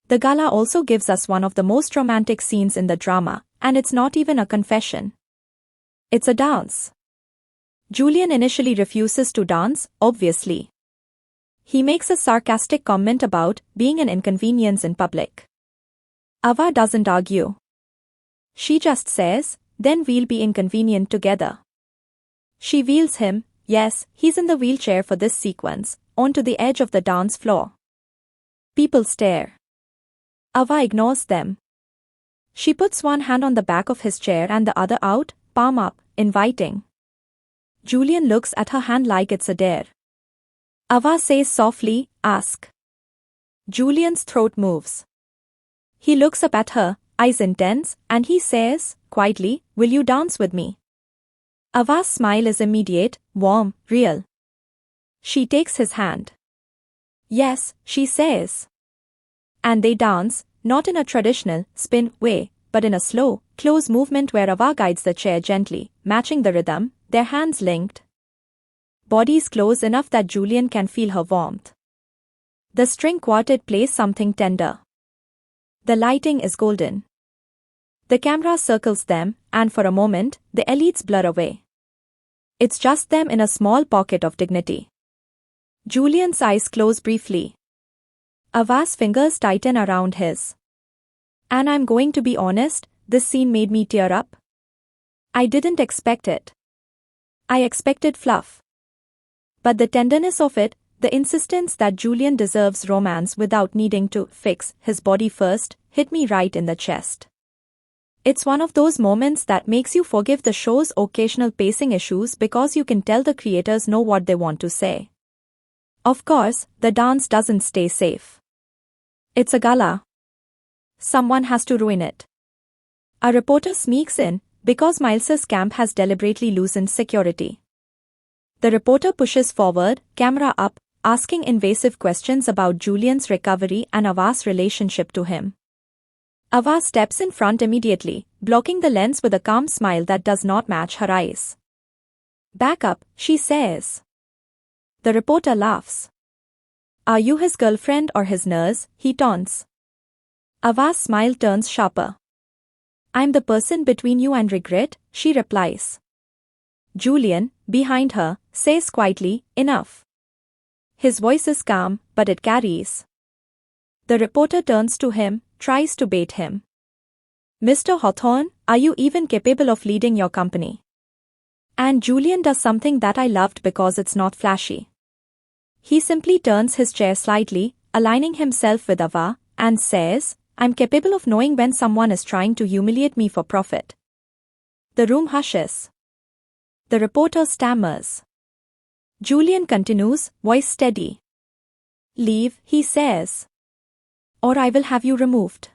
The gala also gives us one of the most romantic scenes in the drama, and it's not even a confession. It's a dance. Julian initially refuses to dance, obviously. He makes a sarcastic comment about being an inconvenience in public. Ava doesn't argue. She just says, then we'll be inconvenient together. She wheels him, yes, he's in the wheelchair for this sequence, onto the edge of the dance floor. People stare. Ava ignores them. She puts one hand on the back of his chair and the other out, palm up, inviting. Julian looks at her hand like it's a dare. Ava says softly, ask. Julian's throat moves. He looks up at her, eyes intense, and he says, quietly, will you dance with me? Ava's smile is immediate, warm, real. She takes his hand. Yes, she says. And they dance, not in a traditional, spin way, but in a slow, close movement where Ava guides the chair gently, matching the rhythm, their hands linked. Bodies close enough that Julian can feel her warmth. The string quartet plays something tender. The lighting is golden. The camera circles them, and for a moment, the elites blur away. It's just them in a small pocket of dignity. Julian's eyes close briefly. Ava's fingers tighten around his. And I'm going to be honest, this scene made me tear up. I didn't expect it. I expected fluff. But the tenderness of it, the insistence that Julian deserves romance without needing to fix his body first, hit me right in the chest. It's one of those moments that makes you forgive the show's occasional pacing issues because you can tell the creators know what they want to say. Of course, the dance doesn't stay safe. It's a gala. Someone has to ruin it. A reporter sneaks in, because Miles's camp has deliberately loosened security. The reporter pushes forward, camera up, asking invasive questions about Julian's recovery and Ava's relationship to him. Ava steps in front immediately, blocking the lens with a calm smile that does not match her eyes. Back up, she says. The reporter laughs. Are you his girlfriend or his nurse? He taunts. Ava's smile turns sharper. I'm the person between you and regret, she replies. Julian, behind her, says quietly, enough. His voice is calm, but it carries. The reporter turns to him, tries to bait him. Mr. Hawthorne, are you even capable of leading your company? And Julian does something that I loved because it's not flashy. He simply turns his chair slightly, aligning himself with Ava, and says, I'm capable of knowing when someone is trying to humiliate me for profit. The room hushes. The reporter stammers. Julian continues, voice steady. Leave, he says. Or I will have you removed.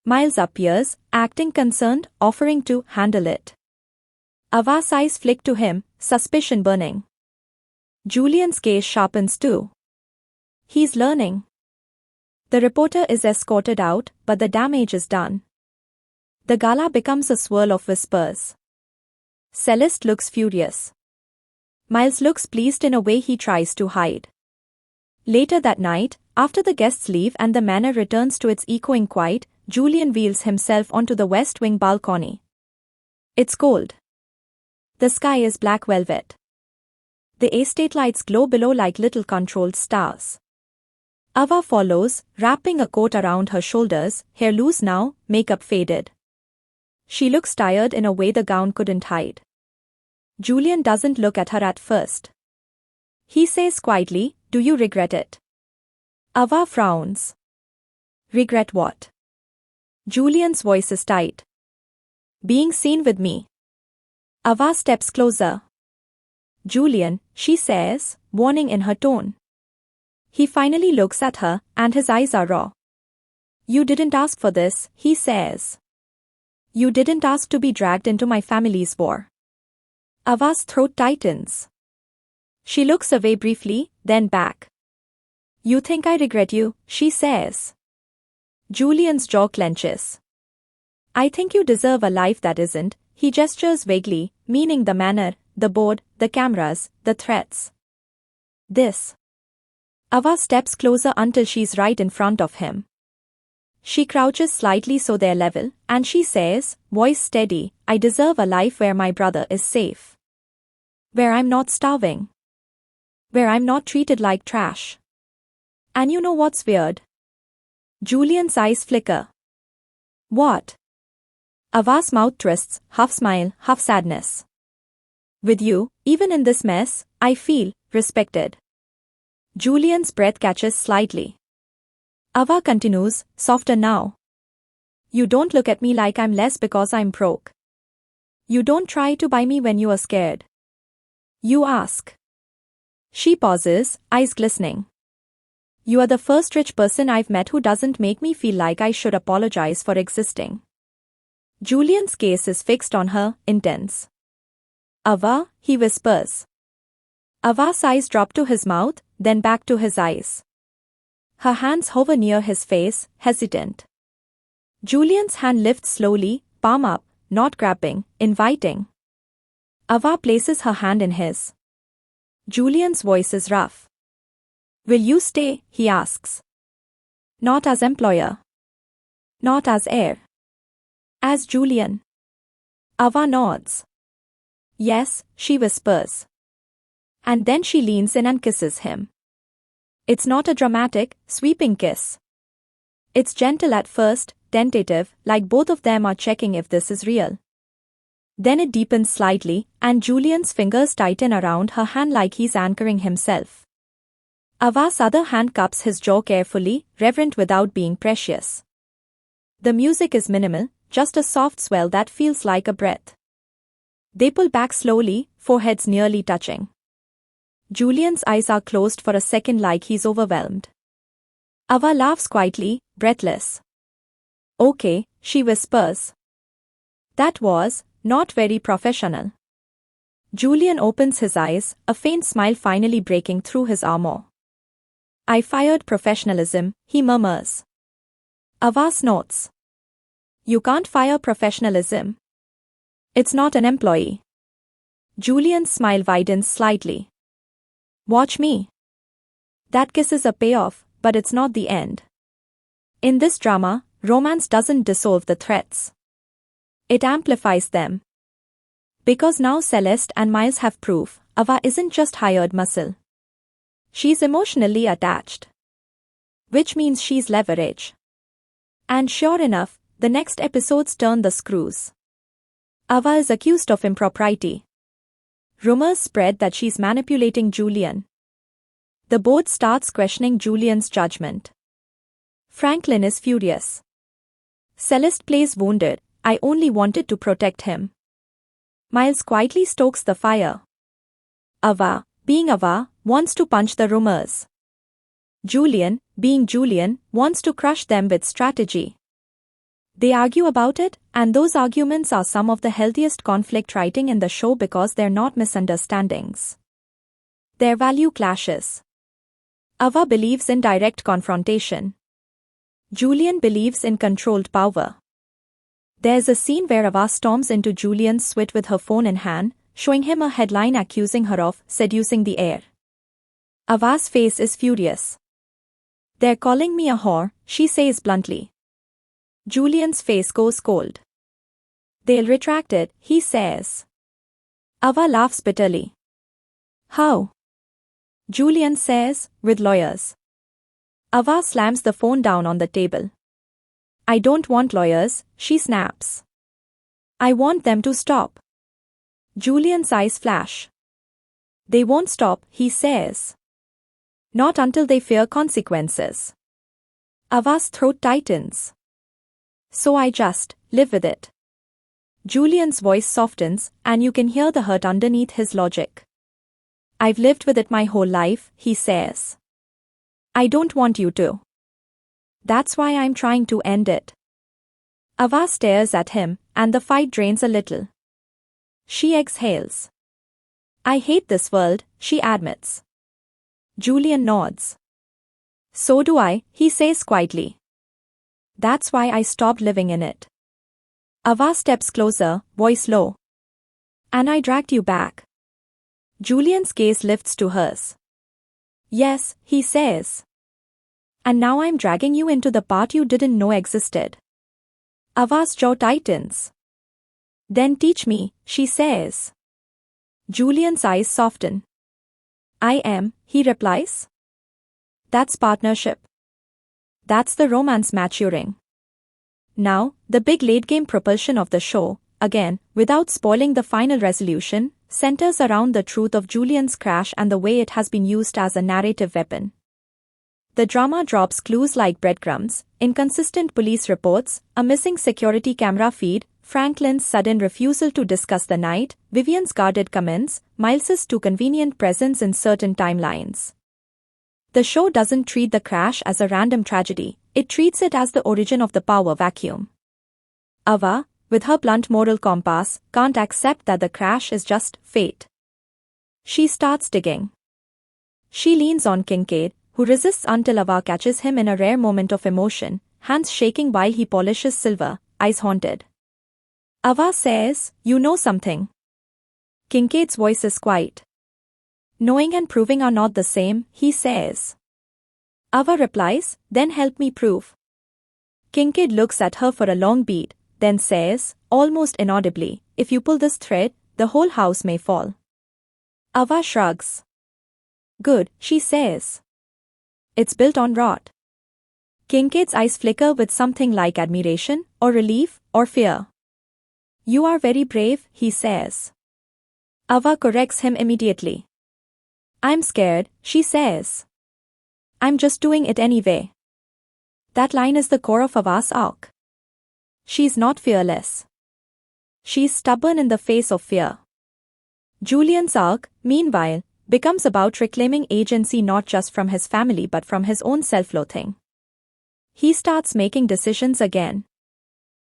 Miles appears, acting concerned, offering to handle it. Ava's eyes flick to him, suspicion burning. Julian's gaze sharpens too. He's learning. The reporter is escorted out, but the damage is done. The gala becomes a swirl of whispers. Celeste looks furious. Miles looks pleased in a way he tries to hide. Later that night, after the guests leave and the manor returns to its echoing quiet, Julian wheels himself onto the west wing balcony. It's cold. The sky is black velvet. The estate lights glow below like little controlled stars. Ava follows, wrapping a coat around her shoulders, hair loose now, makeup faded. She looks tired in a way the gown couldn't hide. Julian doesn't look at her at first. He says quietly, do you regret it? Ava frowns. Regret what? Julian's voice is tight. Being seen with me. Ava steps closer. Julian, she says, warning in her tone. He finally looks at her, and his eyes are raw. You didn't ask for this, he says. You didn't ask to be dragged into my family's war. Ava's throat tightens. She looks away briefly, then back. You think I regret you, she says. Julian's jaw clenches. I think you deserve a life that isn't, he gestures vaguely, meaning the manor, the board, the cameras, the threats. This. Ava steps closer until she's right in front of him. She crouches slightly so they're level, and she says, voice steady, I deserve a life where my brother is safe. Where I'm not starving. Where I'm not treated like trash. And you know what's weird? Julian's eyes flicker. What? Ava's mouth twists, half smile, half sadness. With you, even in this mess, I feel respected. Julian's breath catches slightly. Ava continues, softer now. You don't look at me like I'm less because I'm broke. You don't try to buy me when you are scared. You ask. She pauses, eyes glistening. You are the first rich person I've met who doesn't make me feel like I should apologize for existing. Julian's gaze is fixed on her, intense. Ava, he whispers. Ava's eyes drop to his mouth, then back to his eyes. Her hands hover near his face, hesitant. Julian's hand lifts slowly, palm up, not grabbing, inviting. Ava places her hand in his. Julian's voice is rough. Will you stay? He asks. Not as employer. Not as heir. As Julian. Ava nods. Yes, she whispers. And then she leans in and kisses him. It's not a dramatic, sweeping kiss. It's gentle at first, tentative, like both of them are checking if this is real. Then it deepens slightly, and Julian's fingers tighten around her hand like he's anchoring himself. Ava's other hand cups his jaw carefully, reverent without being precious. The music is minimal, just a soft swell that feels like a breath. They pull back slowly, foreheads nearly touching. Julian's eyes are closed for a second like he's overwhelmed. Ava laughs quietly, breathless. Okay, she whispers. That was not very professional. Julian opens his eyes, a faint smile finally breaking through his armor. I fired professionalism, he murmurs. Ava snorts. You can't fire professionalism. It's not an employee. Julian's smile widens slightly. Watch me. That kiss is a payoff, but it's not the end. In this drama, romance doesn't dissolve the threats. It amplifies them. Because now Celeste and Miles have proof, Ava isn't just hired muscle. She's emotionally attached. Which means she's leverage. And sure enough, the next episodes turn the screws. Ava is accused of impropriety. Rumors spread that she's manipulating Julian. The board starts questioning Julian's judgment. Franklin is furious. Celeste plays wounded, I only wanted to protect him. Miles quietly stokes the fire. Ava, being Ava, wants to punch the rumors. Julian, being Julian, wants to crush them with strategy. They argue about it, and those arguments are some of the healthiest conflict writing in the show because they're not misunderstandings. Their value clashes. Ava believes in direct confrontation. Julian believes in controlled power. There's a scene where Ava storms into Julian's suite with her phone in hand, showing him a headline accusing her of seducing the heir. Ava's face is furious. They're calling me a whore, she says bluntly. Julian's face goes cold. They'll retract it, he says. Ava laughs bitterly. How? Julian says, with lawyers. Ava slams the phone down on the table. I don't want lawyers, she snaps. I want them to stop. Julian's eyes flash. They won't stop, he says. Not until they fear consequences. Ava's throat tightens. So I just live with it. Julian's voice softens, and you can hear the hurt underneath his logic. I've lived with it my whole life, he says. I don't want you to. That's why I'm trying to end it. Ava stares at him, and the fight drains a little. She exhales. I hate this world, she admits. Julian nods. So do I, he says quietly. That's why I stopped living in it. Ava steps closer, voice low. And I dragged you back. Julian's gaze lifts to hers. Yes, he says. And now I'm dragging you into the part you didn't know existed. Ava's jaw tightens. Then teach me, she says. Julian's eyes soften. I am, he replies. That's partnership. That's the romance maturing. Now, the big late-game propulsion of the show, again, without spoiling the final resolution, centers around the truth of Julian's crash and the way it has been used as a narrative weapon. The drama drops clues like breadcrumbs, inconsistent police reports, a missing security camera feed, Franklin's sudden refusal to discuss the night, Vivian's guarded comments, Miles's too convenient presence in certain timelines. The show doesn't treat the crash as a random tragedy, it treats it as the origin of the power vacuum. Ava, with her blunt moral compass, can't accept that the crash is just fate. She starts digging. She leans on Kincaid, who resists until Ava catches him in a rare moment of emotion, hands shaking while he polishes silver, eyes haunted. Ava says, "You know something." Kincaid's voice is quiet. "Knowing and proving are not the same," he says. Ava replies, "Then help me prove." Kincaid looks at her for a long beat, then says, almost inaudibly, "If you pull this thread, the whole house may fall." Ava shrugs. "Good," she says. "It's built on rot." Kincaid's eyes flicker with something like admiration, or relief, or fear. "You are very brave," he says. Ava corrects him immediately. "I'm scared," she says. "I'm just doing it anyway." That line is the core of Ava's arc. She's not fearless. She's stubborn in the face of fear. Julian's arc, meanwhile, becomes about reclaiming agency not just from his family but from his own self-loathing. He starts making decisions again.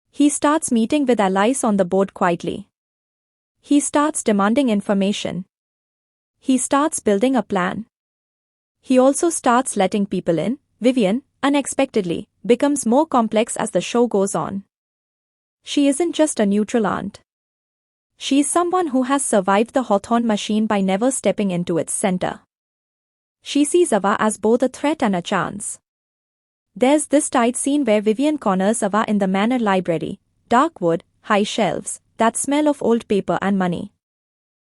He starts meeting with allies on the board quietly. He starts demanding information. He starts building a plan. He also starts letting people in. Vivian, unexpectedly, becomes more complex as the show goes on. She isn't just a neutral aunt. She's someone who has survived the Hawthorne machine by never stepping into its center. She sees Ava as both a threat and a chance. There's this tight scene where Vivian corners Ava in the manor library, dark wood, high shelves, that smell of old paper and money.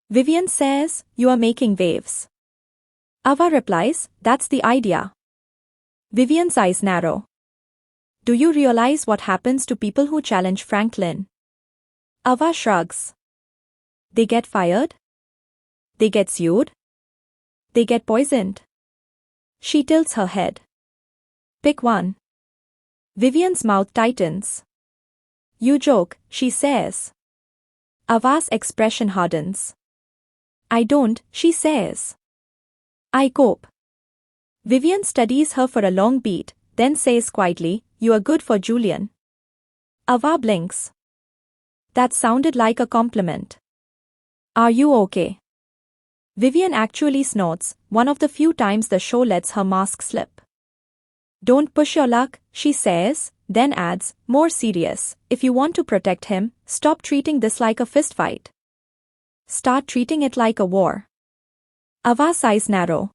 Vivian says, "You are making waves." Ava replies, "That's the idea." Vivian's eyes narrow. "Do you realize what happens to people who challenge Franklin?" Ava shrugs. "They get fired? They get sued? They get poisoned?" She tilts her head. "Pick one." Vivian's mouth tightens. "You joke," she says. Ava's expression hardens. "I don't," she says. "I cope." Vivian studies her for a long beat, then says quietly, "You are good for Julian." Ava blinks. That sounded like a compliment. "Are you okay?" Vivian actually snorts, one of the few times the show lets her mask slip. "Don't push your luck," she says, then adds, more serious, "If you want to protect him, stop treating this like a fistfight. Start treating it like a war." Ava's eyes narrow.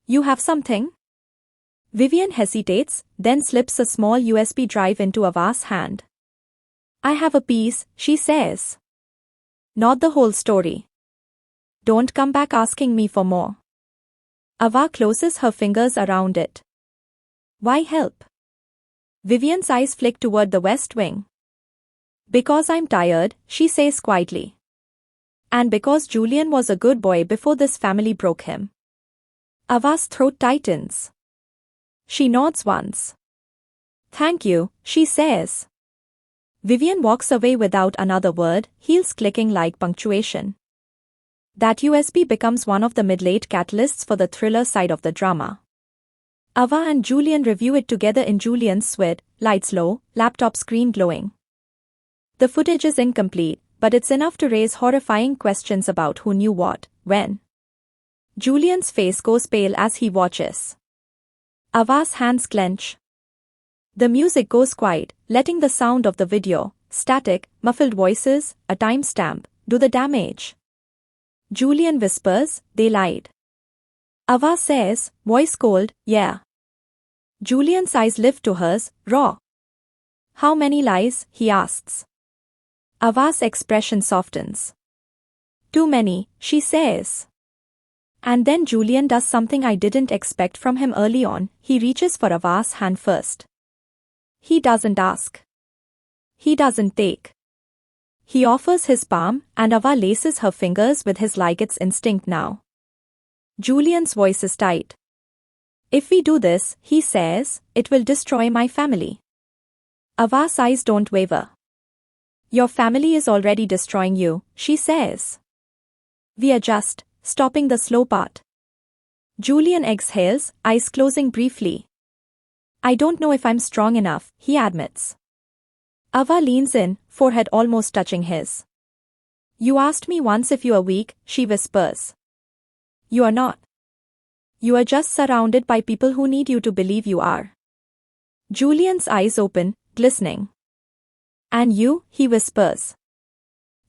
"You have something?" Vivian hesitates, then slips a small USB drive into Ava's hand. "I have a piece," she says. "Not the whole story. Don't come back asking me for more." Ava closes her fingers around it. "Why help?" Vivian's eyes flick toward the West Wing. "Because I'm tired," she says quietly. "And because Julian was a good boy before this family broke him." Ava's throat tightens. She nods once. "Thank you," she says. Vivian walks away without another word, heels clicking like punctuation. That USB becomes one of the mid-late catalysts for the thriller side of the drama. Ava and Julian review it together in Julian's suite, lights low, laptop screen glowing. The footage is incomplete, but it's enough to raise horrifying questions about who knew what, when. Julian's face goes pale as he watches. Ava's hands clench. The music goes quiet, letting the sound of the video, static, muffled voices, a timestamp, do the damage. Julian whispers, "They lied." Ava says, voice cold, "Yeah." Julian's eyes lift to hers, raw. "How many lies?" he asks. Ava's expression softens. "Too many," she says. And then Julian does something I didn't expect from him early on, he reaches for Ava's hand first. He doesn't ask. he doesn't take. He offers his palm, and Ava laces her fingers with his like it's instinct now. Julian's voice is tight. If we do this, he says, it will destroy my family. Ava's eyes don't waver. Your family is already destroying you, she says. We are just stopping the slow part. Julian exhales, eyes closing briefly. I don't know if I'm strong enough, he admits. Ava leans in, forehead almost touching his. You asked me once if you are weak, she whispers. You are not. You are just surrounded by people who need you to believe you are. Julian's eyes open, glistening. And you, he whispers.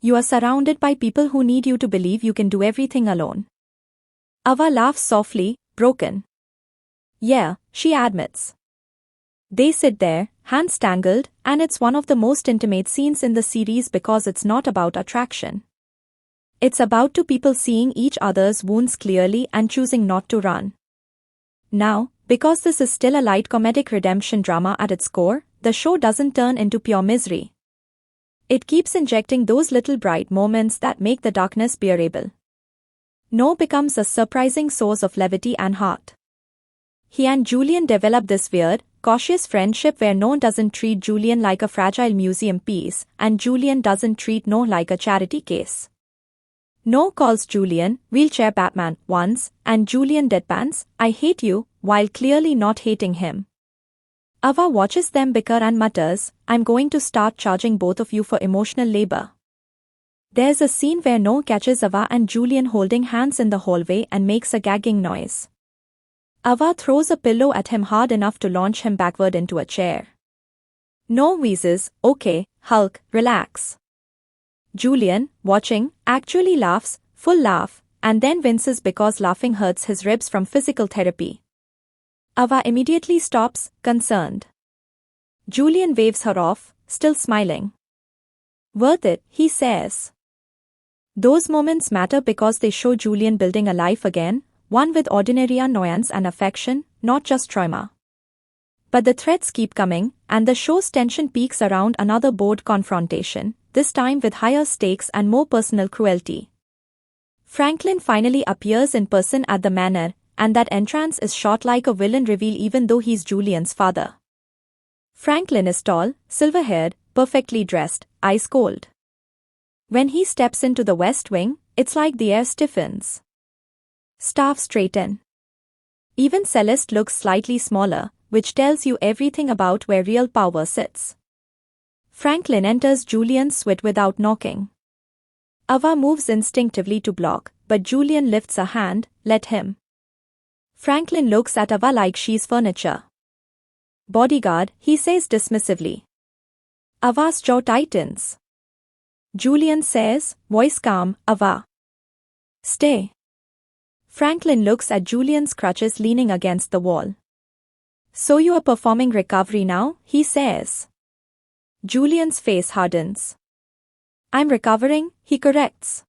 You are surrounded by people who need you to believe you can do everything alone. Ava laughs softly, broken. Yeah, she admits. They sit there, hands tangled, and it's one of the most intimate scenes in the series because it's not about attraction. It's about two people seeing each other's wounds clearly and choosing not to run. Now, because this is still a light comedic redemption drama at its core, the show doesn't turn into pure misery. It keeps injecting those little bright moments that make the darkness bearable. No becomes a surprising source of levity and heart. He and Julian develop this weird, cautious friendship where No doesn't treat Julian like a fragile museum piece, and Julian doesn't treat No like a charity case. No calls Julian, wheelchair Batman, once, and Julian deadpans, I hate you, while clearly not hating him. Ava watches them bicker and mutters, I'm going to start charging both of you for emotional labor. There's a scene where No catches Ava and Julian holding hands in the hallway and makes a gagging noise. Ava throws a pillow at him hard enough to launch him backward into a chair. No wheezes, okay, Hulk, relax. Julian, watching, actually laughs, full laugh, and then winces because laughing hurts his ribs from physical therapy. Ava immediately stops, concerned. Julian waves her off, still smiling. Worth it, he says. Those moments matter because they show Julian building a life again, one with ordinary annoyance and affection, not just trauma. But the threats keep coming, and the show's tension peaks around another board confrontation, this time with higher stakes and more personal cruelty. Franklin finally appears in person at the manor, and that entrance is shot like a villain reveal even though he's Julian's father. Franklin is tall, silver-haired, perfectly dressed, ice cold. When he steps into the West Wing, it's like the air stiffens. Staff straighten. Even Celeste looks slightly smaller, which tells you everything about where real power sits. Franklin enters Julian's suite without knocking. Ava moves instinctively to block, but Julian lifts a hand, let him. Franklin looks at Ava like she's furniture. Bodyguard, he says dismissively. Ava's jaw tightens. Julian says, voice calm, Ava. Stay. Franklin looks at Julian's crutches leaning against the wall. So you are performing recovery now, he says. Julian's face hardens. I'm recovering, he corrects.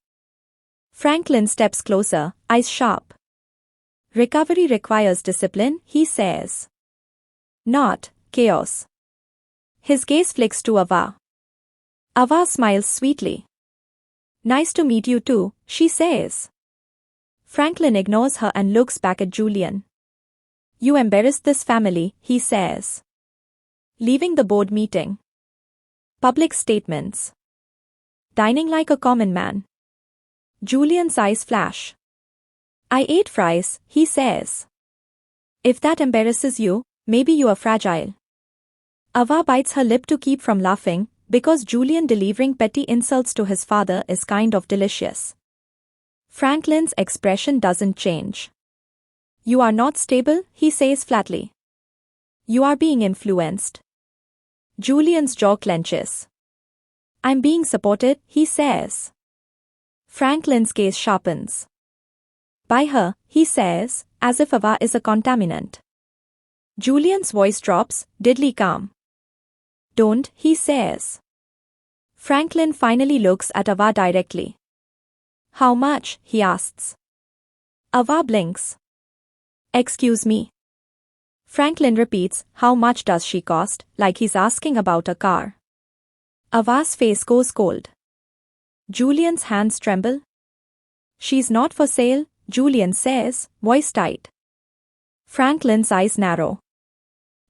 Franklin steps closer, eyes sharp. Recovery requires discipline, he says. Not chaos. His gaze flicks to Ava. Ava smiles sweetly. Nice to meet you too, she says. Franklin ignores her and looks back at Julian. You embarrassed this family, he says. Leaving the board meeting. Public statements. Dining like a common man. Julian's eyes flash. I ate fries, he says. If that embarrasses you, maybe you are fragile. Ava bites her lip to keep from laughing, because Julian delivering petty insults to his father is kind of delicious. Franklin's expression doesn't change. You are not stable, he says flatly. You are being influenced. Julian's jaw clenches. I'm being supported, he says. Franklin's gaze sharpens. By her, he says, as if Ava is a contaminant. Julian's voice drops, deadly calm. Don't, he says. Franklin finally looks at Ava directly. How much, he asks. Ava blinks. Excuse me. Franklin repeats, how much does she cost, like he's asking about a car. Ava's face goes cold. Julian's hands tremble. She's not for sale, Julian says, voice tight. Franklin's eyes narrow.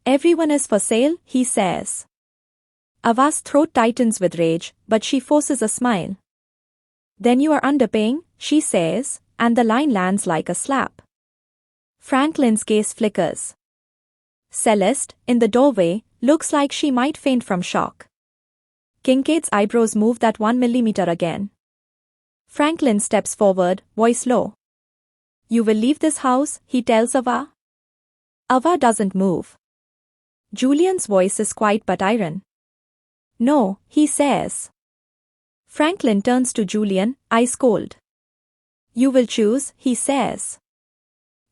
Everyone is for sale, he says. Ava's throat tightens with rage, but she forces a smile. Then you are underpaying, she says, and the line lands like a slap. Franklin's gaze flickers. Celeste, in the doorway, looks like she might faint from shock. Kincaid's eyebrows move that 1 millimeter again. Franklin steps forward, voice low. You will leave this house, he tells Ava. Ava doesn't move. Julian's voice is quiet but iron. No, he says. Franklin turns to Julian, ice cold. You will choose, he says.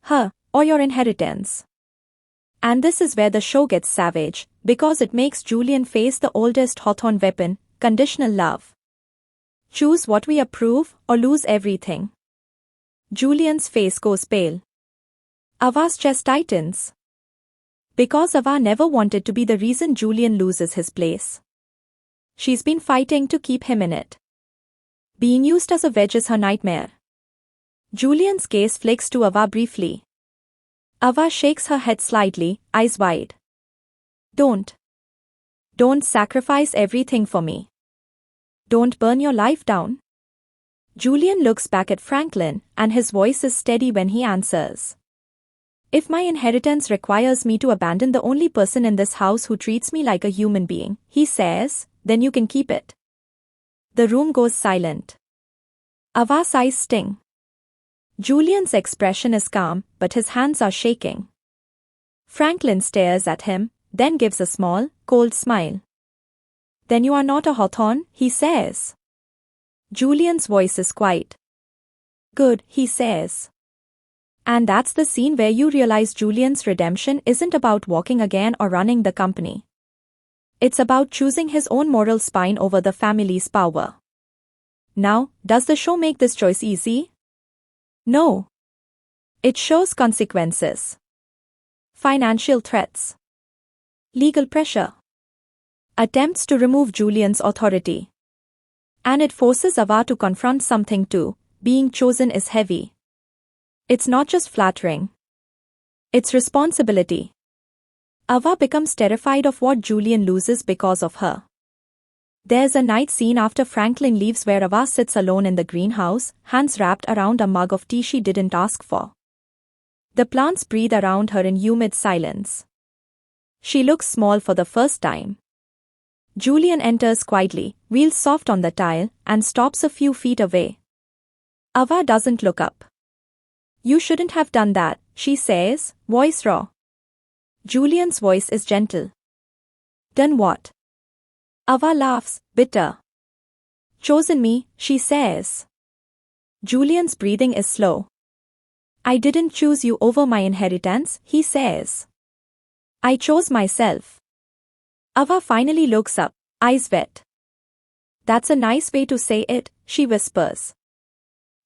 Her, or your inheritance. And this is where the show gets savage, because it makes Julian face the oldest Hawthorne weapon, conditional love. Choose what we approve, or lose everything. Julian's face goes pale. Ava's chest tightens. Because Ava never wanted to be the reason Julian loses his place. She's been fighting to keep him in it. Being used as a wedge is her nightmare. Julian's gaze flicks to Ava briefly. Ava shakes her head slightly, eyes wide. Don't. Don't sacrifice everything for me. Don't burn your life down. Julian looks back at Franklin, and his voice is steady when he answers. If my inheritance requires me to abandon the only person in this house who treats me like a human being, he says, then you can keep it. The room goes silent. Ava's eyes sting. Julian's expression is calm, but his hands are shaking. Franklin stares at him, then gives a small, cold smile. Then you are not a Hawthorne, he says. Julian's voice is quiet. Good, he says. And that's the scene where you realize Julian's redemption isn't about walking again or running the company. It's about choosing his own moral spine over the family's power. Now, does the show make this choice easy? No. It shows consequences. Financial threats. Legal pressure. Attempts to remove Julian's authority. And it forces Ava to confront something too. Being chosen is heavy. It's not just flattering. It's responsibility. Ava becomes terrified of what Julian loses because of her. There's a night scene after Franklin leaves where Ava sits alone in the greenhouse, hands wrapped around a mug of tea she didn't ask for. The plants breathe around her in humid silence. She looks small for the first time. Julian enters quietly, wheels soft on the tile, and stops a few feet away. Ava doesn't look up. You shouldn't have done that, she says, voice raw. Julian's voice is gentle. Done what? Ava laughs, bitter. Chosen me, she says. Julian's breathing is slow. I didn't choose you over my inheritance, he says. I chose myself. Ava finally looks up, eyes wet. That's a nice way to say it, she whispers.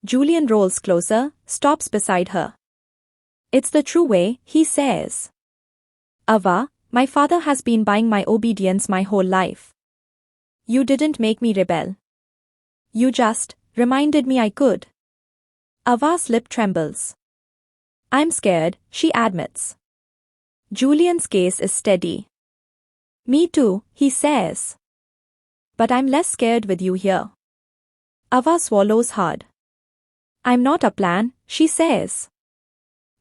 Julian rolls closer, stops beside her. It's the true way, he says. Ava, my father has been buying my obedience my whole life. You didn't make me rebel. You just reminded me I could. Ava's lip trembles. I'm scared, she admits. Julian's gaze is steady. Me too, he says. But I'm less scared with you here. Ava swallows hard. I'm not a plan, she says.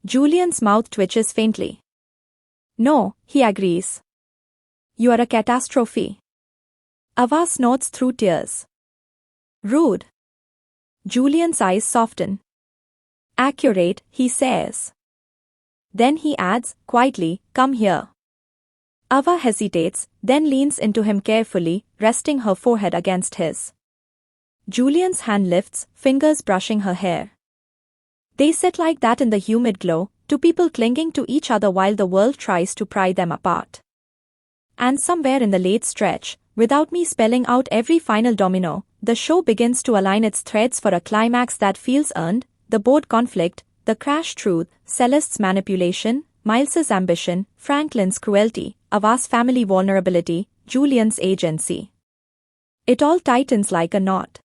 Julian's mouth twitches faintly. No, he agrees. You are a catastrophe. Ava snorts through tears. Rude. Julian's eyes soften. Accurate, he says. Then he adds, quietly, come here. Ava hesitates, then leans into him carefully, resting her forehead against his. Julian's hand lifts, fingers brushing her hair. They sit like that in the humid glow, two people clinging to each other while the world tries to pry them apart. And somewhere in the late stretch, without me spelling out every final domino, the show begins to align its threads for a climax that feels earned: the board conflict, the crash truth, Celeste's manipulation, Miles's ambition, Franklin's cruelty, Ava's family vulnerability, Julian's agency. It all tightens like a knot.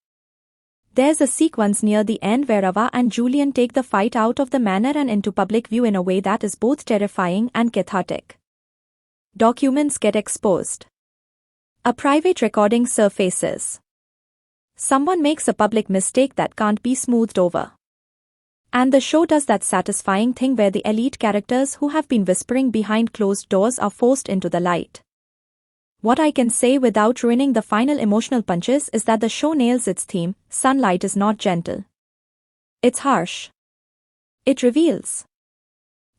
There's a sequence near the end where Ava and Julian take the fight out of the manor and into public view in a way that is both terrifying and cathartic. Documents get exposed. A private recording surfaces. Someone makes a public mistake that can't be smoothed over. And the show does that satisfying thing where the elite characters who have been whispering behind closed doors are forced into the light. What I can say without ruining the final emotional punches is that the show nails its theme. Sunlight is not gentle. It's harsh. It reveals.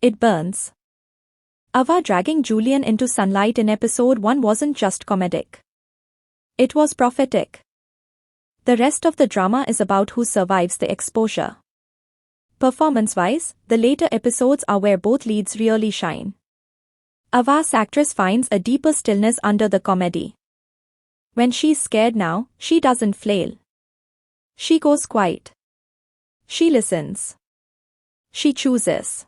It burns. Ava dragging Julian into sunlight in episode 1 wasn't just comedic. It was prophetic. The rest of the drama is about who survives the exposure. Performance-wise, the later episodes are where both leads really shine. Ava's actress finds a deeper stillness under the comedy. When she's scared now, she doesn't flail. She goes quiet. She listens. She chooses.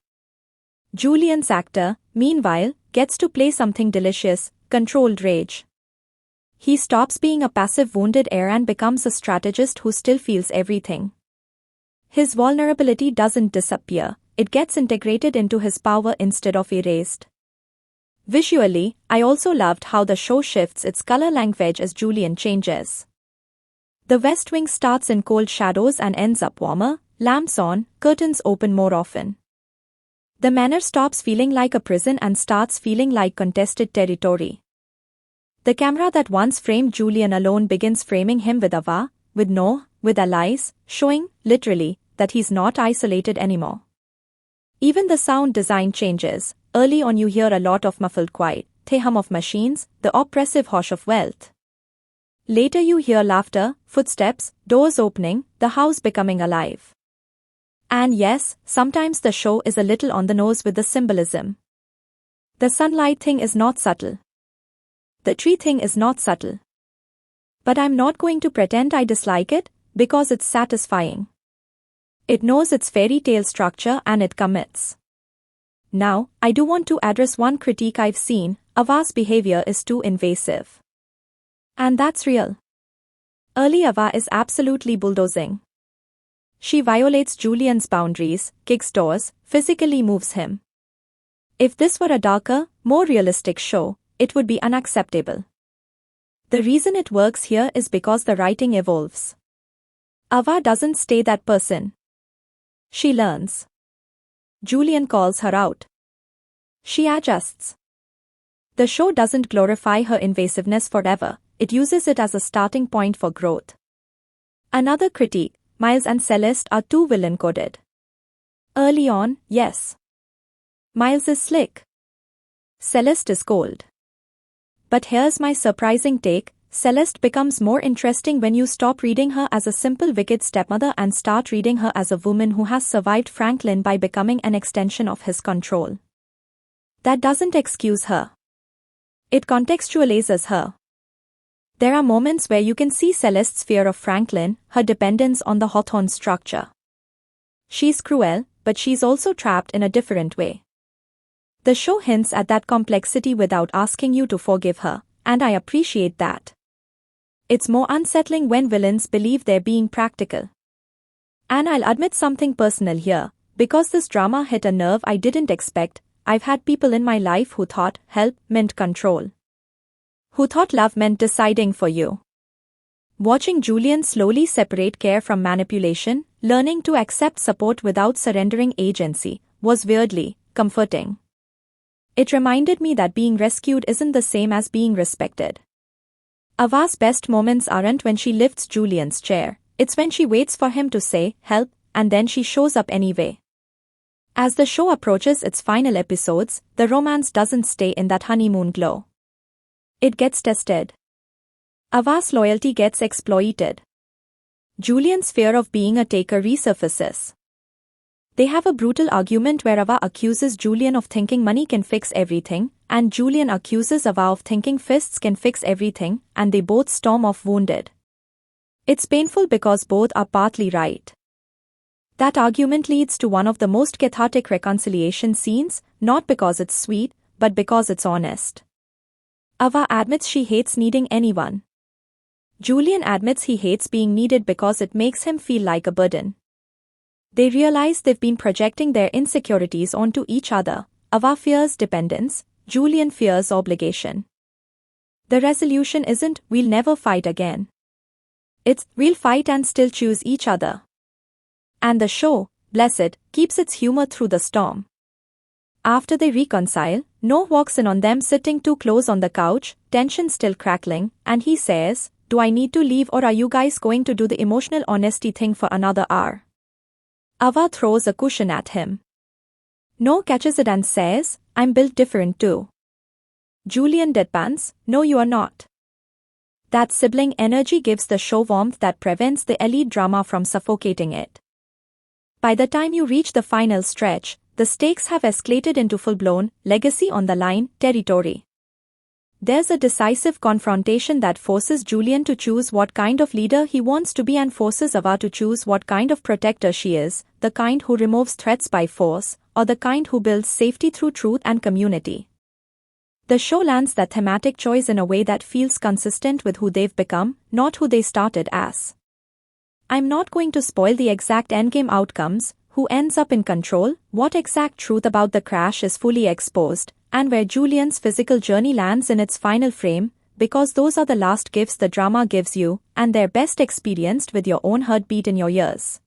Julian's actor, meanwhile, gets to play something delicious, controlled rage. He stops being a passive wounded heir and becomes a strategist who still feels everything. His vulnerability doesn't disappear, it gets integrated into his power instead of erased. Visually, I also loved how the show shifts its color language as Julian changes. The West Wing starts in cold shadows and ends up warmer, lamps on, curtains open more often. The manor stops feeling like a prison and starts feeling like contested territory. The camera that once framed Julian alone begins framing him with Ava, with Noah, with allies, showing, literally, that he's not isolated anymore. Even the sound design changes. Early on you hear a lot of muffled quiet, the hum of machines, the oppressive hush of wealth. Later you hear laughter, footsteps, doors opening, the house becoming alive. And yes, sometimes the show is a little on the nose with the symbolism. The sunlight thing is not subtle. The tree thing is not subtle. But I'm not going to pretend I dislike it, because it's satisfying. It knows its fairy tale structure and it commits. Now, I do want to address one critique I've seen. Ava's behavior is too invasive. And that's real. Early Ava is absolutely bulldozing. She violates Julian's boundaries, kicks doors, physically moves him. If this were a darker, more realistic show, it would be unacceptable. The reason it works here is because the writing evolves. Ava doesn't stay that person. She learns. Julian calls her out. She adjusts. The show doesn't glorify her invasiveness forever, it uses it as a starting point for growth. Another critique, Miles and Celeste are too villain-coded. Early on, yes. Miles is slick. Celeste is cold. But here's my surprising take, Celeste becomes more interesting when you stop reading her as a simple wicked stepmother and start reading her as a woman who has survived Franklin by becoming an extension of his control. That doesn't excuse her. It contextualizes her. There are moments where you can see Celeste's fear of Franklin, her dependence on the Hawthorne structure. She's cruel, but she's also trapped in a different way. The show hints at that complexity without asking you to forgive her, and I appreciate that. It's more unsettling when villains believe they're being practical. And I'll admit something personal here, because this drama hit a nerve I didn't expect. I've had people in my life who thought help meant control. Who thought love meant deciding for you. Watching Julian slowly separate care from manipulation, learning to accept support without surrendering agency, was weirdly comforting. It reminded me that being rescued isn't the same as being respected. Ava's best moments aren't when she lifts Julian's chair, it's when she waits for him to say, help, and then she shows up anyway. As the show approaches its final episodes, the romance doesn't stay in that honeymoon glow. It gets tested. Ava's loyalty gets exploited. Julian's fear of being a taker resurfaces. They have a brutal argument where Ava accuses Julian of thinking money can fix everything, and Julian accuses Ava of thinking fists can fix everything, and they both storm off wounded. It's painful because both are partly right. That argument leads to one of the most cathartic reconciliation scenes, not because it's sweet, but because it's honest. Ava admits she hates needing anyone. Julian admits he hates being needed because it makes him feel like a burden. They realize they've been projecting their insecurities onto each other. Ava fears dependence, Julian fears obligation. The resolution isn't, we'll never fight again. It's, we'll fight and still choose each other. And the show, bless it, keeps its humor through the storm. After they reconcile, Noah walks in on them sitting too close on the couch, tension still crackling, and he says, "Do I need to leave or are you guys going to do the emotional honesty thing for another hour?" Ava throws a cushion at him. Noah catches it and says, "I'm built different too." Julian deadpans, "No you are not." That sibling energy gives the show warmth that prevents the elite drama from suffocating it. By the time you reach the final stretch, the stakes have escalated into full-blown, legacy on the line, territory. There's a decisive confrontation that forces Julian to choose what kind of leader he wants to be and forces Ava to choose what kind of protector she is, the kind who removes threats by force, or the kind who builds safety through truth and community. The show lands that thematic choice in a way that feels consistent with who they've become, not who they started as. I'm not going to spoil the exact endgame outcomes, who ends up in control, what exact truth about the crash is fully exposed, and where Julian's physical journey lands in its final frame, because those are the last gifts the drama gives you, and they're best experienced with your own heartbeat in your ears.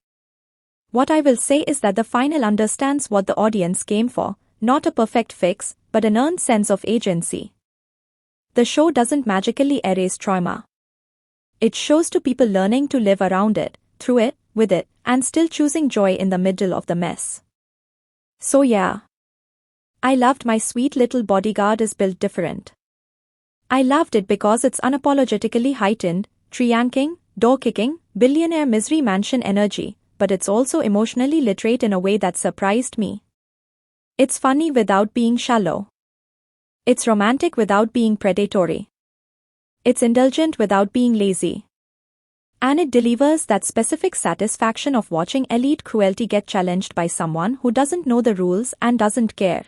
What I will say is that the final understands what the audience came for, not a perfect fix, but an earned sense of agency. The show doesn't magically erase trauma. It shows to people learning to live around it, through it, with it, and still choosing joy in the middle of the mess. So yeah. I loved My Sweet Little Bodyguard is built different. I loved it because it's unapologetically heightened, tree-yanking, door-kicking, billionaire misery mansion energy, but it's also emotionally literate in a way that surprised me. It's funny without being shallow. It's romantic without being predatory. It's indulgent without being lazy. And it delivers that specific satisfaction of watching elite cruelty get challenged by someone who doesn't know the rules and doesn't care.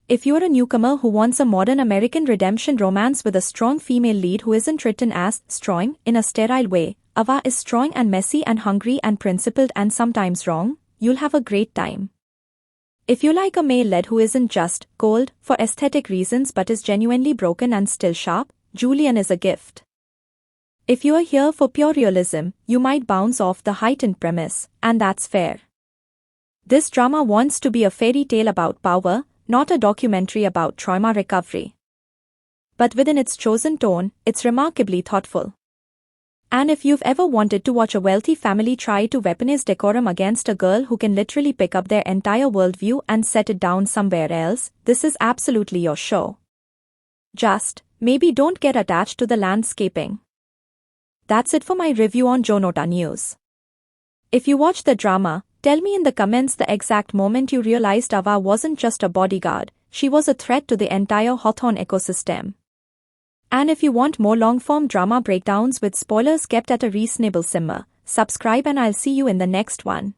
If you're a newcomer who wants a modern American redemption romance with a strong female lead who isn't written as strong in a sterile way, Ava is strong and messy and hungry and principled and sometimes wrong, you'll have a great time. If you like a male lead who isn't just cold for aesthetic reasons but is genuinely broken and still sharp, Julian is a gift. If you are here for pure realism, you might bounce off the heightened premise, and that's fair. This drama wants to be a fairy tale about power, not a documentary about trauma recovery. But within its chosen tone, it's remarkably thoughtful. And if you've ever wanted to watch a wealthy family try to weaponize decorum against a girl who can literally pick up their entire worldview and set it down somewhere else, this is absolutely your show. Just, maybe don't get attached to the landscaping. That's it for my review on Jonota News. If you watch the drama, tell me in the comments the exact moment you realized Ava wasn't just a bodyguard, she was a threat to the entire Hawthorne ecosystem. And if you want more long-form drama breakdowns with spoilers kept at a reasonable simmer, subscribe and I'll see you in the next one.